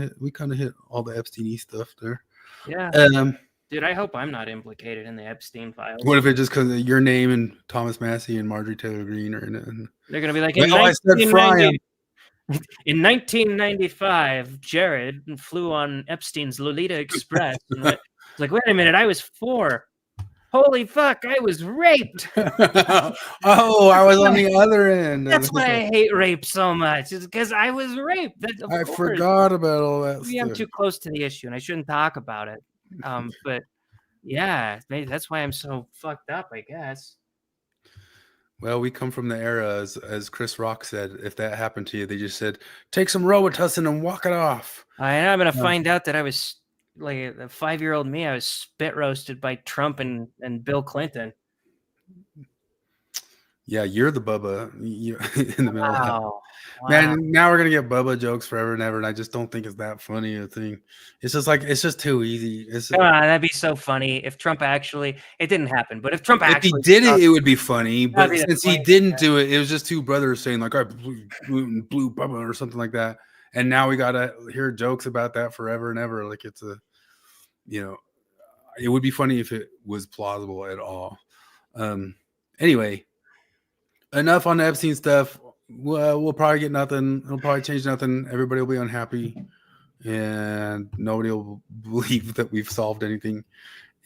of hit all the Epstein-y stuff there. Yeah. Dude, I hope I'm not implicated in the Epstein files. What if it just because of your name and Thomas Massie and Marjorie Taylor Greene are in it? They're gonna be like, in 1995, Jared flew on Epstein's Lolita Express. It's like, wait a minute, I was 4. Holy fuck, I was raped. Oh, I was on the other end. That's why I hate rape so much. It's because I was raped. I forgot about all that Maybe stuff. I'm too close to the issue and I shouldn't talk about it. But yeah, maybe that's why I'm so fucked up, I guess. Well, we come from the era, as Chris Rock said, if that happened to you, they just said, take some Robitussin and walk it off. I'm going to find out that I was, like, the 5-year-old me, I was spit roasted by Trump and Bill Clinton. Yeah, you're the Bubba in the middle of that. Wow. Man, now we're going to get Bubba jokes forever and ever, and I just don't think it's that funny a thing. It's just like, it's just too easy. That'd be so funny if Trump actually, it didn't happen, but if Trump actually he did it would be funny, but since he didn't do it, it was just two brothers saying like, I blew Bubba or something like that. And now we got to hear jokes about that forever and ever. Like it would be funny if it was plausible at all. Anyway, enough on the Epstein stuff. We'll probably get nothing. It'll probably change nothing. Everybody will be unhappy and nobody will believe that we've solved anything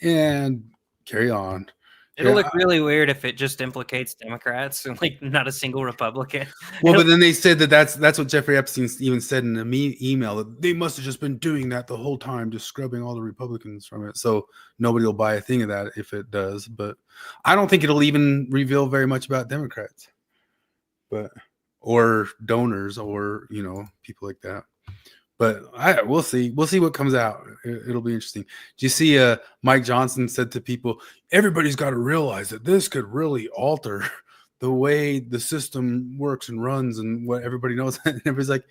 and carry on. It'll look really weird if it just implicates Democrats and like not a single Republican. Well, but then they said that's what Jeffrey Epstein even said in an email, that they must have just been doing that the whole time, just scrubbing all the Republicans from it. So nobody will buy a thing of that if it does. But I don't think it'll even reveal very much about Democrats, or donors, or people like that. But we'll see. We'll see what comes out. It'll be interesting. Do you see Mike Johnson said to people, everybody's got to realize that this could really alter the way the system works and runs and what everybody knows. And everybody's like,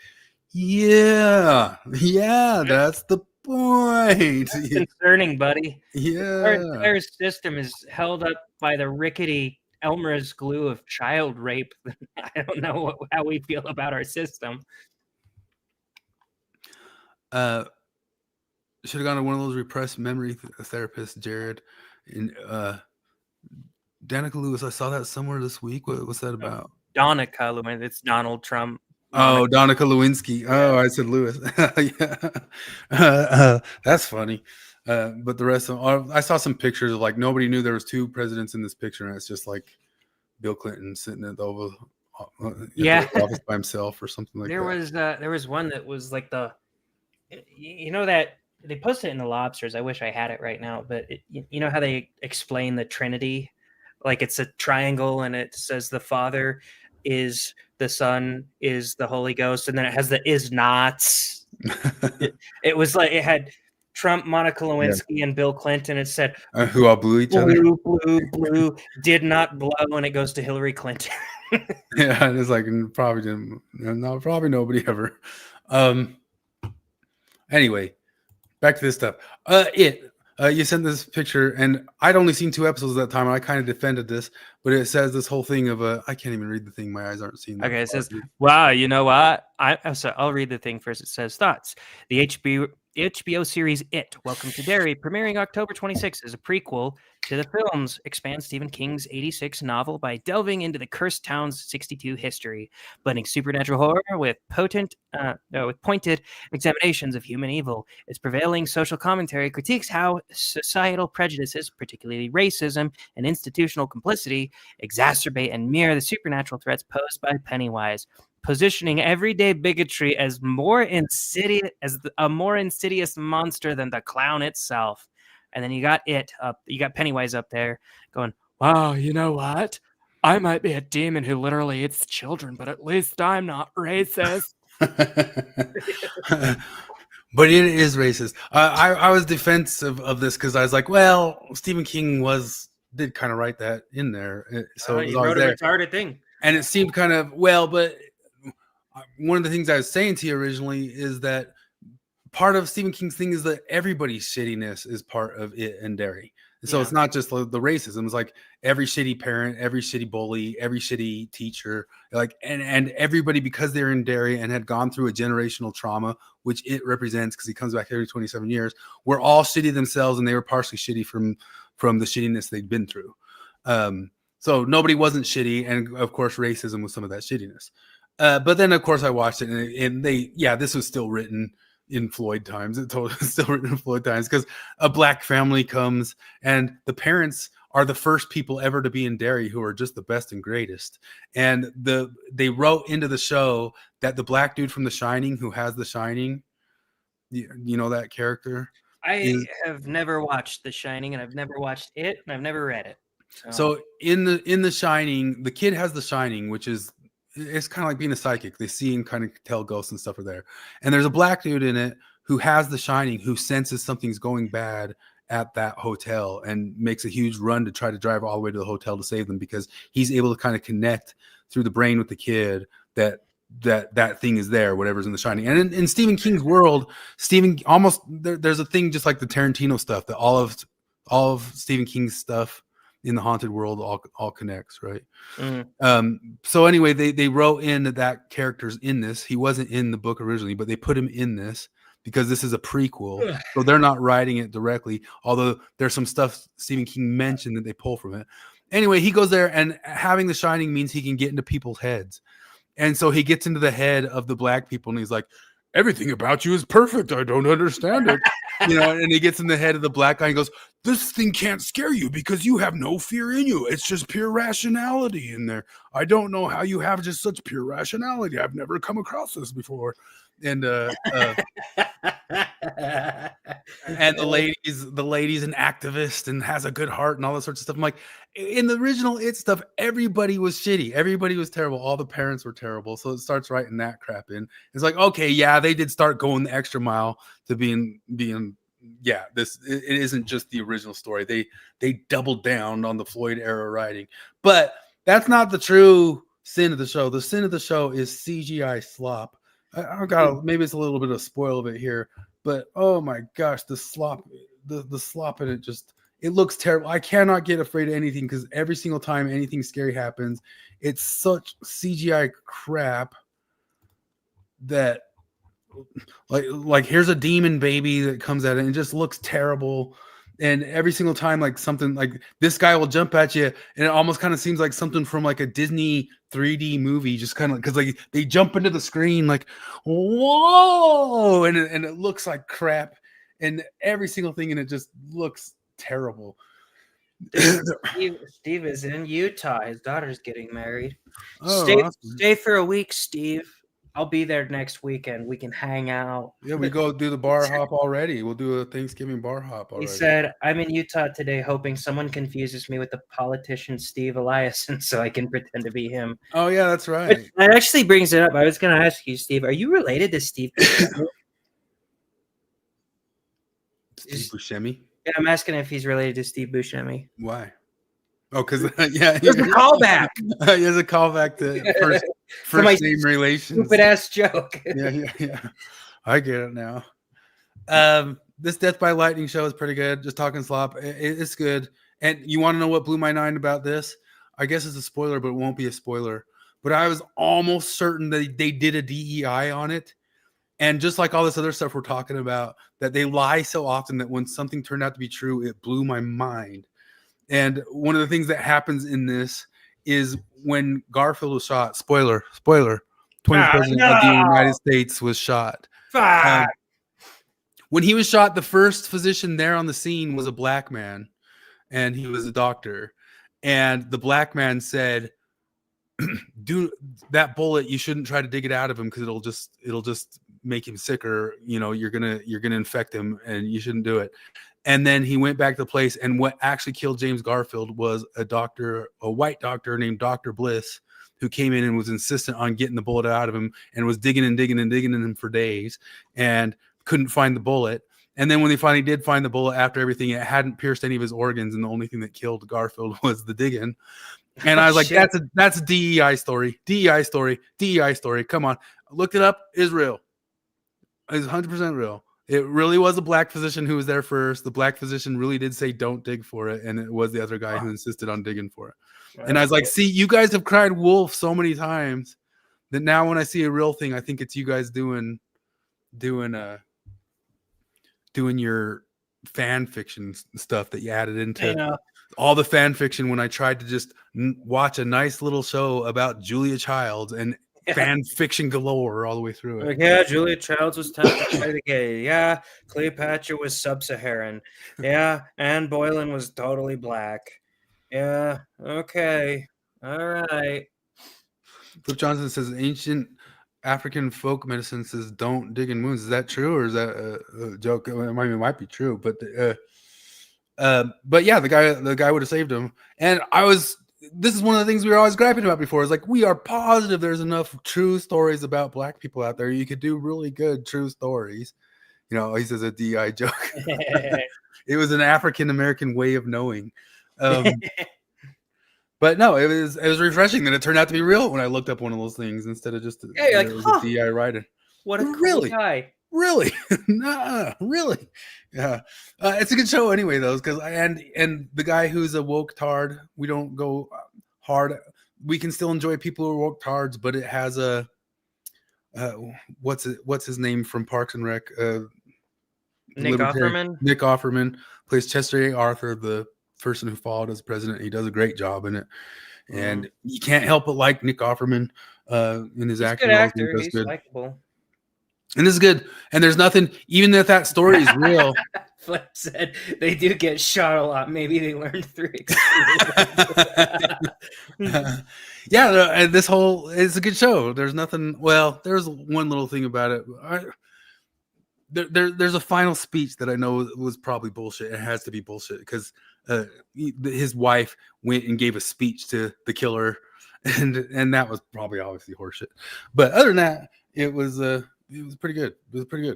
yeah, that's the point. That's concerning, buddy. Yeah. Our entire system is held up by the rickety Elmer's glue of child rape. I don't know how we feel about our system. Should have gone to one of those repressed memory therapists, Jared. And Danica Lewis, I saw that somewhere this week. What's that about? Danica Lewis. It's Donald Trump. Oh, Danica Lewinsky. Oh, I said Lewis. Yeah. That's funny. But the rest of I saw some pictures of like nobody knew there was 2 presidents in this picture, and it's just like Bill Clinton sitting at the Oval office by himself or something like that. There was one that was like that they posted it in the Lobsters. I wish I had it right now, but you know how they explain the Trinity, like it's a triangle and it says the Father is the Son is the Holy Ghost, and then it has the is nots. It was like it had Trump, Monica Lewinsky, and Bill Clinton. It said who all blew each other. Blue did not blow, and it goes to Hillary Clinton. Yeah, it's like probably didn't. No, probably nobody ever. Anyway, back to this stuff. You sent this picture, and I'd only seen 2 episodes at that time, and I kind of defended this, but it says this whole thing of I can't even read the thing. My eyes aren't seeing that. Okay, it says, wow, you know what? I'll read the thing first. It says, thoughts. The HBO series It, Welcome to Derry, premiering October 26th, is a prequel to the films, expands Stephen King's 86 novel by delving into the cursed town's 62 history, blending supernatural horror with pointed examinations of human evil. Its prevailing social commentary critiques how societal prejudices, particularly racism and institutional complicity, exacerbate and mirror the supernatural threats posed by Pennywise, positioning everyday bigotry as a more insidious monster than the clown itself. And then you got Pennywise up there going, wow, you know what? I might be a demon who literally eats children, but at least I'm not racist. But it is racist. I was defensive of this because I was like, well, Stephen King did kind of write that in there. So he wrote a retarded thing. And it seemed kind of, but one of the things I was saying to you originally is that part of Stephen King's thing is that everybody's shittiness is part of it and Derry. So it's not just the racism. It's like every shitty parent, every shitty bully, every shitty teacher, like, and everybody, because they're in Derry and had gone through a generational trauma, which it represents because he comes back every 27 years, were all shitty themselves, and they were partially shitty from the shittiness they'd been through. So nobody wasn't shitty. And of course, racism was some of that shittiness. But then of course I watched it and this was still written in Floyd times. It's still written in Floyd times because a black family comes and the parents are the first people ever to be in Derry who are just the best and greatest. And they wrote into the show that the black dude from The Shining who has The Shining, you know that character? I have never watched The Shining, and I've never watched it, and I've never read it. So in The Shining, the kid has The Shining, which is, it's kind of like being a psychic. They see and kind of tell ghosts and stuff are there. And there's a black dude in it who has The Shining, who senses something's going bad at that hotel and makes a huge run to try to drive all the way to the hotel to save them, because he's able to kind of connect through the brain with the kid that thing is there, whatever's in The Shining. And in Stephen King's world, there's a thing just like the Tarantino stuff, that all of Stephen King's stuff in the haunted world all connects, right? So anyway, they wrote in that character's in this. He wasn't in the book originally, but they put him in this because this is a prequel. So they're not writing it directly, although there's some stuff Stephen King mentioned that they pull from it. Anyway, he goes there, and having The Shining means he can get into people's heads. And so he gets into the head of the black people, and he's like, everything about you is perfect. I don't understand it. And he gets in the head of the black guy and goes, this thing can't scare you because you have no fear in you. It's just pure rationality in there. I don't know how you have just such pure rationality. I've never come across this before. And and the lady's an activist and has a good heart and all that sorts of stuff. I'm like, in the original It stuff, everybody was shitty. Everybody was terrible. All the parents were terrible. So it starts writing that crap in. It's like, okay, yeah, they did start going the extra mile to being it isn't just the original story. They doubled down on the Floyd era writing. But that's not the true sin of the show. The sin of the show is CGI slop. I've got maybe it's a little bit of spoil of it here, but oh my gosh, the slop in it it looks terrible. I cannot get afraid of anything because every single time anything scary happens, it's such CGI crap that like here's a demon baby that comes at it and it just looks terrible. And every single time, like something like this guy will jump at you, and it almost kind of seems like something from like a Disney 3D movie, just kind of because like they jump into the screen like whoa, and it looks like crap. and every single thing in it just looks terrible. Steve is in Utah. His daughter's getting married. Oh, stay awesome. for a week, Steve. I'll be there next weekend. We can hang out. Yeah, we go do the bar hop already. We'll do a Thanksgiving bar hop already. He said, I'm in Utah today hoping someone confuses me with the politician Steve Eliason so I can pretend to be him. Oh, yeah, that's right. Which, that actually brings it up. I was going to ask you, Steve, are you related to Steve? Steve Buscemi? Yeah, I'm asking if he's related to Steve Buscemi. Why? Oh, because yeah, there's a callback. There's a callback to first name relations. Stupid ass joke. yeah. I get it now. This Death by Lightning show is pretty good. Just talking slop. It's good. And you want to know what blew my mind about this? I guess it's a spoiler, but it won't be a spoiler. But I was almost certain that they did a DEI on it. And just like all this other stuff we're talking about, that they lie so often that when something turned out to be true, it blew my mind. And one of the things that happens in this is when Garfield was shot, spoiler, 20th president of the United States was shot. When he was shot, the first physician there on the scene was a black man, and he was a doctor. And the black man said, do that bullet, you shouldn't try to dig it out of him because it'll just make him sicker. You know, you're gonna infect him, and you shouldn't do it. And then he went back to the place, and what actually killed James Garfield was a white doctor named Dr. Bliss, who came in and was insistent on getting the bullet out of him and was digging in him for days and couldn't find the bullet. And then when they finally did find the bullet after everything, it hadn't pierced any of his organs, and the only thing that killed Garfield was the digging. And I was like, that's a DEI story. Come on. I looked it up. It's real. It's 100% real. It really was a black physician who was there first. The black physician really did say, don't dig for it. And it was the other guy who insisted on digging for it. And I was like, see, you guys have cried wolf so many times that now when I see a real thing, I think it's you guys doing your fan fiction stuff that you added into all the fan fiction when I tried to just watch a nice little show about Julia Childs and fan fiction galore all the way through it. Like, yeah, Julia Childs was tempted gay. Yeah, Cleopatra was sub-Saharan. Yeah, Anne Boleyn was totally black. Yeah, okay. All right. Flip Johnson says ancient African folk medicine says don't dig in wounds. Is that true, or is that a joke? It might be true, but yeah, the guy would have saved him. And this is one of the things we were always griping about before. Is like, we are positive there's enough true stories about black people out there. You could do really good true stories. You know, he says a DI joke. It was an African American way of knowing. But no, it was refreshing that it turned out to be real when I looked up one of those things instead of just a DI writer. What a cool guy. Really? Nah, really? Yeah. It's a good show anyway, though, because and the guy who's a woke tard, we don't go hard. We can still enjoy people who are woke tards, but it has a what's his name from Parks and Rec? Nick Offerman. Nick Offerman plays Chester A. Arthur, the person who followed as president. He does a great job in it, and you can't help but like Nick Offerman in his acting. Good actor. He's likable. And this is good. And there's nothing, even if that story is real. Flip said they do get shot a lot. Maybe they learned through experience. Yeah, it's a good show. There's nothing. Well, there's one little thing about it. There's a final speech that I know was probably bullshit. It has to be bullshit because his wife went and gave a speech to the killer, and that was probably obviously horseshit. But other than that, it was pretty good. Pretty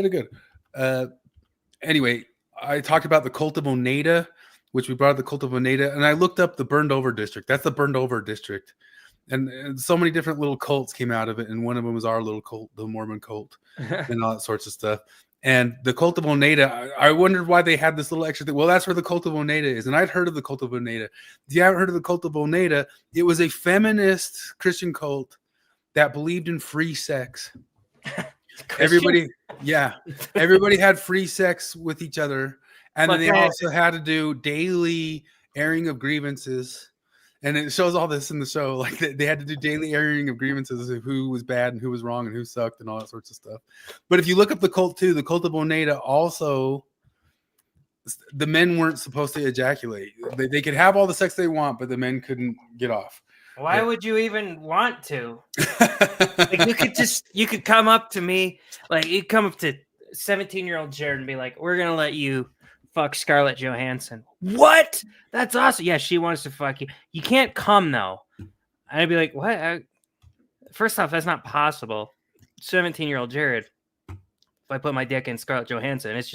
good. Anyway, I talked about the cult of Oneida, which we brought up the cult of Oneida, and I looked up the burned over district. That's the burned over district. And so many different little cults came out of it. And one of them was our little cult, the Mormon cult, and all that sorts of stuff. And the cult of Oneida, I wondered why they had this little extra thing. Well, that's where the cult of Oneida is. And I'd heard of the cult of Oneida. If you haven't heard of the cult of Oneida, it was a feminist Christian cult that believed in free sex. Everybody had free sex with each other, and then they also had to do daily airing of grievances, And it shows all this in the show. Like they had to do daily airing of grievances of who was bad and who was wrong and who sucked and all that sorts of stuff. But if you look up the cult too, the cult of Oneida also, the men weren't supposed to ejaculate. They could have all the sex they want, but the men couldn't get off. Why would you even want to? Like you could come up to me, like you'd come up to 17-year-old Jared and be like, "We're gonna let you fuck Scarlett Johansson." What? That's awesome. Yeah, she wants to fuck you. You can't come though. I'd be like, what? First off, that's not possible. 17-year-old Jared. If I put my dick in Scarlett Johansson, it's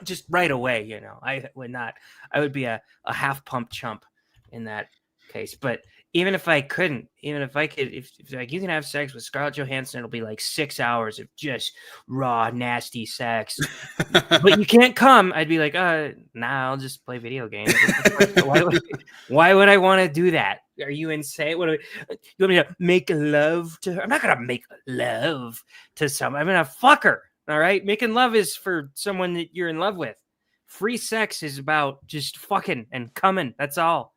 just right away. You know, I would not. I would be a half pump chump in that case. But even if I couldn't, even if I could, if like you can have sex with Scarlett Johansson, it'll be like 6 hours of just raw, nasty sex. But you can't come. I'd be like, nah, I'll just play video games. Why would I want to do that? Are you insane? You want me to make love to her? I'm not gonna make love to someone. I'm gonna fuck her. All right, making love is for someone that you're in love with. Free sex is about just fucking and coming. That's all.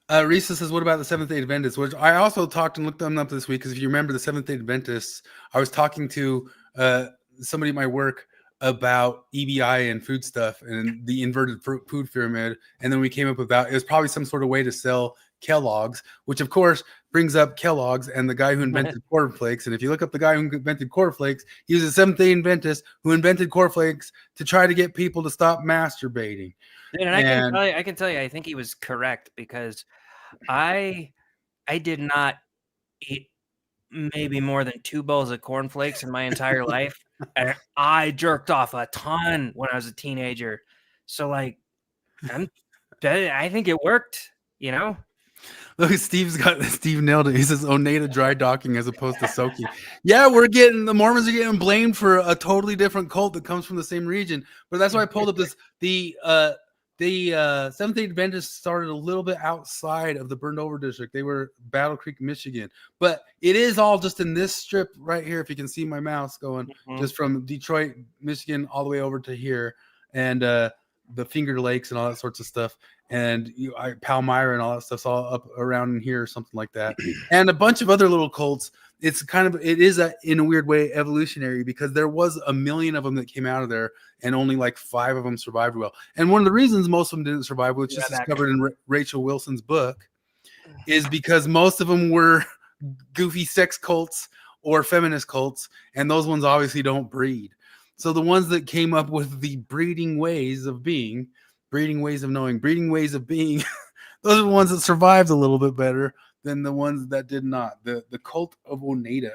Risa says, what about the Seventh-day Adventists? Which I also talked and looked them up this week, because if you remember the Seventh-day Adventists, I was talking to somebody at my work about EBI and food stuff and the inverted food pyramid, and then we came up with it was probably some sort of way to sell Kellogg's, which of course brings up Kellogg's and the guy who invented cornflakes. And if you look up the guy who invented cornflakes, he was a Seventh-day Adventist who invented cornflakes to try to get people to stop masturbating. And I can tell you, I think he was correct, because I did not eat maybe more than 2 bowls of cornflakes in my entire life, and I jerked off a ton when I was a teenager. So like, I think it worked, you know. Look, Steve nailed it. He says Oneida dry docking as opposed to soaking. Yeah, the Mormons are getting blamed for a totally different cult that comes from the same region. But that's why I pulled up the Seventh-day Adventists started a little bit outside of the burned over district. They were Battle Creek, Michigan. But it is all just in this strip right here, if you can see my mouse going, just from Detroit, Michigan, all the way over to here. And the Finger Lakes and all that sorts of stuff. And Palmyra and all that stuff's all up around in here or something like that. And a bunch of other little cults. It is in a weird way evolutionary, because there was 1 million of them that came out of there and only like 5 of them survived well. And one of the reasons most of them didn't survive, which is discovered in Rachel Wilson's book, is because most of them were goofy sex cults or feminist cults, and those ones obviously don't breed. So the ones that came up with the breeding ways of being, breeding ways of knowing, breeding ways of being, those are the ones that survived a little bit better than the ones that did not. The cult of Oneida,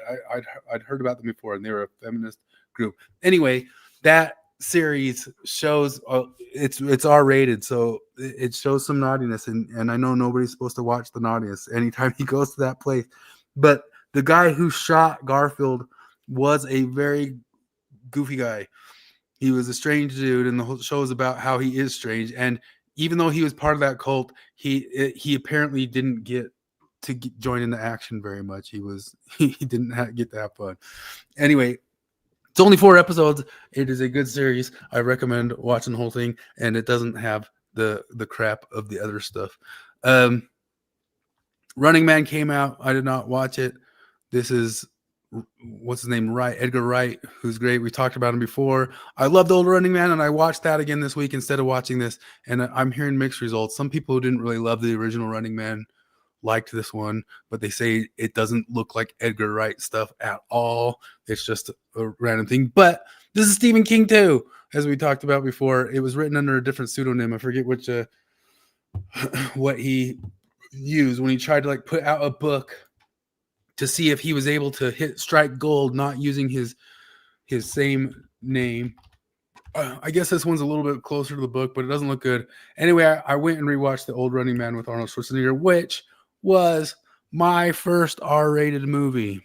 I'd heard about them before, and they were a feminist group. Anyway, that series shows it's R-rated, so it shows some naughtiness, and I know nobody's supposed to watch the naughtiness anytime he goes to that place. But the guy who shot Garfield was a very goofy guy. He was a strange dude, and the whole show is about how he is strange. And even though he was part of that cult, he apparently didn't get to join in the action very much. He didn't get to have fun. Anyway, it's only 4 episodes. It is a good series. I recommend watching the whole thing, and it doesn't have the crap of the other stuff. Running Man came out. I did not watch it. This is what's his name? Edgar Wright, who's great. We talked about him before. I love the old Running Man, and I watched that again this week instead of watching this. And I'm hearing mixed results. Some people who didn't really love the original Running Man liked this one, but they say it doesn't look like Edgar Wright stuff at all. It's just a random thing. But this is Stephen King too, as we talked about before. It was written under a different pseudonym. I forget which what he used when he tried to like put out a book to see if he was able to strike gold, not using his same name. I guess this one's a little bit closer to the book, but it doesn't look good. Anyway, I went and rewatched The Old Running Man with Arnold Schwarzenegger, which was my first R-rated movie.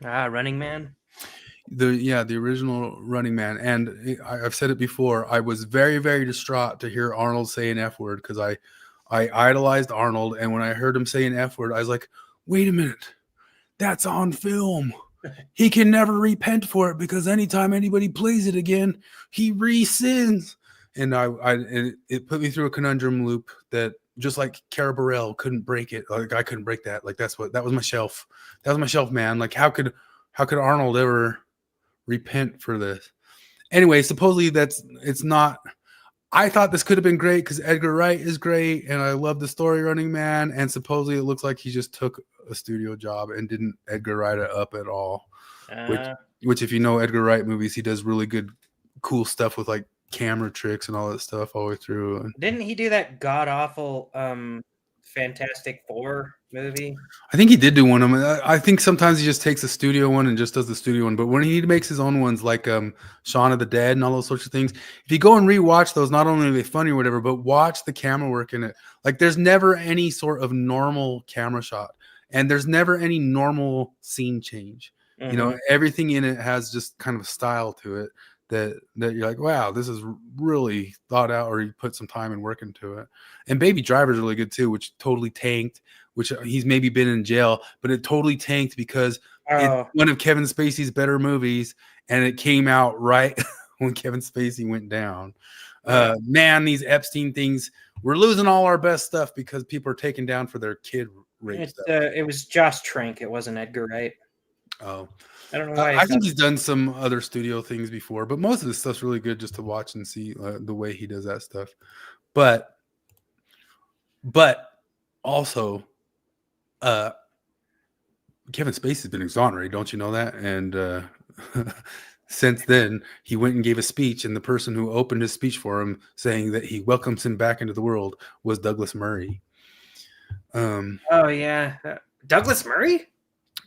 Running Man? The original Running Man. And I've said it before, I was very, very distraught to hear Arnold say an F word, because I idolized Arnold, and when I heard him say an F word, I was like, wait a minute. That's on film. He can never repent for it, because anytime anybody plays it again, he re-sins. And it put me through a conundrum loop that just like Carah couldn't break it. Like I couldn't break that. Like that was my shelf. That was my shelf, man. Like how could Arnold ever repent for this? Anyway, supposedly it's not. I thought this could have been great because Edgar Wright is great, and I love the story running man. And supposedly it looks like he just took a studio job and didn't Edgar Wright it up at all. Which if you know Edgar Wright movies, he does really good, cool stuff with like camera tricks and all that stuff all the way through. And didn't he do that god awful Fantastic Four movie? I think he did do one of them. I think sometimes he just takes a studio one and just does the studio one. But when he makes his own ones, like Shaun of the Dead and all those sorts of things, if you go and rewatch those, not only are they funny or whatever, but watch the camera work in it. Like there's never any sort of normal camera shot, and there's never any normal scene change. Mm-hmm. You know, everything in it has just kind of a style to it that you're like, wow, this is really thought out, or you put some time and work into it. And Baby Driver's really good too, which totally tanked, which he's maybe been in jail, but it totally tanked because it's one of Kevin Spacey's better movies, and it came out right when Kevin Spacey went down. Man, these Epstein things, we're losing all our best stuff because people are taken down for their kid rape stuff. It was Josh Trank. It wasn't Edgar Wright. Oh, I don't know why. I think he's done some other studio things before, but most of this stuff's really good just to watch and see the way he does that stuff. But also, Kevin Spacey's been exonerated, don't you know that? And since then, he went and gave a speech, and the person who opened his speech for him, saying that he welcomes him back into the world, was Douglas Murray. Oh yeah, Douglas Murray.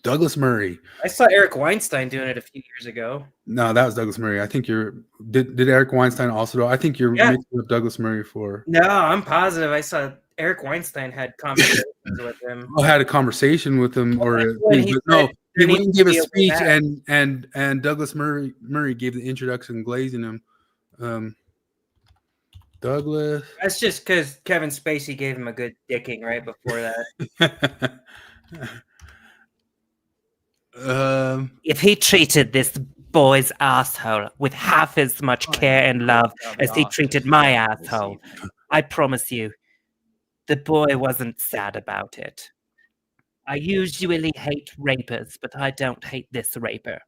Douglas Murray. I saw Eric Weinstein doing it a few years ago. No, that was Douglas Murray. I think did Eric Weinstein also do? I think you're mixing up Douglas Murray for. No, I'm positive. I saw Eric Weinstein had conversations with him. Oh, had a conversation with him, or he went and gave a speech, and Douglas Murray gave the introduction, glazing him. Douglas. That's just because Kevin Spacey gave him a good dicking right before that. If he treated this boy's asshole with half as much care and love as he treated my asshole, I promise you, the boy wasn't sad about it. I usually hate rapers, but I don't hate this raper.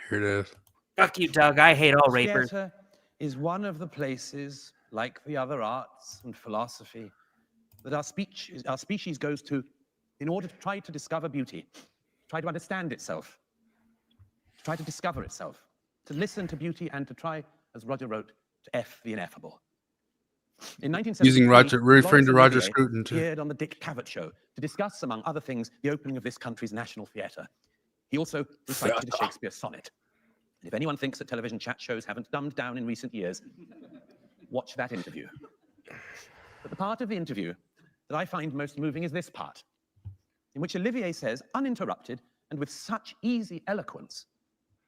Here it is. Fuck you, Doug. I hate all rapers. Theater is one of the places, like the other arts and philosophy, that our species goes to in order to try to discover beauty, try to understand itself, to try to discover itself, to listen to beauty, and to try, as Roger wrote, to F the ineffable. In 1973, referring to Roger Scruton, appeared on the Dick Cavett Show to discuss, among other things, the opening of this country's National Theatre. He also recited a Shakespeare sonnet. And if anyone thinks that television chat shows haven't dumbed down in recent years, watch that interview. But the part of the interview that I find most moving is this part, in which Olivier says, uninterrupted and with such easy eloquence,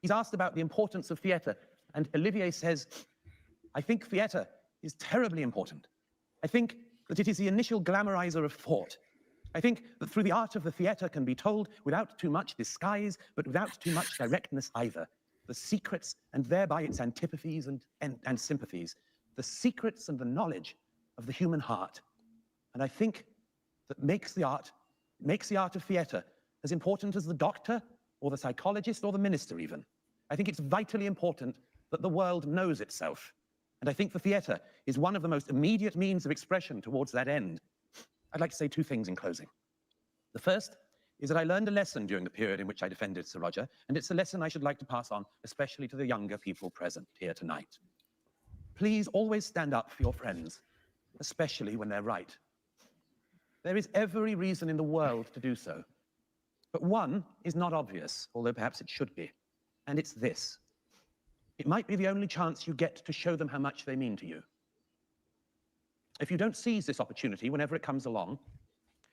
he's asked about the importance of theatre, and Olivier says, I think theatre is terribly important. I think that it is the initial glamorizer of thought. I think that through the art of the theatre can be told without too much disguise, but without too much directness either, the secrets and thereby its antipathies and sympathies, the secrets and the knowledge of the human heart. And I think that makes the art of theatre as important as the doctor or the psychologist or the minister even. I think it's vitally important that the world knows itself. And I think the theatre is one of the most immediate means of expression towards that end. I'd like to say two things in closing. The first is that I learned a lesson during the period in which I defended Sir Roger, and it's a lesson I should like to pass on, especially to the younger people present here tonight. Please always stand up for your friends, especially when they're right. There is every reason in the world to do so. But one is not obvious, although perhaps it should be, and it's this. It might be the only chance you get to show them how much they mean to you. If you don't seize this opportunity whenever it comes along,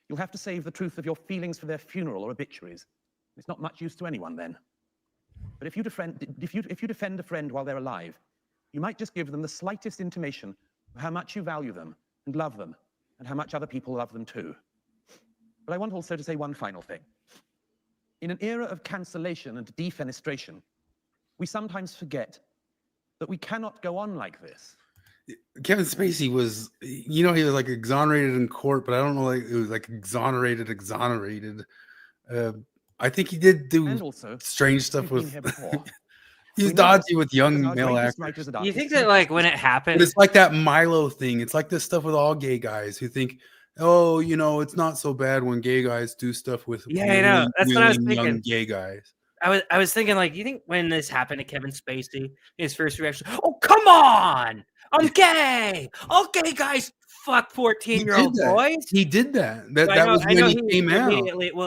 you'll have to save the truth of your feelings for their funeral or obituaries. It's not much use to anyone then. But if you defend a friend while they're alive, you might just give them the slightest intimation of how much you value them and love them, and how much other people love them too. But I want also to say one final thing. In an era of cancellation and defenestration, we sometimes forget that we cannot go on like this. Kevin Spacey was, he was like exonerated in court, but I don't know, like it was like exonerated. I think he did do strange stuff with. He's dodgy with young male actors. You think that like when it happened, But it's like that Milo thing. It's like this stuff with all gay guys who think, oh, it's not so bad when gay guys do stuff with I know. That's what I was thinking. Young gay guys. I was thinking, like, you think when this happened to Kevin Spacey, his first reaction, oh, come on, I'm gay. All gay guys fuck 14-year-old boys. He did that. That was when he came out.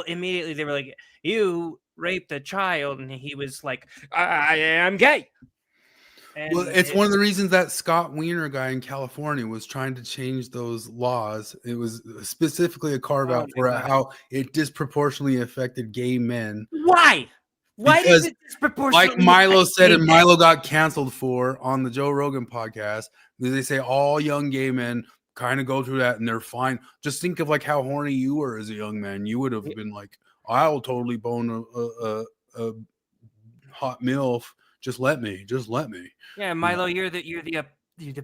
Immediately they were like, you raped a child, and he was like, I am gay. And well, it's one of the reasons that Scott Wiener guy in California was trying to change those laws. It was specifically a carve out for how it disproportionately affected gay men. Why? Why does it disproportionately? Like Milo said, and Milo got canceled for on the Joe Rogan podcast. They say all young gay men kind of go through that and they're fine. Just think of like how horny you were as a young man. You would have been like, I'll totally bone a hot MILF. Just let me. Yeah, Milo, you're the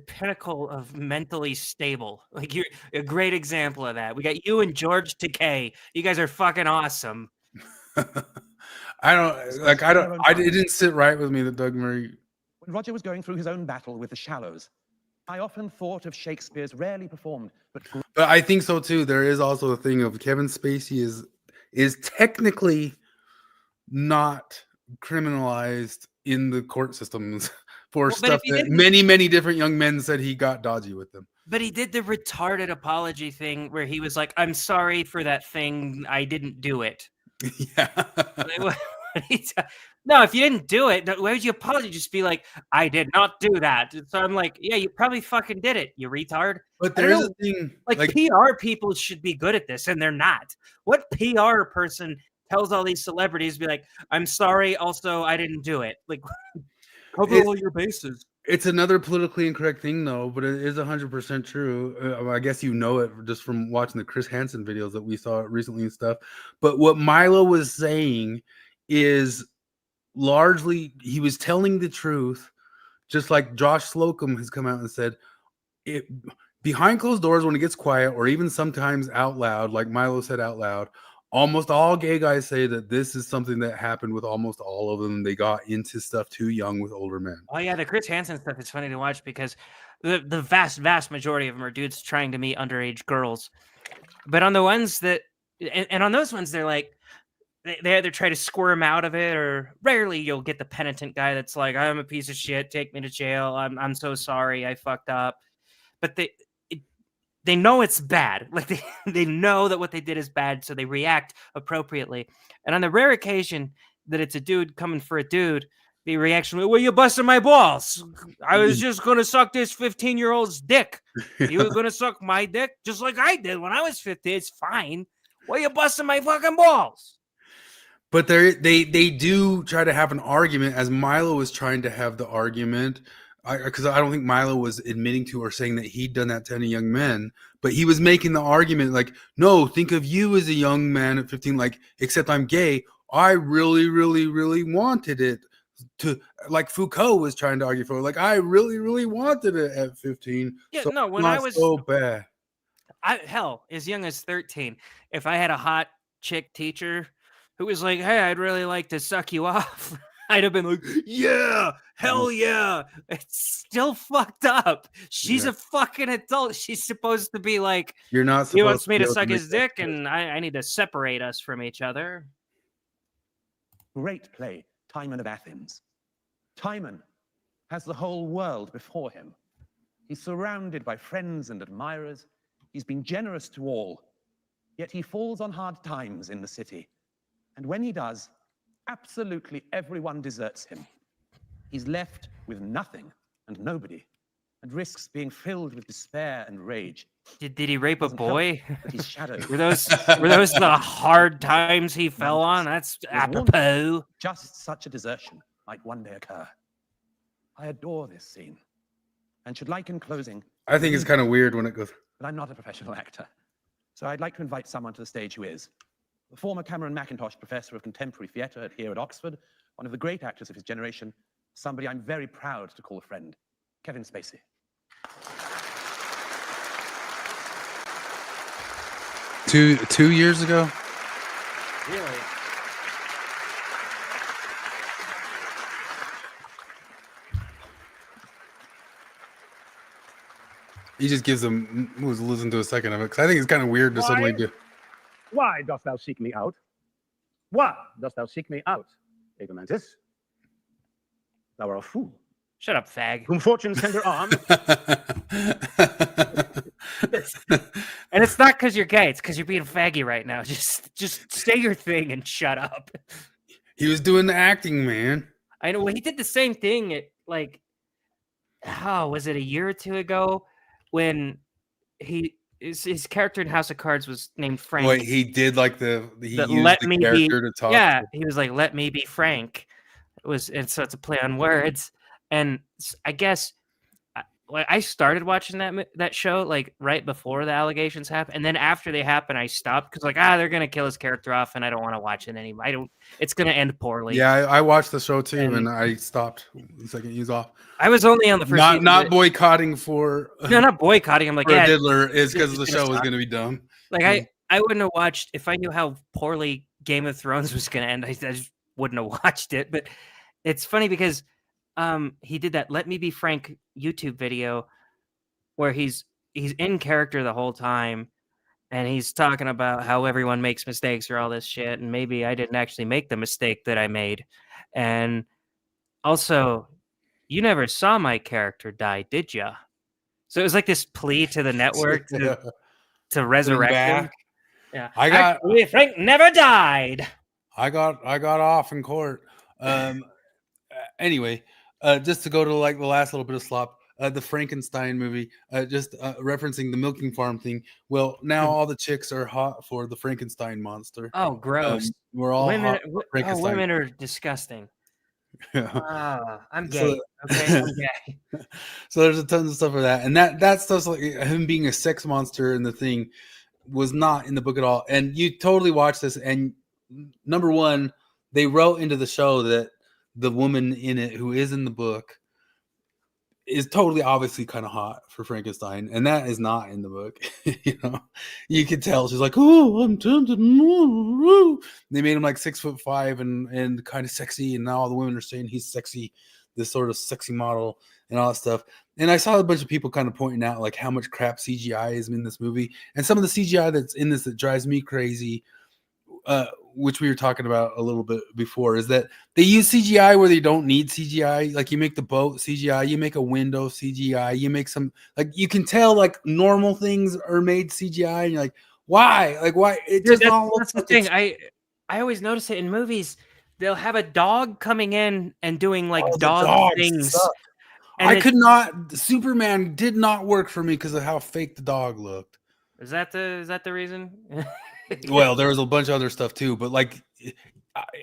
pinnacle of mentally stable. Like you're a great example of that. We got you and George Takei. You guys are fucking awesome. It didn't sit right with me that Doug Murray. When Roger was going through his own battle with the Shallows, I often thought of Shakespeare's rarely performed, but I think so too. There is also a thing of Kevin Spacey is technically not criminalized in the court systems for stuff that many different young men said he got dodgy with them. But he did the retarded apology thing where he was like, I'm sorry for that thing. I didn't do it. Yeah. No, if you didn't do it, why would you apologize? Just be like, I did not do that. So I'm like, yeah, you probably fucking did it, you retard. But there's a thing like PR people should be good at this, and they're not. What PR person tells all these celebrities, be like, I'm sorry, also I didn't do it? Like, cover all your bases. It's another politically incorrect thing, though, but it is 100% true. I guess you know it just from watching the Chris Hansen videos that we saw recently and stuff. But what Milo was saying is largely he was telling the truth, just like Josh Slocum has come out and said, behind closed doors when it gets quiet, or even sometimes out loud, like Milo said out loud, almost all gay guys say that this is something that happened with almost all of them. They got into stuff too young with older men. Oh yeah, the Chris Hansen stuff is funny to watch because the vast majority of them are dudes trying to meet underage girls. But on the ones that, and on those ones, they're like, they either try to squirm out of it, or rarely you'll get the penitent guy that's like, I'm a piece of shit, take me to jail. I'm so sorry, I fucked up. But they know it's bad. Like they know that what they did is bad, so they react appropriately. And on the rare occasion that it's a dude coming for a dude, the reaction, well, you busted my balls. I was just going to suck this 15-year-old's dick. You were going to suck my dick just like I did when I was 15. It's fine. Well, you busted my fucking balls. But they do try to have an argument, as Milo was trying to have the argument. Because I don't think Milo was admitting to or saying that he'd done that to any young men, but he was making the argument like, no, think of you as a young man at 15, like, except I'm gay. I really, really, really wanted it to, like Foucault was trying to argue for, like, I really, really wanted it at 15. Yeah, so no, when not I was so bad. Hell, as young as 13, if I had a hot chick teacher who was like, hey, I'd really like to suck you off, I'd have been like, yeah, hell yeah. It's still fucked up. She's a fucking adult. She's supposed to be like, you're not supposed he wants me to be suck able his dick, and I need to separate us from each other. Great play, Timon of Athens. Timon has the whole world before him. He's surrounded by friends and admirers. He's been generous to all, yet he falls on hard times in the city. And when he does, absolutely everyone deserts him. He's left with nothing and nobody, and risks being filled with despair and rage. Did he rape a boy? His shadow. were those the hard times he fell on? That's apropos. Just such a desertion might one day occur. I adore this scene, and should like in closing. I think it's kind of weird when it goes. But I'm not a professional actor, so I'd like to invite someone to the stage who is. The former Cameron Mackintosh Professor of Contemporary Theatre here at Oxford, one of the great actors of his generation, somebody I'm very proud to call a friend, Kevin Spacey. 2 years ago. Really? He just gives them who's listen to a second of it because I think it's kind of weird to suddenly do. Why dost thou seek me out? Why dost thou seek me out, Egomantis? Thou art a fool. Shut up, fag. Whom fortune's tender arm. And it's not because you're gay; it's because you're being faggy right now. Just say your thing and shut up. He was doing the acting, man. I know. Well, he did the same thing at like, was it a year or two ago when his character in House of Cards was named Frank. Wait, he did like he used let the me character be, to talk. Yeah, to. he was like, "Let me be Frank." And so it's a play on words. And I guess I started watching that show like right before the allegations happened, and then after they happened, I stopped because they're gonna kill his character off, and I don't want to watch it anymore. It's gonna end poorly. Yeah, I watched the show too, and I stopped the second he was off. I was only on the first season, not boycotting for not boycotting. I'm like, a diddler is because the show was suck. going to be dumb. Like I wouldn't have watched if I knew how poorly Game of Thrones was going to end. I just wouldn't have watched it. But it's funny because he did that "Let Me Be Frank" YouTube video where he's in character the whole time, and he's talking about how everyone makes mistakes or all this shit, and maybe I didn't actually make the mistake that I made, and also. You never saw my character die, did ya? So it was like this plea to the network to resurrect him. Yeah, actually, Frank never died. I got off in court. Anyway, just to go to like the last little bit of slop, the Frankenstein movie, just referencing the milking farm thing. Well, now all the chicks are hot for the Frankenstein monster. Oh, gross! We're all hot for Frankenstein. Women are disgusting. I'm gay. So, okay, I'm gay. So there's a ton of stuff for that, and that stuff's like him being a sex monster in the thing was not in the book at all. And you totally watch this, and number one, they wrote into the show that the woman in it who is in the book is totally obviously kind of hot for Frankenstein, and that is not in the book. You could tell she's like, "Oh, I'm tempted." They made him like 6'5" and kind of sexy, and now all the women are saying he's sexy, this sort of sexy model and all that stuff. And I saw a bunch of people kind of pointing out like how much crap CGI is in this movie, and some of the CGI that's in this that drives me crazy. Which we were talking about a little bit before, is that they use CGI where they don't need CGI. Like you make the boat CGI, you make a window CGI, you make some, like you can tell like normal things are made CGI, and you're like, why? Like why? It just that's the thing. I always notice it in movies. They'll have a dog coming in and doing like dog things. Superman did not work for me because of how fake the dog looked. Is that the reason? Well, there was a bunch of other stuff too, but like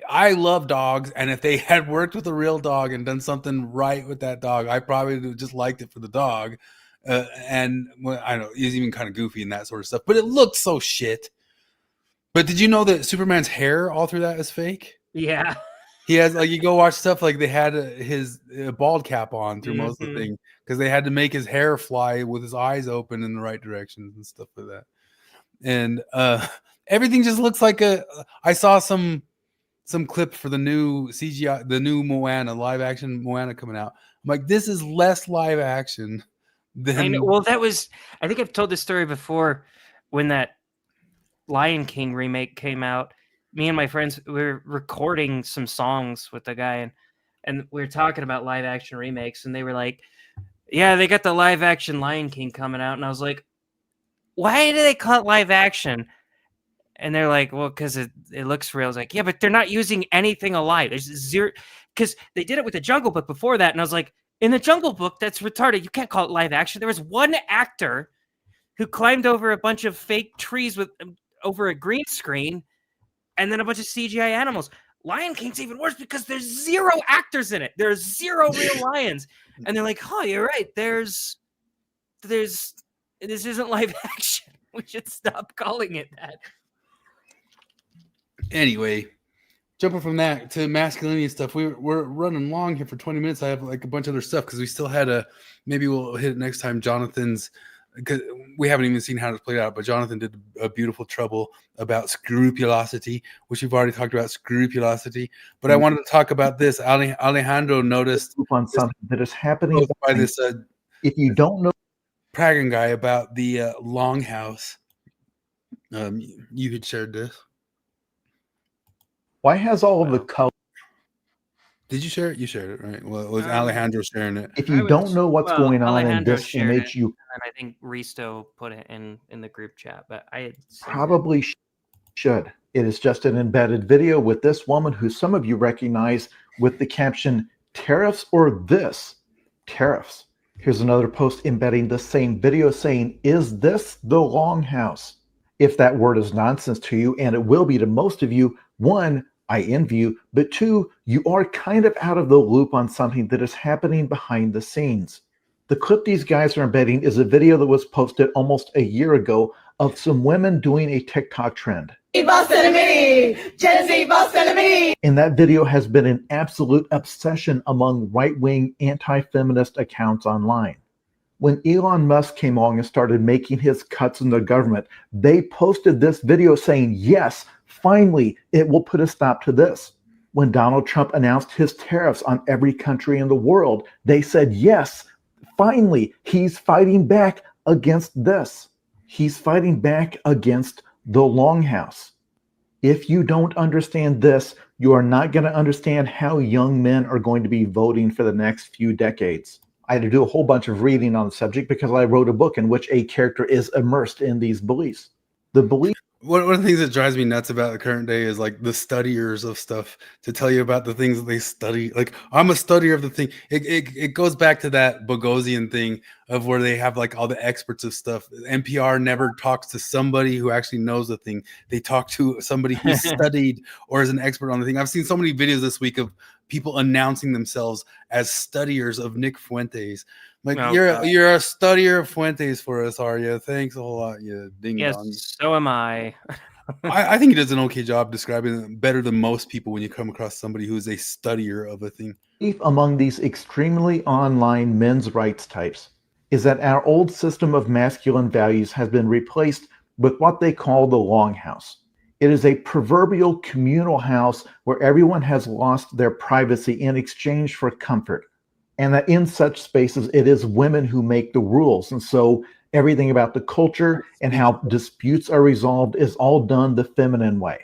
I love dogs, and if they had worked with a real dog and done something right with that dog, I probably would have just liked it for the dog. And I don't know, he's even kind of goofy and that sort of stuff, but it looked so shit. But did you know that Superman's hair all through that is fake? Yeah. He has like, you go watch stuff like they had his bald cap on through most of the thing because they had to make his hair fly with his eyes open in the right directions and stuff like that. And everything just looks like I saw some clip for the new CGI, the new Moana, live action Moana coming out. I'm like, this is less live action than. I think I've told this story before when that Lion King remake came out. Me and my friends were recording some songs with the guy, and we were talking about live action remakes, and they were like, yeah, they got the live action Lion King coming out. And I was like, why do they call it live action? And they're like, well, because it looks real. I was like, yeah, but they're not using anything alive. There's zero, because they did it with the Jungle Book before that. And I was like, in the Jungle Book, that's retarded. You can't call it live action. There was one actor who climbed over a bunch of fake trees over a green screen, and then a bunch of CGI animals. Lion King's even worse because there's zero actors in it. There's zero real lions. And they're like, oh, you're right. This isn't live action. We should stop calling it that. Anyway, jumping from that to masculinity stuff, we're running long here for 20 minutes. I have like a bunch of other stuff because we still had maybe we'll hit it next time, Jonathan's because we haven't even seen how it's played out, but Jonathan did a beautiful trouble about scrupulosity, which we've already talked about scrupulosity. But I wanted to talk about this. Alejandro noticed on something that is happening by this if you don't know Pragan guy about the longhouse. You had shared this. Why has all of the color? Did you share it? You shared it, right? Well, it was Alejandro sharing it. If you don't know what's going on in Alejandro this shared image, it, you and I think Risto put it in the group chat, but I had seen it. probably should. It is just an embedded video with this woman who some of you recognize with the caption, "Tariffs or this?" Tariffs. Here's another post embedding the same video saying, "Is this the longhouse?" If that word is nonsense to you, and it will be to most of you, one, I envy you, but two, you are kind of out of the loop on something that is happening behind the scenes. The clip these guys are embedding is a video that was posted almost a year ago of some women doing a TikTok trend. Gen Z And that video has been an absolute obsession among right-wing anti-feminist accounts online. When Elon Musk came along and started making his cuts in the government, they posted this video saying, yes, finally, it will put a stop to this. When Donald Trump announced his tariffs on every country in the world, they said, yes, finally, he's fighting back against this. He's fighting back against the longhouse. If you don't understand this, you are not going to understand how young men are going to be voting for the next few decades. I had to do a whole bunch of reading on the subject because I wrote a book in which a character is immersed in these beliefs. The belief. One of the things that drives me nuts about the current day is like the studiers of stuff to tell you about the things that they study. Like, I'm a studier of the thing. It goes back to that Bogosian thing of where they have like all the experts of stuff. NPR never talks to somebody who actually knows the thing. They talk to somebody who studied or is an expert on the thing. I've seen so many videos this week of people announcing themselves as studiers of Nick Fuentes. Like, you're a studier of Fuentes for us, are you? Thanks a whole lot, you ding Yes, dong. so am I. I think he does an okay job describing it better than most people when you come across somebody who is a studier of a thing. Among these extremely online men's rights types is that our old system of masculine values has been replaced with what they call the longhouse. It is a proverbial communal house where everyone has lost their privacy in exchange for comfort. And that in such spaces, it is women who make the rules. And so everything about the culture and how disputes are resolved is all done the feminine way.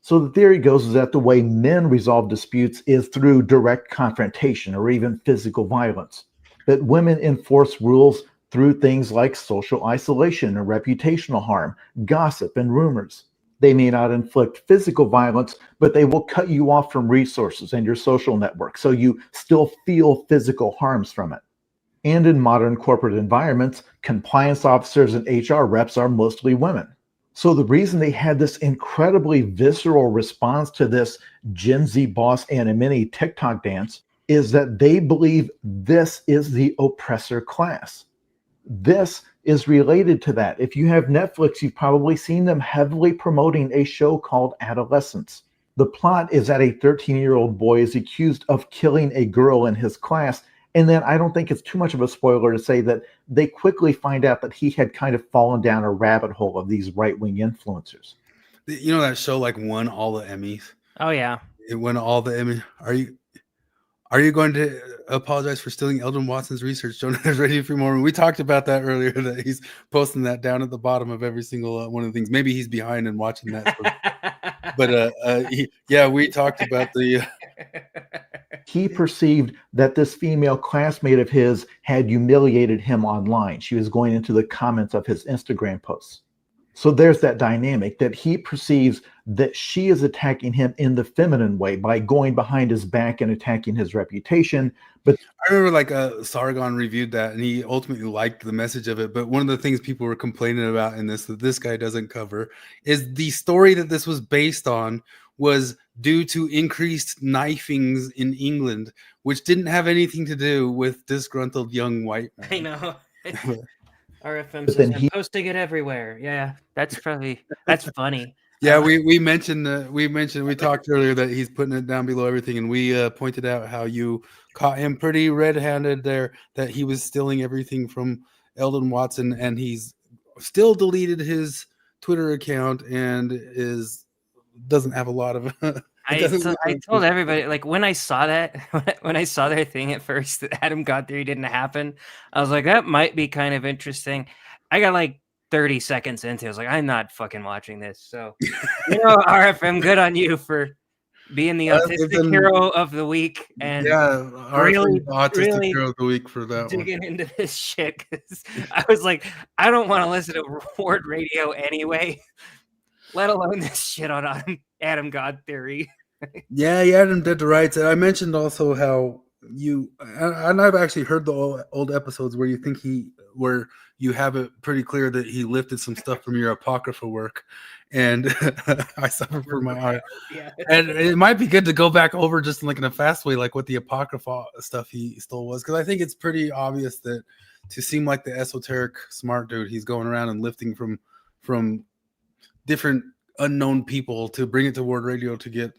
So the theory goes is that the way men resolve disputes is through direct confrontation or even physical violence. But women enforce rules through things like social isolation or reputational harm, gossip, and rumors. They may not inflict physical violence, but they will cut you off from resources and your social network, so you still feel physical harms from it. And in modern corporate environments, compliance officers and HR reps are mostly women. So the reason they had this incredibly visceral response to this Gen Z boss and a mini TikTok dance is that they believe this is the oppressor class. This is related to that. If you have Netflix, you've probably seen them heavily promoting a show called Adolescence. The plot is that a 13-year-old boy is accused of killing a girl in his class, and then I don't think it's too much of a spoiler to say that they quickly find out that he had kind of fallen down a rabbit hole of these right-wing influencers. You know that show like won all the Emmys? Oh yeah. It won all the Emmys. Are you going to apologize for stealing Eldon Watson's research? Jonah is ready for more. We talked about that earlier, that he's posting that down at the bottom of every single one of the things. Maybe he's behind and watching that. But we talked about the... He perceived that this female classmate of his had humiliated him online. She was going into the comments of his Instagram posts. So there's that dynamic that he perceives that she is attacking him in the feminine way by going behind his back and attacking his reputation. But I remember like Sargon reviewed that and he ultimately liked the message of it. But one of the things people were complaining about in this, that this guy doesn't cover, is the story that this was based on was due to increased knifings in England, which didn't have anything to do with disgruntled young white men. I know. RFM says I'm posting it everywhere. Yeah, that's funny. Yeah, we talked earlier that he's putting it down below everything, and we pointed out how you caught him pretty red-handed there, that he was stealing everything from Eldon Watson, and he's still deleted his Twitter account and doesn't have a lot of. I told everybody, like, when I saw that, when I saw their thing at first, that Adam God Theory didn't happen, I was like, that might be kind of interesting. I got like 30 seconds into it. I was like, I'm not fucking watching this. So, RFM, good on you for being the autistic hero of the week. And really autistic hero of the week for that digging into this shit. Because I was like, I don't want to listen to Reward Radio anyway, let alone this shit on Adam God Theory. Yeah, Adam did the rights. And I mentioned also how and I've actually heard the old episodes where where you have it pretty clear that he lifted some stuff from your Apocrypha work, and I suffer from my eye. Yeah. And it might be good to go back over just in a fast way, like what the Apocrypha stuff he stole was, because I think it's pretty obvious that to seem like the esoteric smart dude, he's going around and lifting from different unknown people to bring it to Word Radio to get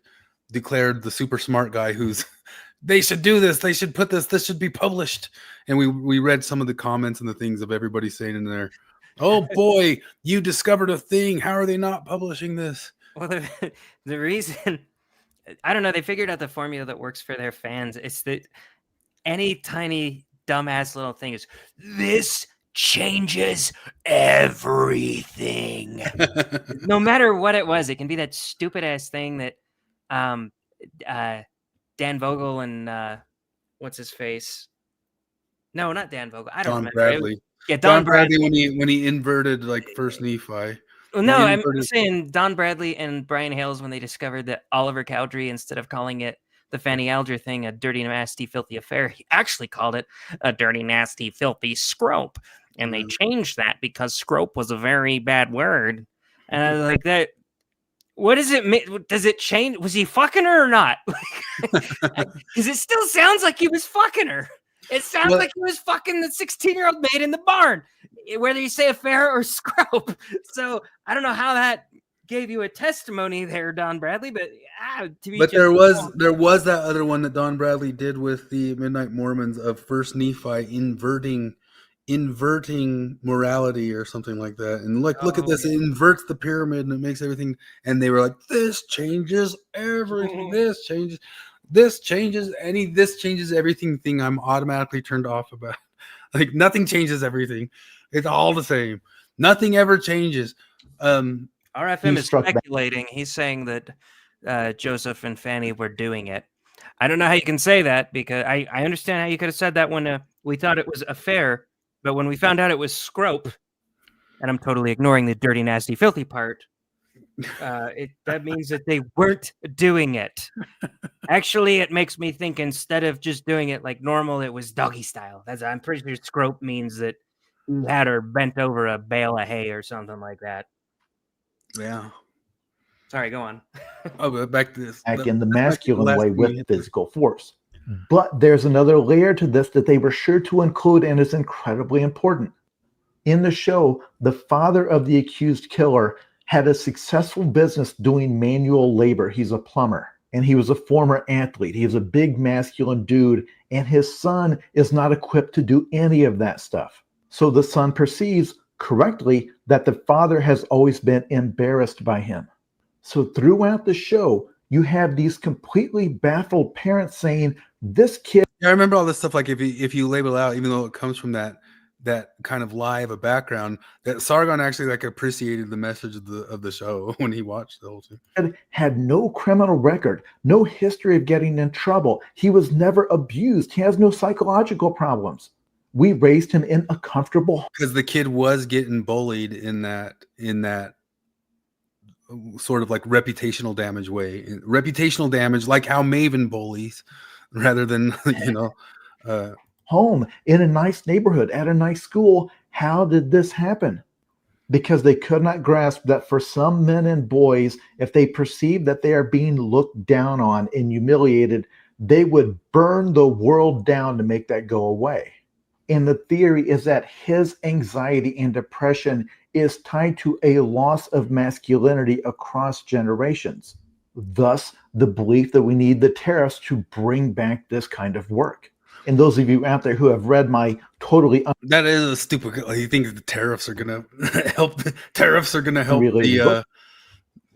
declared the super smart guy who's they should do this, they should put this should be published. And we read some of the comments and the things of everybody saying in there, oh boy, you discovered a thing, how are they not publishing this? Well, the reason, I don't know, they figured out the formula that works for their fans. It's that any tiny dumbass little thing is, this changes everything. No matter what it was, it can be that stupid ass thing that Dan Vogel and what's his face? No, not Dan Vogel. I don't remember. Bradley. Don Bradley when he inverted First Nephi. Well, no, I'm saying Don Bradley and Brian Hales when they discovered that Oliver Cowdery, instead of calling it the Fanny Alger thing, a dirty, nasty, filthy affair, he actually called it a dirty, nasty, filthy scrope. And they changed that because scrope was a very bad word. And I was like, that. What does it mean? Does it change? Was he fucking her or not? Because it still sounds like he was fucking her. It sounds like he was fucking the 16-year-old maid in the barn, whether you say affair or scrope. So I don't know how that gave you a testimony there, Don Bradley, but there was that other one that Don Bradley did with the Midnight Mormons of First Nephi inverting morality or something like that, and look at this, it inverts the pyramid and it makes everything, and they were like, this changes everything, this changes everything thing I'm automatically turned off about. Like, nothing changes everything, it's all the same, nothing ever changes. RFM is speculating. He's saying that Joseph and Fanny were doing it. I don't know how you can say that, because I understand how you could have said that when we thought it was affair. But when we found out it was scrope, and I'm totally ignoring the dirty, nasty, filthy part, that means that they weren't doing it. Actually, it makes me think instead of just doing it like normal, it was doggy style. I'm pretty sure scrope means that he had her bent over a bale of hay or something like that. Yeah. Sorry, go on. But back to this. Back in the masculine way with physical force. But there's another layer to this that they were sure to include, and is incredibly important. In the show, the father of the accused killer had a successful business doing manual labor. He's a plumber, and he was a former athlete. He was a big masculine dude, and his son is not equipped to do any of that stuff. So the son perceives correctly that the father has always been embarrassed by him. So throughout the show, you have these completely baffled parents saying, this kid. Yeah, I remember all this stuff. Like if you label out, even though it comes from that kind of lie of a background, that Sargon actually appreciated the message of the show when he watched the whole thing. Had no criminal record, no history of getting in trouble. He was never abused. He has no psychological problems. We raised him in a comfortable. Because the kid was getting bullied in that sort of reputational damage way. Reputational damage, like how Maven bullies, rather than home in a nice neighborhood at a nice school. How did this happen? Because they could not grasp that for some men and boys, if they perceive that they are being looked down on and humiliated, they would burn the world down to make that go away. And the theory is that his anxiety and depression is tied to a loss of masculinity across generations. Thus, the belief that we need the tariffs to bring back this kind of work. And those of you out there who have read my totally that is a stupid. You think the tariffs are gonna help? Tariffs are gonna help Unrelated book.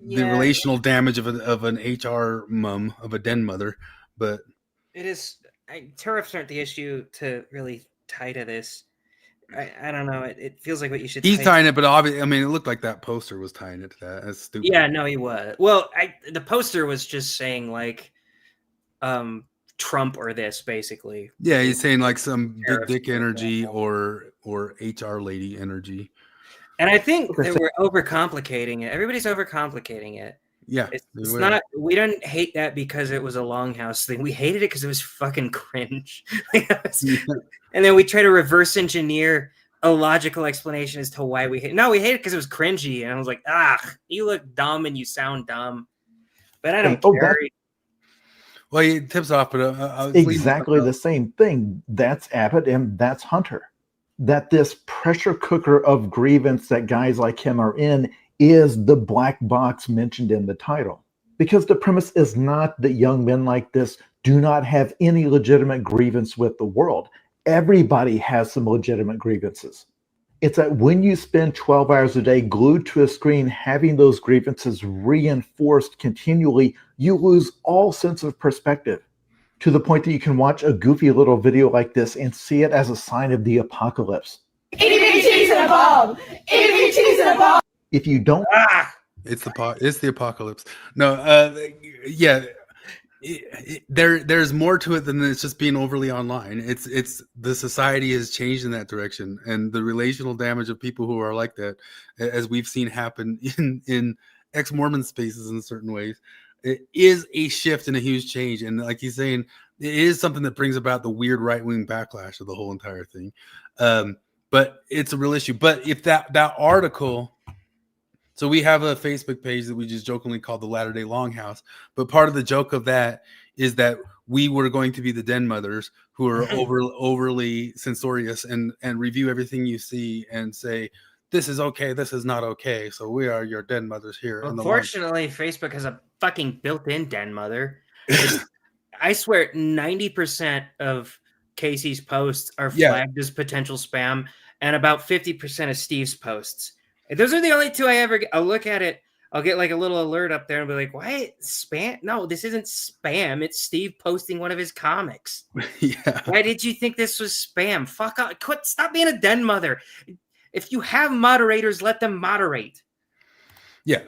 the relational damage of an HR mom, of a den mother, but it is. Tariffs aren't the issue to really tie to this. I don't know. It feels like what you should. He's tying it, but obviously, I mean, it looked like that poster was tying it to that. That's stupid. Yeah, no, he was. Well, the poster was just saying like, Trump or this, basically. Yeah, he's saying like some big dick energy or HR lady energy. And I think that we're overcomplicating it. Everybody's overcomplicating it. Yeah, it's not. We didn't hate that because it was a longhouse thing. We hated it because it was fucking cringe. And then we try to reverse engineer a logical explanation as to why we hate. No, we hate it because it was cringy, and I was like, you look dumb and you sound dumb. But I don't care. Well, he tips off, but exactly the same thing. That's Abbott and that's Hunter. That this pressure cooker of grievance that guys like him are in is the black box mentioned in the title. Because the premise is not that young men like this do not have any legitimate grievance with the world. Everybody has some legitimate grievances. It's that when you spend 12 hours a day glued to a screen, having those grievances reinforced continually, you lose all sense of perspective, to the point that you can watch a goofy little video like this and see it as a sign of the apocalypse. Itty bitty cheese in a bomb. Itty bitty cheese in a bomb. If you don't, it's the apocalypse. No, there's more to it than it's just being overly online. It's the society has changed in that direction, and the relational damage of people who are like that, as we've seen happen in ex-Mormon spaces in certain ways, it is a shift and a huge change. And like he's saying, it is something that brings about the weird right-wing backlash of the whole entire thing. But it's a real issue. But if that article. So we have a Facebook page that we just jokingly called the Latter-day Longhouse. But part of the joke of that is that we were going to be the den mothers who are overly censorious and review everything you see and say, this is okay, this is not okay. So we are your den mothers here. Unfortunately, Facebook has a fucking built-in den mother. I swear 90% of Casey's posts are flagged as potential spam, and about 50% of Steve's posts. Those are the only two I ever get. I'll look at it. I'll get like a little alert up there and be like, "What? Spam? No, this isn't spam. It's Steve posting one of his comics." Yeah. Why did you think this was spam? Fuck off. Quit. Stop being a den mother. If you have moderators, let them moderate. Yeah.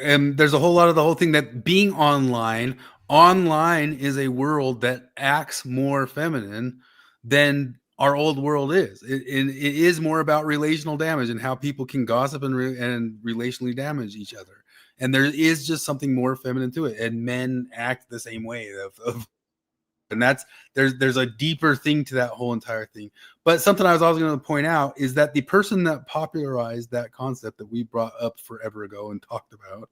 And there's a whole lot of the whole thing that being online is a world that acts more feminine than our old world is. It is more about relational damage and how people can gossip and relationally damage each other. And there is just something more feminine to it. And men act the same way. And that's there's a deeper thing to that whole entire thing. But something I was also going to point out is that the person that popularized that concept that we brought up forever ago and talked about,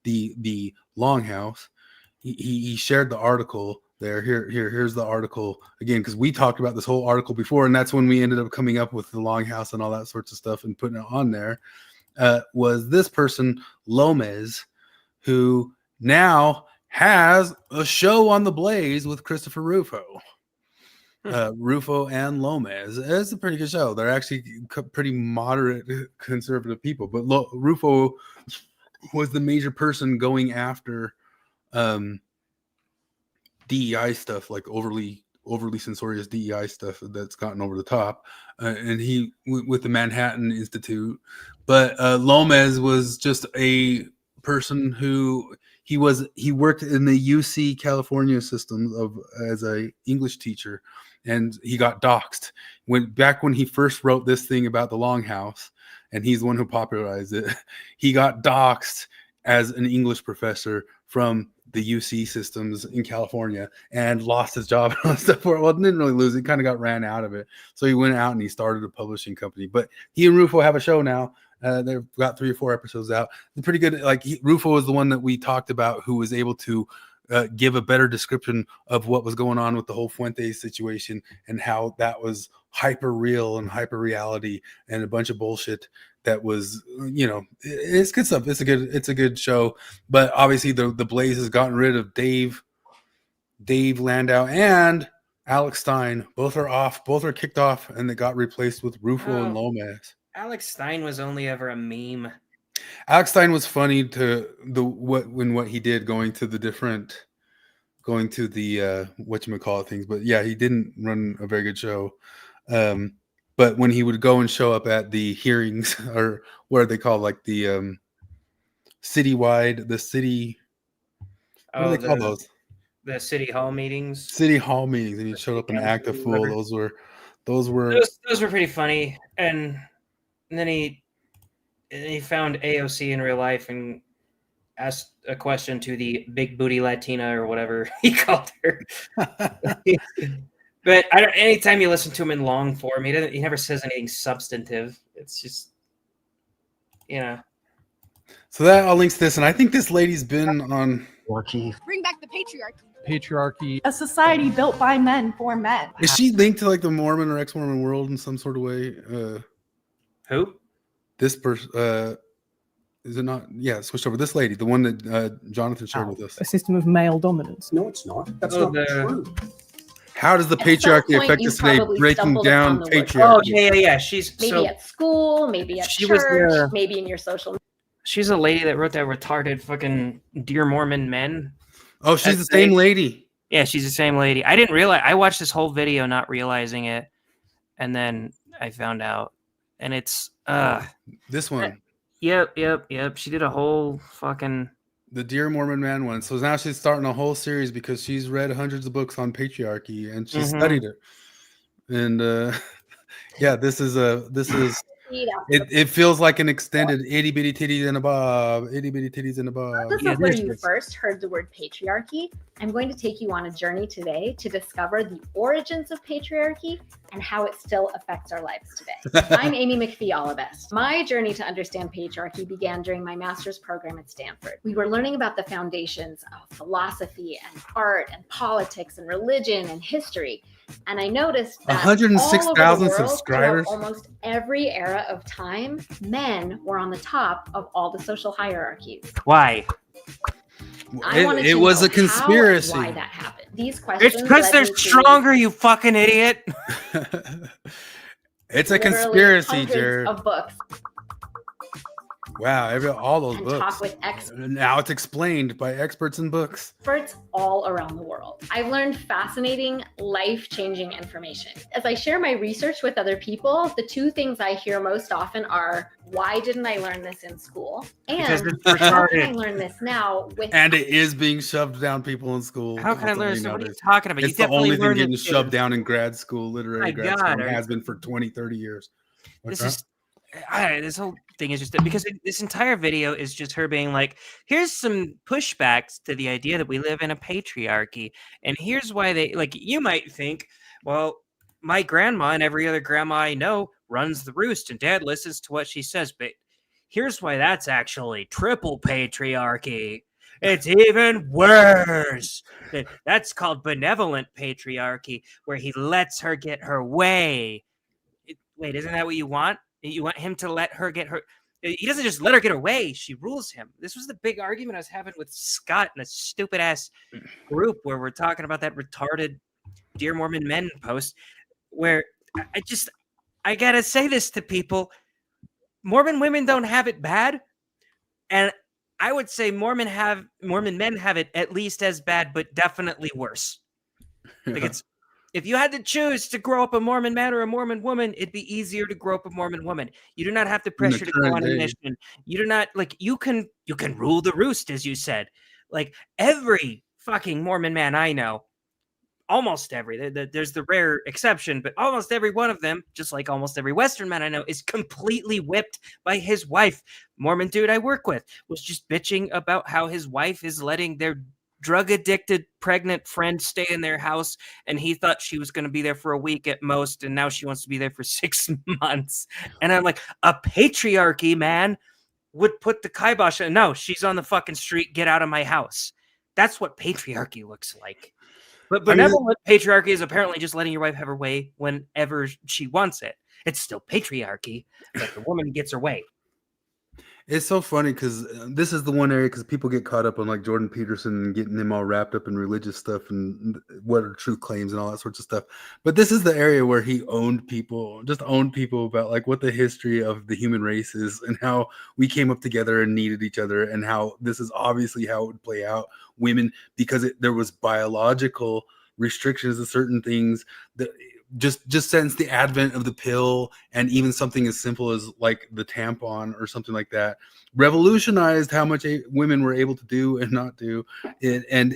the Longhouse, he shared the article there. Here's the article again, because we talked about this whole article before, and that's when we ended up coming up with the Longhouse and all that sorts of stuff and putting it on there. Was this person Lomez, who now has a show on the Blaze with Christopher Rufo. Rufo and Lomez. It's a pretty good show. They're actually pretty moderate conservative people, but Rufo was the major person going after DEI stuff, like overly censorious DEI stuff that's gotten over the top, and he with the Manhattan Institute. But Lomez was just a person who he worked in the UC California system as a English teacher, and he got doxxed back when he first wrote this thing about the Longhouse, and he's the one who popularized it. He got doxxed as an English professor from the UC systems in California and lost his job and stuff for it. Well, didn't really lose it. Kind of got ran out of it. So he went out and he started a publishing company. But he and Rufo have a show now. They've got 3 or 4 episodes out. They're pretty good. Like Rufo was the one that we talked about who was able to give a better description of what was going on with the whole Fuentes situation and how that was hyper real and hyper reality and a bunch of bullshit that was, it's good stuff. It's a good show. But obviously the Blaze has gotten rid of Dave Landau and Alex Stein. Both are off. Both are kicked off, and they got replaced with Rufo and Oh. Lomas. Alex Stein was only ever a meme. Alex Stein was funny to what he did going to the whatchamacallit things, but yeah, he didn't run a very good show. But when he would go and show up at the hearings, or what are they called, like the citywide, the city, what do they call those? The city hall meetings. City hall meetings, and he showed up and act a fool. Those were Those were pretty funny, and then he found AOC in real life and asked a question to the big booty Latina or whatever he called her. But anytime you listen to him in long form, he never says anything substantive. It's just, So that all links to this, and I think this lady's been on. Bring back the patriarchy. Patriarchy. A society built by men for men. Is she linked to like the Mormon or ex-Mormon world in some sort of way? Who? This person. Is it not? Yeah, switched over. This lady, the one that Jonathan shared with us. A system of male dominance. No, it's not. That's not true. How does the patriarchy affect us today? Breaking down patriarchy. Oh, yeah. She's maybe at school, maybe at church, maybe in your social. She's a lady that wrote that retarded fucking Dear Mormon Men. Oh, she's the same lady. Yeah, she's the same lady. I didn't realize. I watched this whole video not realizing it, and then I found out, and it's this one. Yep. She did a whole fucking the Dear Mormon Man one. So now she's starting a whole series because she's read hundreds of books on patriarchy and she's studied it. And yeah, this is it feels like an extended itty bitty titties in a bob. Itty bitty titties in a bob. This is where you first heard the word patriarchy. I'm going to take you on a journey today to discover the origins of patriarchy and how it still affects our lives today. I'm Amy McPhee Allabest. My journey to understand patriarchy began during my master's program at Stanford. We were learning about the foundations of philosophy and art and politics and religion and history. And I noticed that 106,000 subscribers. Almost every era of time, men were on the top of all the social hierarchies. Why? It was a conspiracy. Why that happened? These questions. It's because they're stronger, you fucking idiot. It's a conspiracy, Jared. Of books. Wow, all those and books. Talk with now it's explained by experts in books. Experts all around the world. I've learned fascinating, life-changing information. As I share my research with other people, the two things I hear most often are, why didn't I learn this in school? And how can I learn this now? And it is being shoved down people in school. How can I learn this? What are you talking about? It's the only thing getting shoved down in grad school, literary grad school. It has been for 20, 30 years. This whole thing is just because this entire video is just her being like, here's some pushbacks to the idea that we live in a patriarchy, and here's why they like. You might think, well, my grandma and every other grandma I know runs the roost, and Dad listens to what she says, but here's why that's actually triple patriarchy. It's even worse. That's called benevolent patriarchy, where he lets her get her way. Wait, isn't that what you want? You want him to let her get her. He doesn't just let her get her way. She rules him. This was the big argument I was having with Scott in a stupid ass group where we're talking about that retarded Dear Mormon Men post where I got to say this to people. Mormon women don't have it bad. And I would say Mormon men have it at least as bad, but definitely worse. Like if you had to choose to grow up a Mormon man or a Mormon woman, it'd be easier to grow up a Mormon woman. You do not have the pressure to go on a mission. You do not you can rule the roost, as you said. Like every fucking Mormon man I know, almost every, there's the rare exception, but almost every one of them, just like almost every Western man I know, is completely whipped by his wife. Mormon dude I work with was just bitching about how his wife is letting their drug-addicted pregnant friend stay in their house, and he thought she was going to be there for a week at most, and now she wants to be there for 6 months. And I'm like, a patriarchy, man, would put the kibosh on. No, she's on the fucking street. Get out of my house. That's what patriarchy looks like. But benevolent patriarchy is apparently just letting your wife have her way whenever she wants it. It's still patriarchy, but the woman gets her way. It's so funny because this is the one area because people get caught up on like Jordan Peterson and getting him all wrapped up in religious stuff and what are truth claims and all that sorts of stuff. But this is the area where he owned people about like what the history of the human race is and how we came up together and needed each other and how this is obviously how it would play out. Women, because there was biological restrictions to certain things that just since the advent of the pill and even something as simple as like the tampon or something like that revolutionized how much women were able to do and not do it. And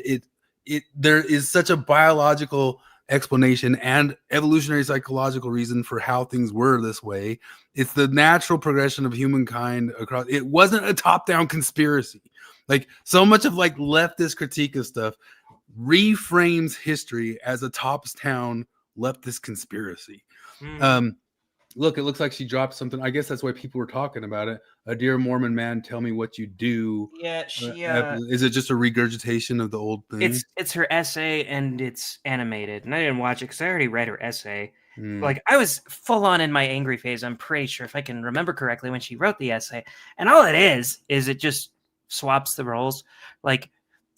there is such a biological explanation and evolutionary psychological reason for how things were this way. It's the natural progression of humankind across. It wasn't a top-down conspiracy. Like so much of like leftist critique of stuff reframes history as a top-down leftist conspiracy. Look, it looks like she dropped something. I guess that's why people were talking about it. A dear Mormon man, tell me what you do. Yeah, she. Is it just a regurgitation of the old thing? It's her essay, and it's animated. And I didn't watch it because I already read her essay. Like I was full on in my angry phase. I'm pretty sure, if I can remember correctly, when she wrote the essay. And all it is it just swaps the roles. Like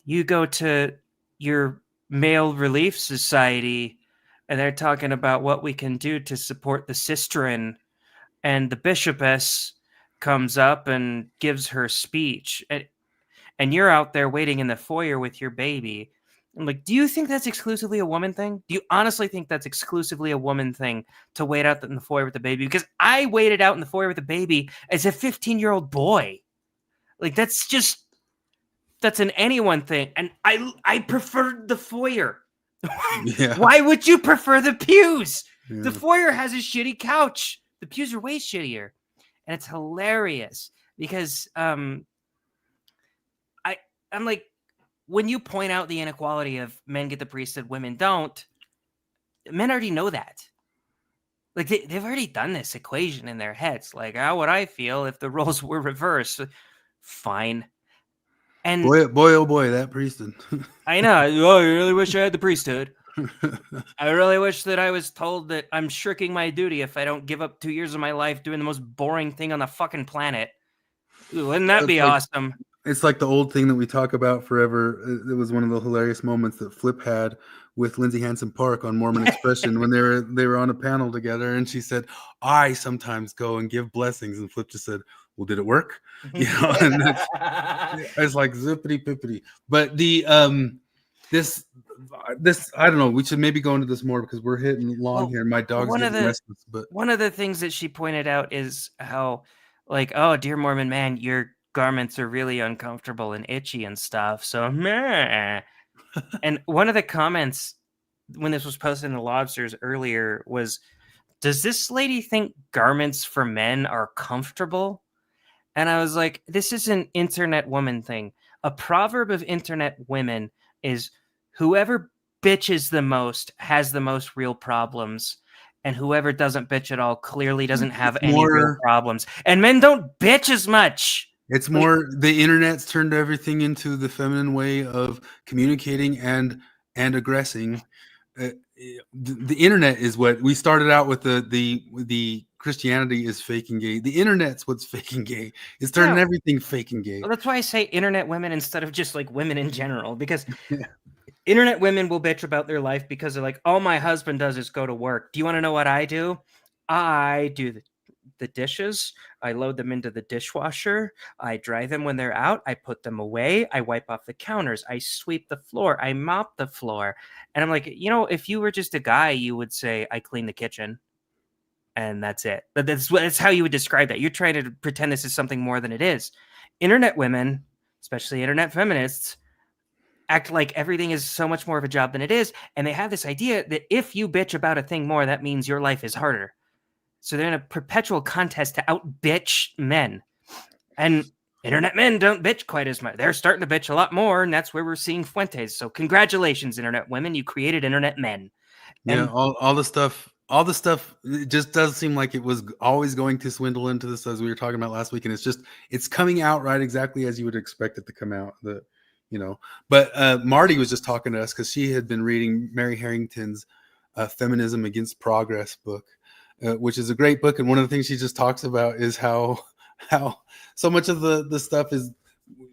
you go to your male relief society, and they're talking about what we can do to support the sistren, and the bishopess comes up and gives her speech, and you're out there waiting in the foyer with your baby. I'm like, do you think that's exclusively a woman thing? Do you honestly think that's exclusively a woman thing to wait out in the foyer with the baby? Because I waited out in the foyer with the baby as a 15-year-old boy. Like that's an anyone thing, and I preferred the foyer. Yeah. Why would you prefer the pews? Yeah. The foyer has a shitty couch. The pews are way shittier. And it's hilarious because I'm like, when you point out the inequality of men get the priesthood, women don't, men already know that. Like they've already done this equation in their heads. Like, how would I feel if the roles were reversed? Fine. And boy, oh boy, that priesthood. I know. Oh, I really wish I had the priesthood. I really wish that I was told that I'm shirking my duty if I don't give up 2 years of my life doing the most boring thing on the fucking planet. Wouldn't that be awesome? It's like the old thing that we talk about forever. It was one of the hilarious moments that Flip had with Lindsay Hansen Park on Mormon Expression when they were on a panel together, and she said, "I sometimes go and give blessings," and Flip just said, "Well, did it work?" You know, and it's like zippity pippity. But the this I don't know. We should maybe go into this more because we're hitting long here. My dog's getting restless. But one of the things that she pointed out is how, like, oh, dear Mormon man, your garments are really uncomfortable and itchy and stuff. So, meh. And one of the comments when this was posted in the Lobsters earlier was, does this lady think garments for men are comfortable? And I was like, this is an internet woman thing. A proverb of internet women is whoever bitches the most has the most real problems. And whoever doesn't bitch at all clearly doesn't have any real problems. And men don't bitch as much. It's more the internet's turned everything into the feminine way of communicating and aggressing. The internet is what we started out with. The Christianity is fake and gay. The internet's what's fake and gay. It's turning everything fake and gay. Well, that's why I say internet women instead of just like women in general, because internet women will bitch about their life because they're like, all my husband does is go to work. Do you want to know what I do? I do the dishes. I load them into the dishwasher. I dry them when they're out. I put them away. I wipe off the counters. I sweep the floor. I mop the floor. And I'm like, you know, if you were just a guy, you would say, I clean the kitchen. And that's it. But that's how you would describe that. You're trying to pretend this is something more than it is. Internet women, especially internet feminists, act like everything is so much more of a job than it is. And they have this idea that if you bitch about a thing more, that means your life is harder. So they're in a perpetual contest to out-bitch men. And internet men don't bitch quite as much. They're starting to bitch a lot more, and that's where we're seeing Fuentes. So congratulations, internet women. You created internet men. Yeah, all the stuff, it just does seem like it was always going to swindle into this, as we were talking about last week. And it's coming out right exactly as you would expect it to come out. But Marty was just talking to us because she had been reading Mary Harrington's Feminism Against Progress book. Which is a great book. And one of the things she just talks about is how how so much of the stuff is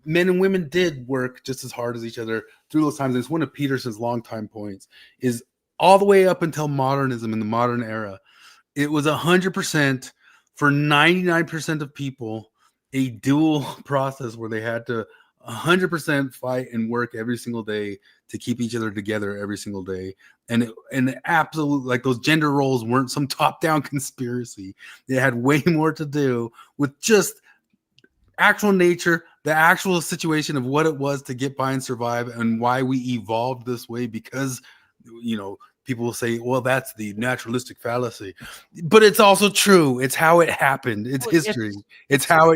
men and women did work just as hard as each other through those times. It's one of Peterson's longtime points is all the way up until modernism in the modern era. It was 100% for 99% of people, a dual process where they had to 100% fight and work every single day to keep each other together every single day. And absolute, like those gender roles weren't some top-down conspiracy. They had way more to do with just actual nature, the actual situation of what it was to get by and survive, and why we evolved this way. Because, you know, people will say, well, that's the naturalistic fallacy, but it's also true. It's how it happened. It's history. It's how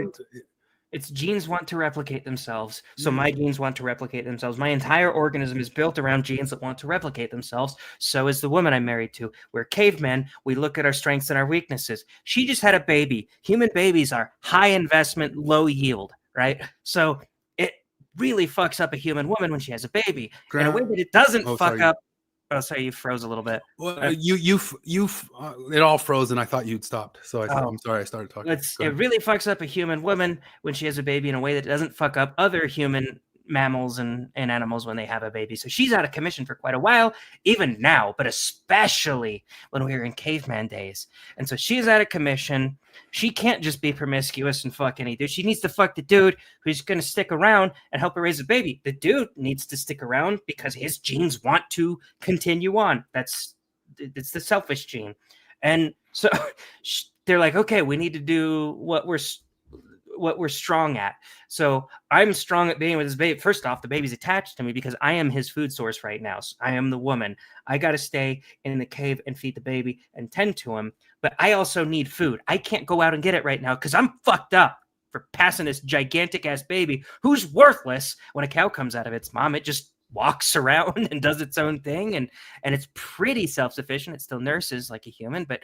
its genes want to replicate themselves. So my genes want to replicate themselves. My entire organism is built around genes that want to replicate themselves. So is the woman I'm married to. We're cavemen. We look at our strengths and our weaknesses. She just had a baby. Human babies are high investment, low yield, right? So it really fucks up a human woman when she has a baby in a way that it doesn't fuck up. Oh, sorry, you froze a little bit. Well, it all froze, and I thought you'd stopped. So I'm sorry, I started talking. It really fucks up a human woman when she has a baby in a way that doesn't fuck up other human mammals and animals when they have a baby. So she's out of commission for quite a while, even now, but especially when we were in caveman days. And so she's out of commission. She can't just be promiscuous and fuck any dude. She needs to fuck the dude who's going to stick around and help her raise a baby. The dude needs to stick around because his genes want to continue on. It's the selfish gene. And so they're like, okay, we need to do what we're strong at. So I'm strong at being with this baby. First off, the baby's attached to me because I am his food source right now. So I am the woman. I got to stay in the cave and feed the baby and tend to him. But I also need food. I can't go out and get it right now because I'm fucked up for passing this gigantic ass baby who's worthless. When a cow comes out of its mom, it just walks around and does its own thing. And it's pretty self-sufficient. It still nurses like a human, but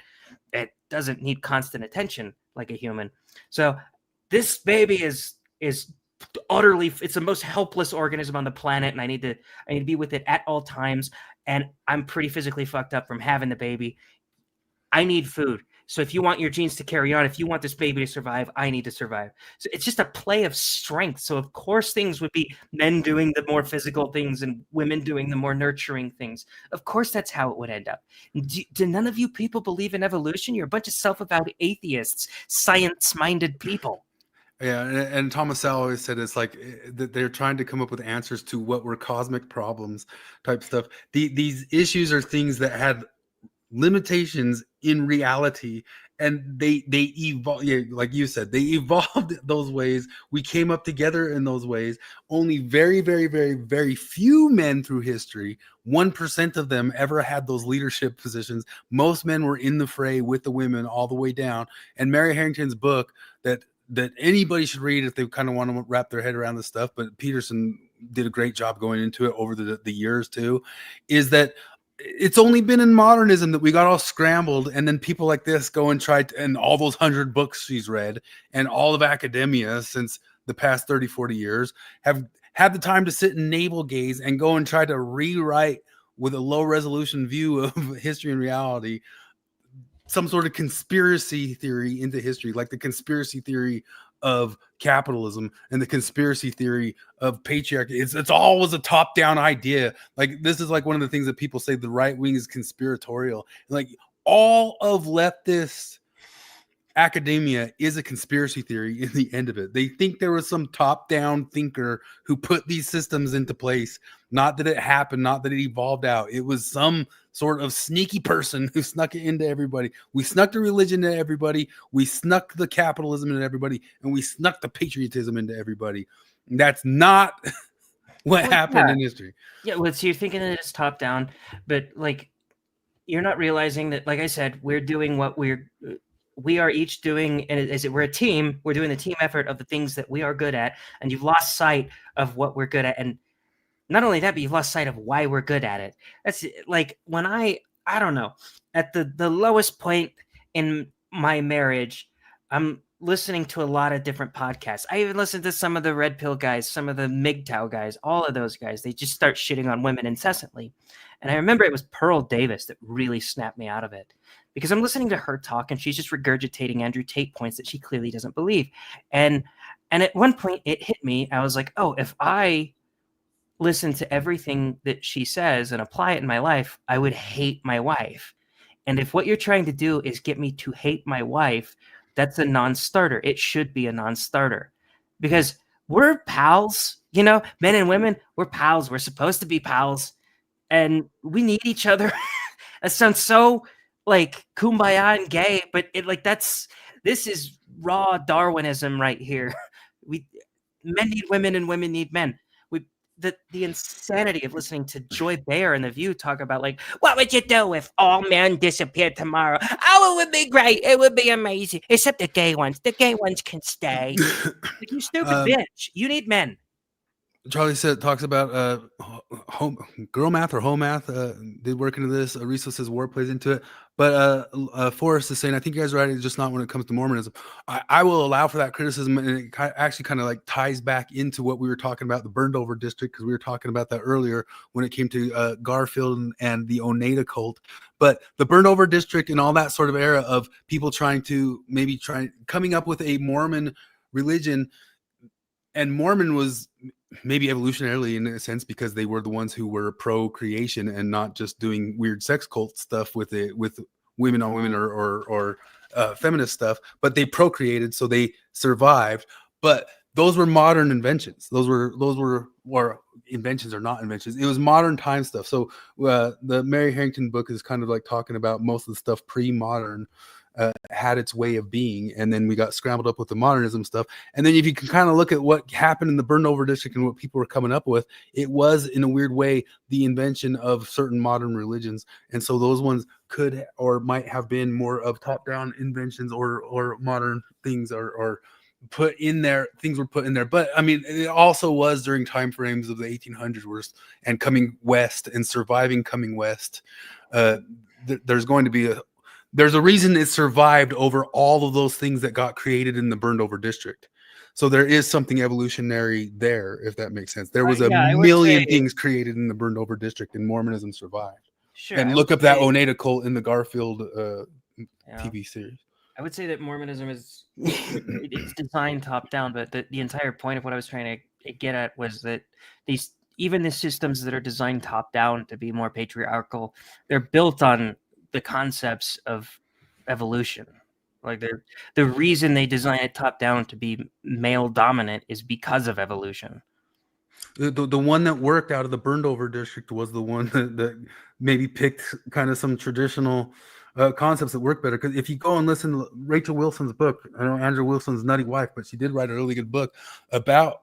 it doesn't need constant attention like a human. So this baby is utterly, it's the most helpless organism on the planet, and I need to be with it at all times. And I'm pretty physically fucked up from having the baby. I need food. So if you want your genes to carry on, if you want this baby to survive, I need to survive. So it's just a play of strength. So of course things would be men doing the more physical things and women doing the more nurturing things. Of course that's how it would end up. Do none of you people believe in evolution? You're a bunch of self-avowed atheists, science-minded people. Yeah, and Thomas Sowell always said it's like that they're trying to come up with answers to what were cosmic problems type stuff. These issues are things that had limitations in reality, and they evolved. Yeah, like you said, they evolved those ways. We came up together in those ways. Only very, very, very, very few men through history, 1% of them ever had those leadership positions. Most men were in the fray with the women all the way down. And Mary Harrington's book that anybody should read if they kind of want to wrap their head around this stuff, but Peterson did a great job going into it over the years too, is that it's only been in modernism that we got all scrambled, and then people like this go and try to, and all those 100 books she's read and all of academia since the past 30, 40 years have had the time to sit and navel gaze and go and try to rewrite with a low resolution view of history and reality some sort of conspiracy theory into history, like the conspiracy theory of capitalism and the conspiracy theory of patriarchy. It's always a top-down idea. Like this is like one of the things that people say the right wing is conspiratorial. Like all of leftist academia is a conspiracy theory in the end of it. They think there was some top-down thinker who put these systems into place. Not that it happened, not that it evolved out. It was some sort of sneaky person who snuck it into everybody. We snuck the religion into everybody. We snuck the capitalism into everybody. And we snuck the patriotism into everybody. And that's not what happened in history. Yeah, well, so you're thinking that it's top down, but like you're not realizing that, like I said, we're doing what we are each doing, and we're a team. We're doing the team effort of the things that we are good at, and you've lost sight of what we're good at. And not only that, but you've lost sight of why we're good at it. That's like when I don't know, at the lowest point in my marriage, I'm listening to a lot of different podcasts. I even listened to some of the Red Pill guys, some of the MGTOW guys, all of those guys. They just start shitting on women incessantly. And I remember it was Pearl Davis that really snapped me out of it. because I'm listening to her talk and she's just regurgitating Andrew Tate points that she clearly doesn't believe. And at one point it hit me. I was like, oh, if I listen to everything that she says and apply it in my life, I would hate my wife. And if what you're trying to do is get me to hate my wife, that's a non-starter. It should be a non-starter, because we're pals, men and women, we're pals. We're supposed to be pals, and we need each other. That sounds so like kumbaya and gay, but this is raw Darwinism right here. Men need women and women need men. The insanity of listening to Joy Behar and The View talk about, like, what would you do if all men disappeared tomorrow? Oh, it would be great. It would be amazing. Except the gay ones. The gay ones can stay. Like, you stupid bitch. You need men. Charlie talks about girl math or home math. Did work into this. Aristo says war plays into it. But Forrest is saying, I think you guys are right. It's just not when it comes to Mormonism. I will allow for that criticism, and it actually kind of like ties back into what we were talking about, the burned over district, because we were talking about that earlier when it came to Garfield and the Oneida cult. But the burned over district and all that sort of era of people coming up with a Mormon religion, and Mormon was maybe evolutionarily in a sense because they were the ones who were pro-creation and not just doing weird sex cult stuff with women on women or feminist stuff, but they procreated, so they survived. But those were modern inventions. Those were inventions or not inventions. It was modern time stuff. So the Mary Harrington book is kind of like talking about most of the stuff pre-modern had its way of being, and then we got scrambled up with the modernism stuff. And then if you can kind of look at what happened in the burned over district and what people were coming up with, it was in a weird way the invention of certain modern religions. And so those ones could or might have been more of top-down inventions or modern things or put in there. Things were put in there. But I mean, it also was during time frames of the 1800s and coming west and surviving coming west. There's going to be there's a reason it survived over all of those things that got created in the burned over district. So there is something evolutionary there, if that makes sense. There was a million things created in the burned over district, and Mormonism survived. Sure. And look up that Oneida cult in the Garfield TV series. I would say that Mormonism it's designed top down, but the entire point of what I was trying to get at was that even the systems that are designed top down to be more patriarchal, they're built on the concepts of evolution. Like the reason they design it top down to be male dominant is because of evolution. The one that worked out of the burned over district was the one that maybe picked kind of some traditional concepts that work better. Because if you go and listen to Rachel Wilson's book, I know Andrew Wilson's nutty wife, but she did write a really good book about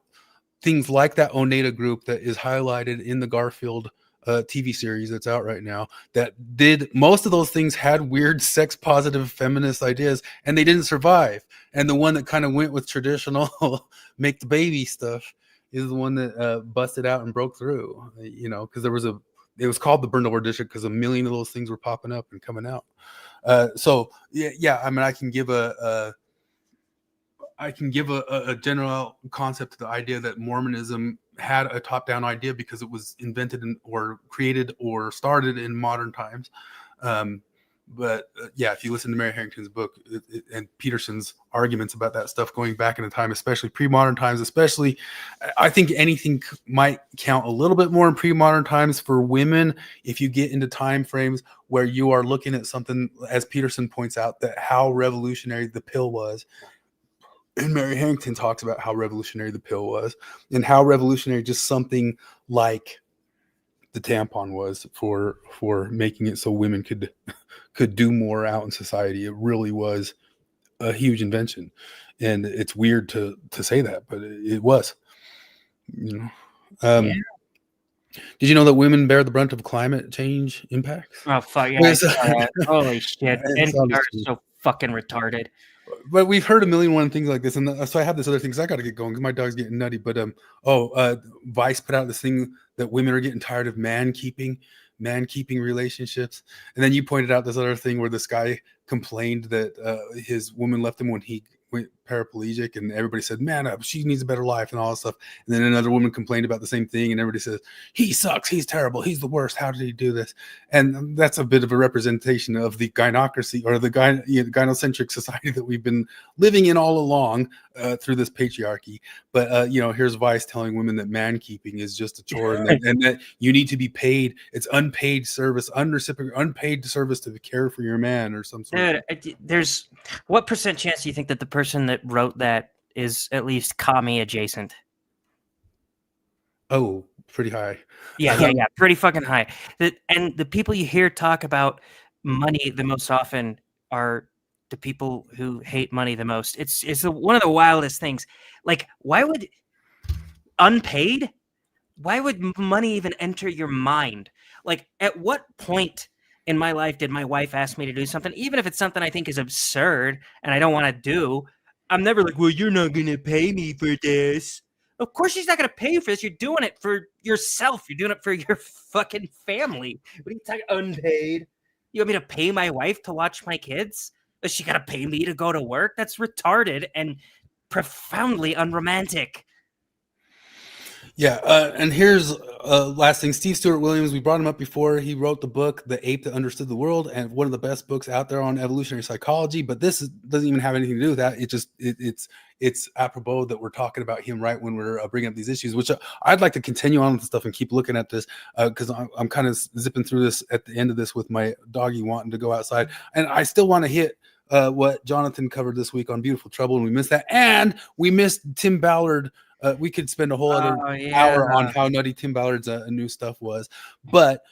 things like that Oneida group that is highlighted in the Garfield TV series that's out right now, that did most of those things, had weird sex positive feminist ideas, and they didn't survive. And the one that kind of went with traditional make the baby stuff is the one that busted out and broke through, because it was called the burned over district because a million of those things were popping up and coming out. So I mean, I can give a general concept to the idea that Mormonism had a top-down idea because it was invented or created or started in modern times. If you listen to Mary Harrington's book and Peterson's arguments about that stuff going back in the time, especially pre-modern times, I think anything might count a little bit more in pre-modern times for women if you get into time frames where you are looking at something, as Peterson points out, that how revolutionary the pill was. And Mary Harrington talks about how revolutionary the pill was and how revolutionary just something like the tampon was for making it so women could do more out in society. It really was a huge invention, and it's weird to say that, but it was. Did you know that women bear the brunt of climate change impacts? Oh fuck yeah! Holy shit! NPR is so fucking retarded. But we've heard a million one things like this, and so I have this other thing because I got to get going because my dog's getting nutty. But Vice put out this thing that women are getting tired of man keeping relationships, and then you pointed out this other thing where this guy complained that his woman left him when he paraplegic, and everybody said, man, she needs a better life and all that stuff. And then another woman complained about the same thing, and everybody says, he sucks, he's terrible, he's the worst, how did he do this? And that's a bit of a representation of the gynocracy, or the gynocentric society that we've been living in all along through this patriarchy. But here's Vice telling women that man keeping is just a chore, and that you need to be paid. It's unpaid service, unpaid service to care for your man, or some sort. There's what percent chance do you think that the person that wrote that is at least commie adjacent? Oh, pretty high. Yeah, pretty fucking high. And the people you hear talk about money the most often are the people who hate money the most. It's one of the wildest things. Like, why would money even enter your mind? Like, at what point in my life did my wife ask me to do something, even if it's something I think is absurd and I don't want to do? I'm never like, well, you're not going to pay me for this. Of course she's not going to pay you for this. You're doing it for yourself. You're doing it for your fucking family. What are you talking unpaid? You want me to pay my wife to watch my kids? Is she got to pay me to go to work? That's retarded and profoundly unromantic. Yeah, and here's last thing. Steve Stewart Williams, we brought him up before. He wrote the book The Ape That Understood the World, and one of the best books out there on evolutionary psychology. But this doesn't even have anything to do with that. It's apropos that we're talking about him right when we're bringing up these issues, which I'd like to continue on with the stuff and keep looking at this, because I'm kind of zipping through this at the end of this with my doggy wanting to go outside, and I still want to hit what Jonathan covered this week on Beautiful Trouble, and we missed that, and we missed Tim Ballard. We could spend a whole other hour on how nutty Tim Ballard's new stuff was. But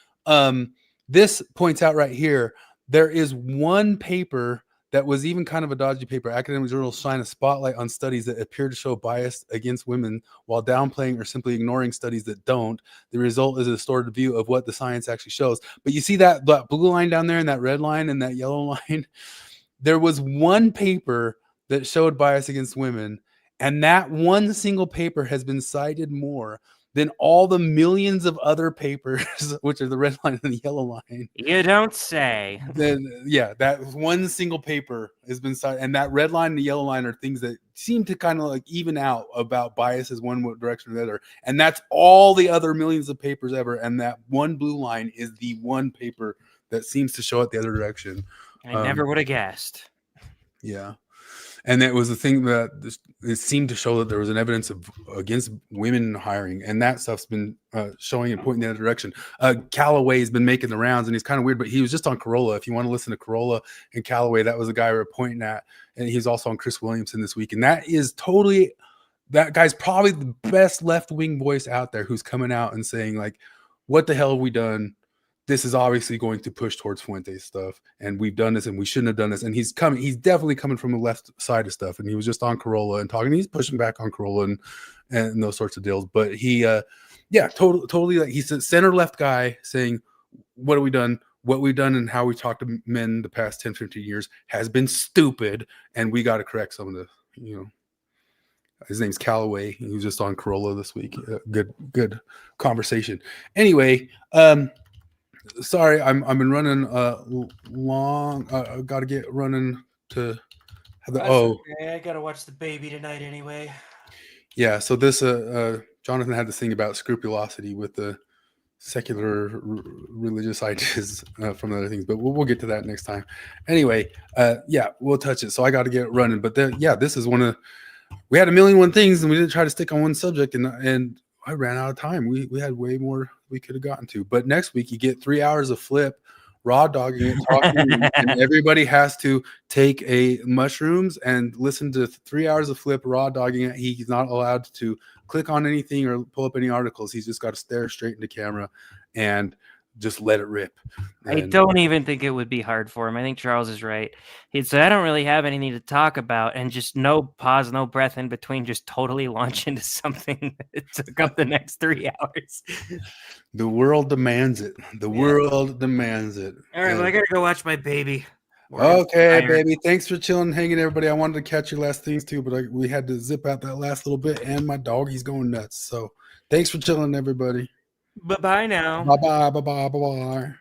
this points out right here, there is one paper that was even kind of a dodgy paper. Academic journals shine a spotlight on studies that appear to show bias against women while downplaying or simply ignoring studies that don't. The result is a distorted view of what the science actually shows. But you see that blue line down there and that red line and that yellow line? There was one paper that showed bias against women, and that one single paper has been cited more than all the millions of other papers, which are the red line and the yellow line. You don't say. That one single paper has been cited, and that red line and the yellow line are things that seem to kind of like even out about biases one direction or the other. And that's all the other millions of papers ever. And that one blue line is the one paper that seems to show it the other direction. I never would have guessed. Yeah. And that was the thing that it seemed to show that there was an evidence of against women hiring, and that stuff's been showing and pointing in that direction. Callaway has been making the rounds, and he's kind of weird, but he was just on Corolla. If you want to listen to Corolla and Callaway, that was the guy we were pointing at, and he's also on Chris Williamson this week. And that guy's probably the best left-wing voice out there, who's coming out and saying, like, what the hell have we done? This is obviously going to push towards Fuentes stuff, and we've done this, and we shouldn't have done this. And he's definitely coming from the left side of stuff. And he was just on Corolla and talking. He's pushing back on Corolla and those sorts of deals. But he, totally, like, he's a center left guy saying, what have we done? What we've done and how we talked to men the past 10, 15 years has been stupid, and we got to correct some of the, His name's Callaway. He was just on Corolla this week. Good conversation. Anyway, sorry, I've been running long. I got to get running to have the. Okay. I gotta watch the baby tonight anyway. Yeah. So this Jonathan had this thing about scrupulosity with the secular religious ideas from other things, but we'll get to that next time. Anyway, we'll touch it. So I got to get running. But this is one of. We had 1,000,001 things, and we didn't try to stick on one subject, and I ran out of time. We had way more we could have gotten to. But next week you get 3 hours of Flip raw dogging it, talking, and everybody has to take a mushrooms and listen to 3 hours of Flip raw dogging it. He's not allowed to click on anything or pull up any articles. He's just got to stare straight into camera and just let it rip. I don't even think it would be hard for him. I think Charles is right. He said, I don't really have anything to talk about, and just no pause, no breath in between, just totally launch into something that took up the next 3 hours. The world demands it. The world demands it. All right, well, I got to go watch my baby. Okay, baby. Thanks for chilling, hanging, everybody. I wanted to catch your last things too, but we had to zip out that last little bit, and my dog, he's going nuts. So thanks for chilling, everybody. Bye-bye now. Bye-bye, bye-bye, bye-bye.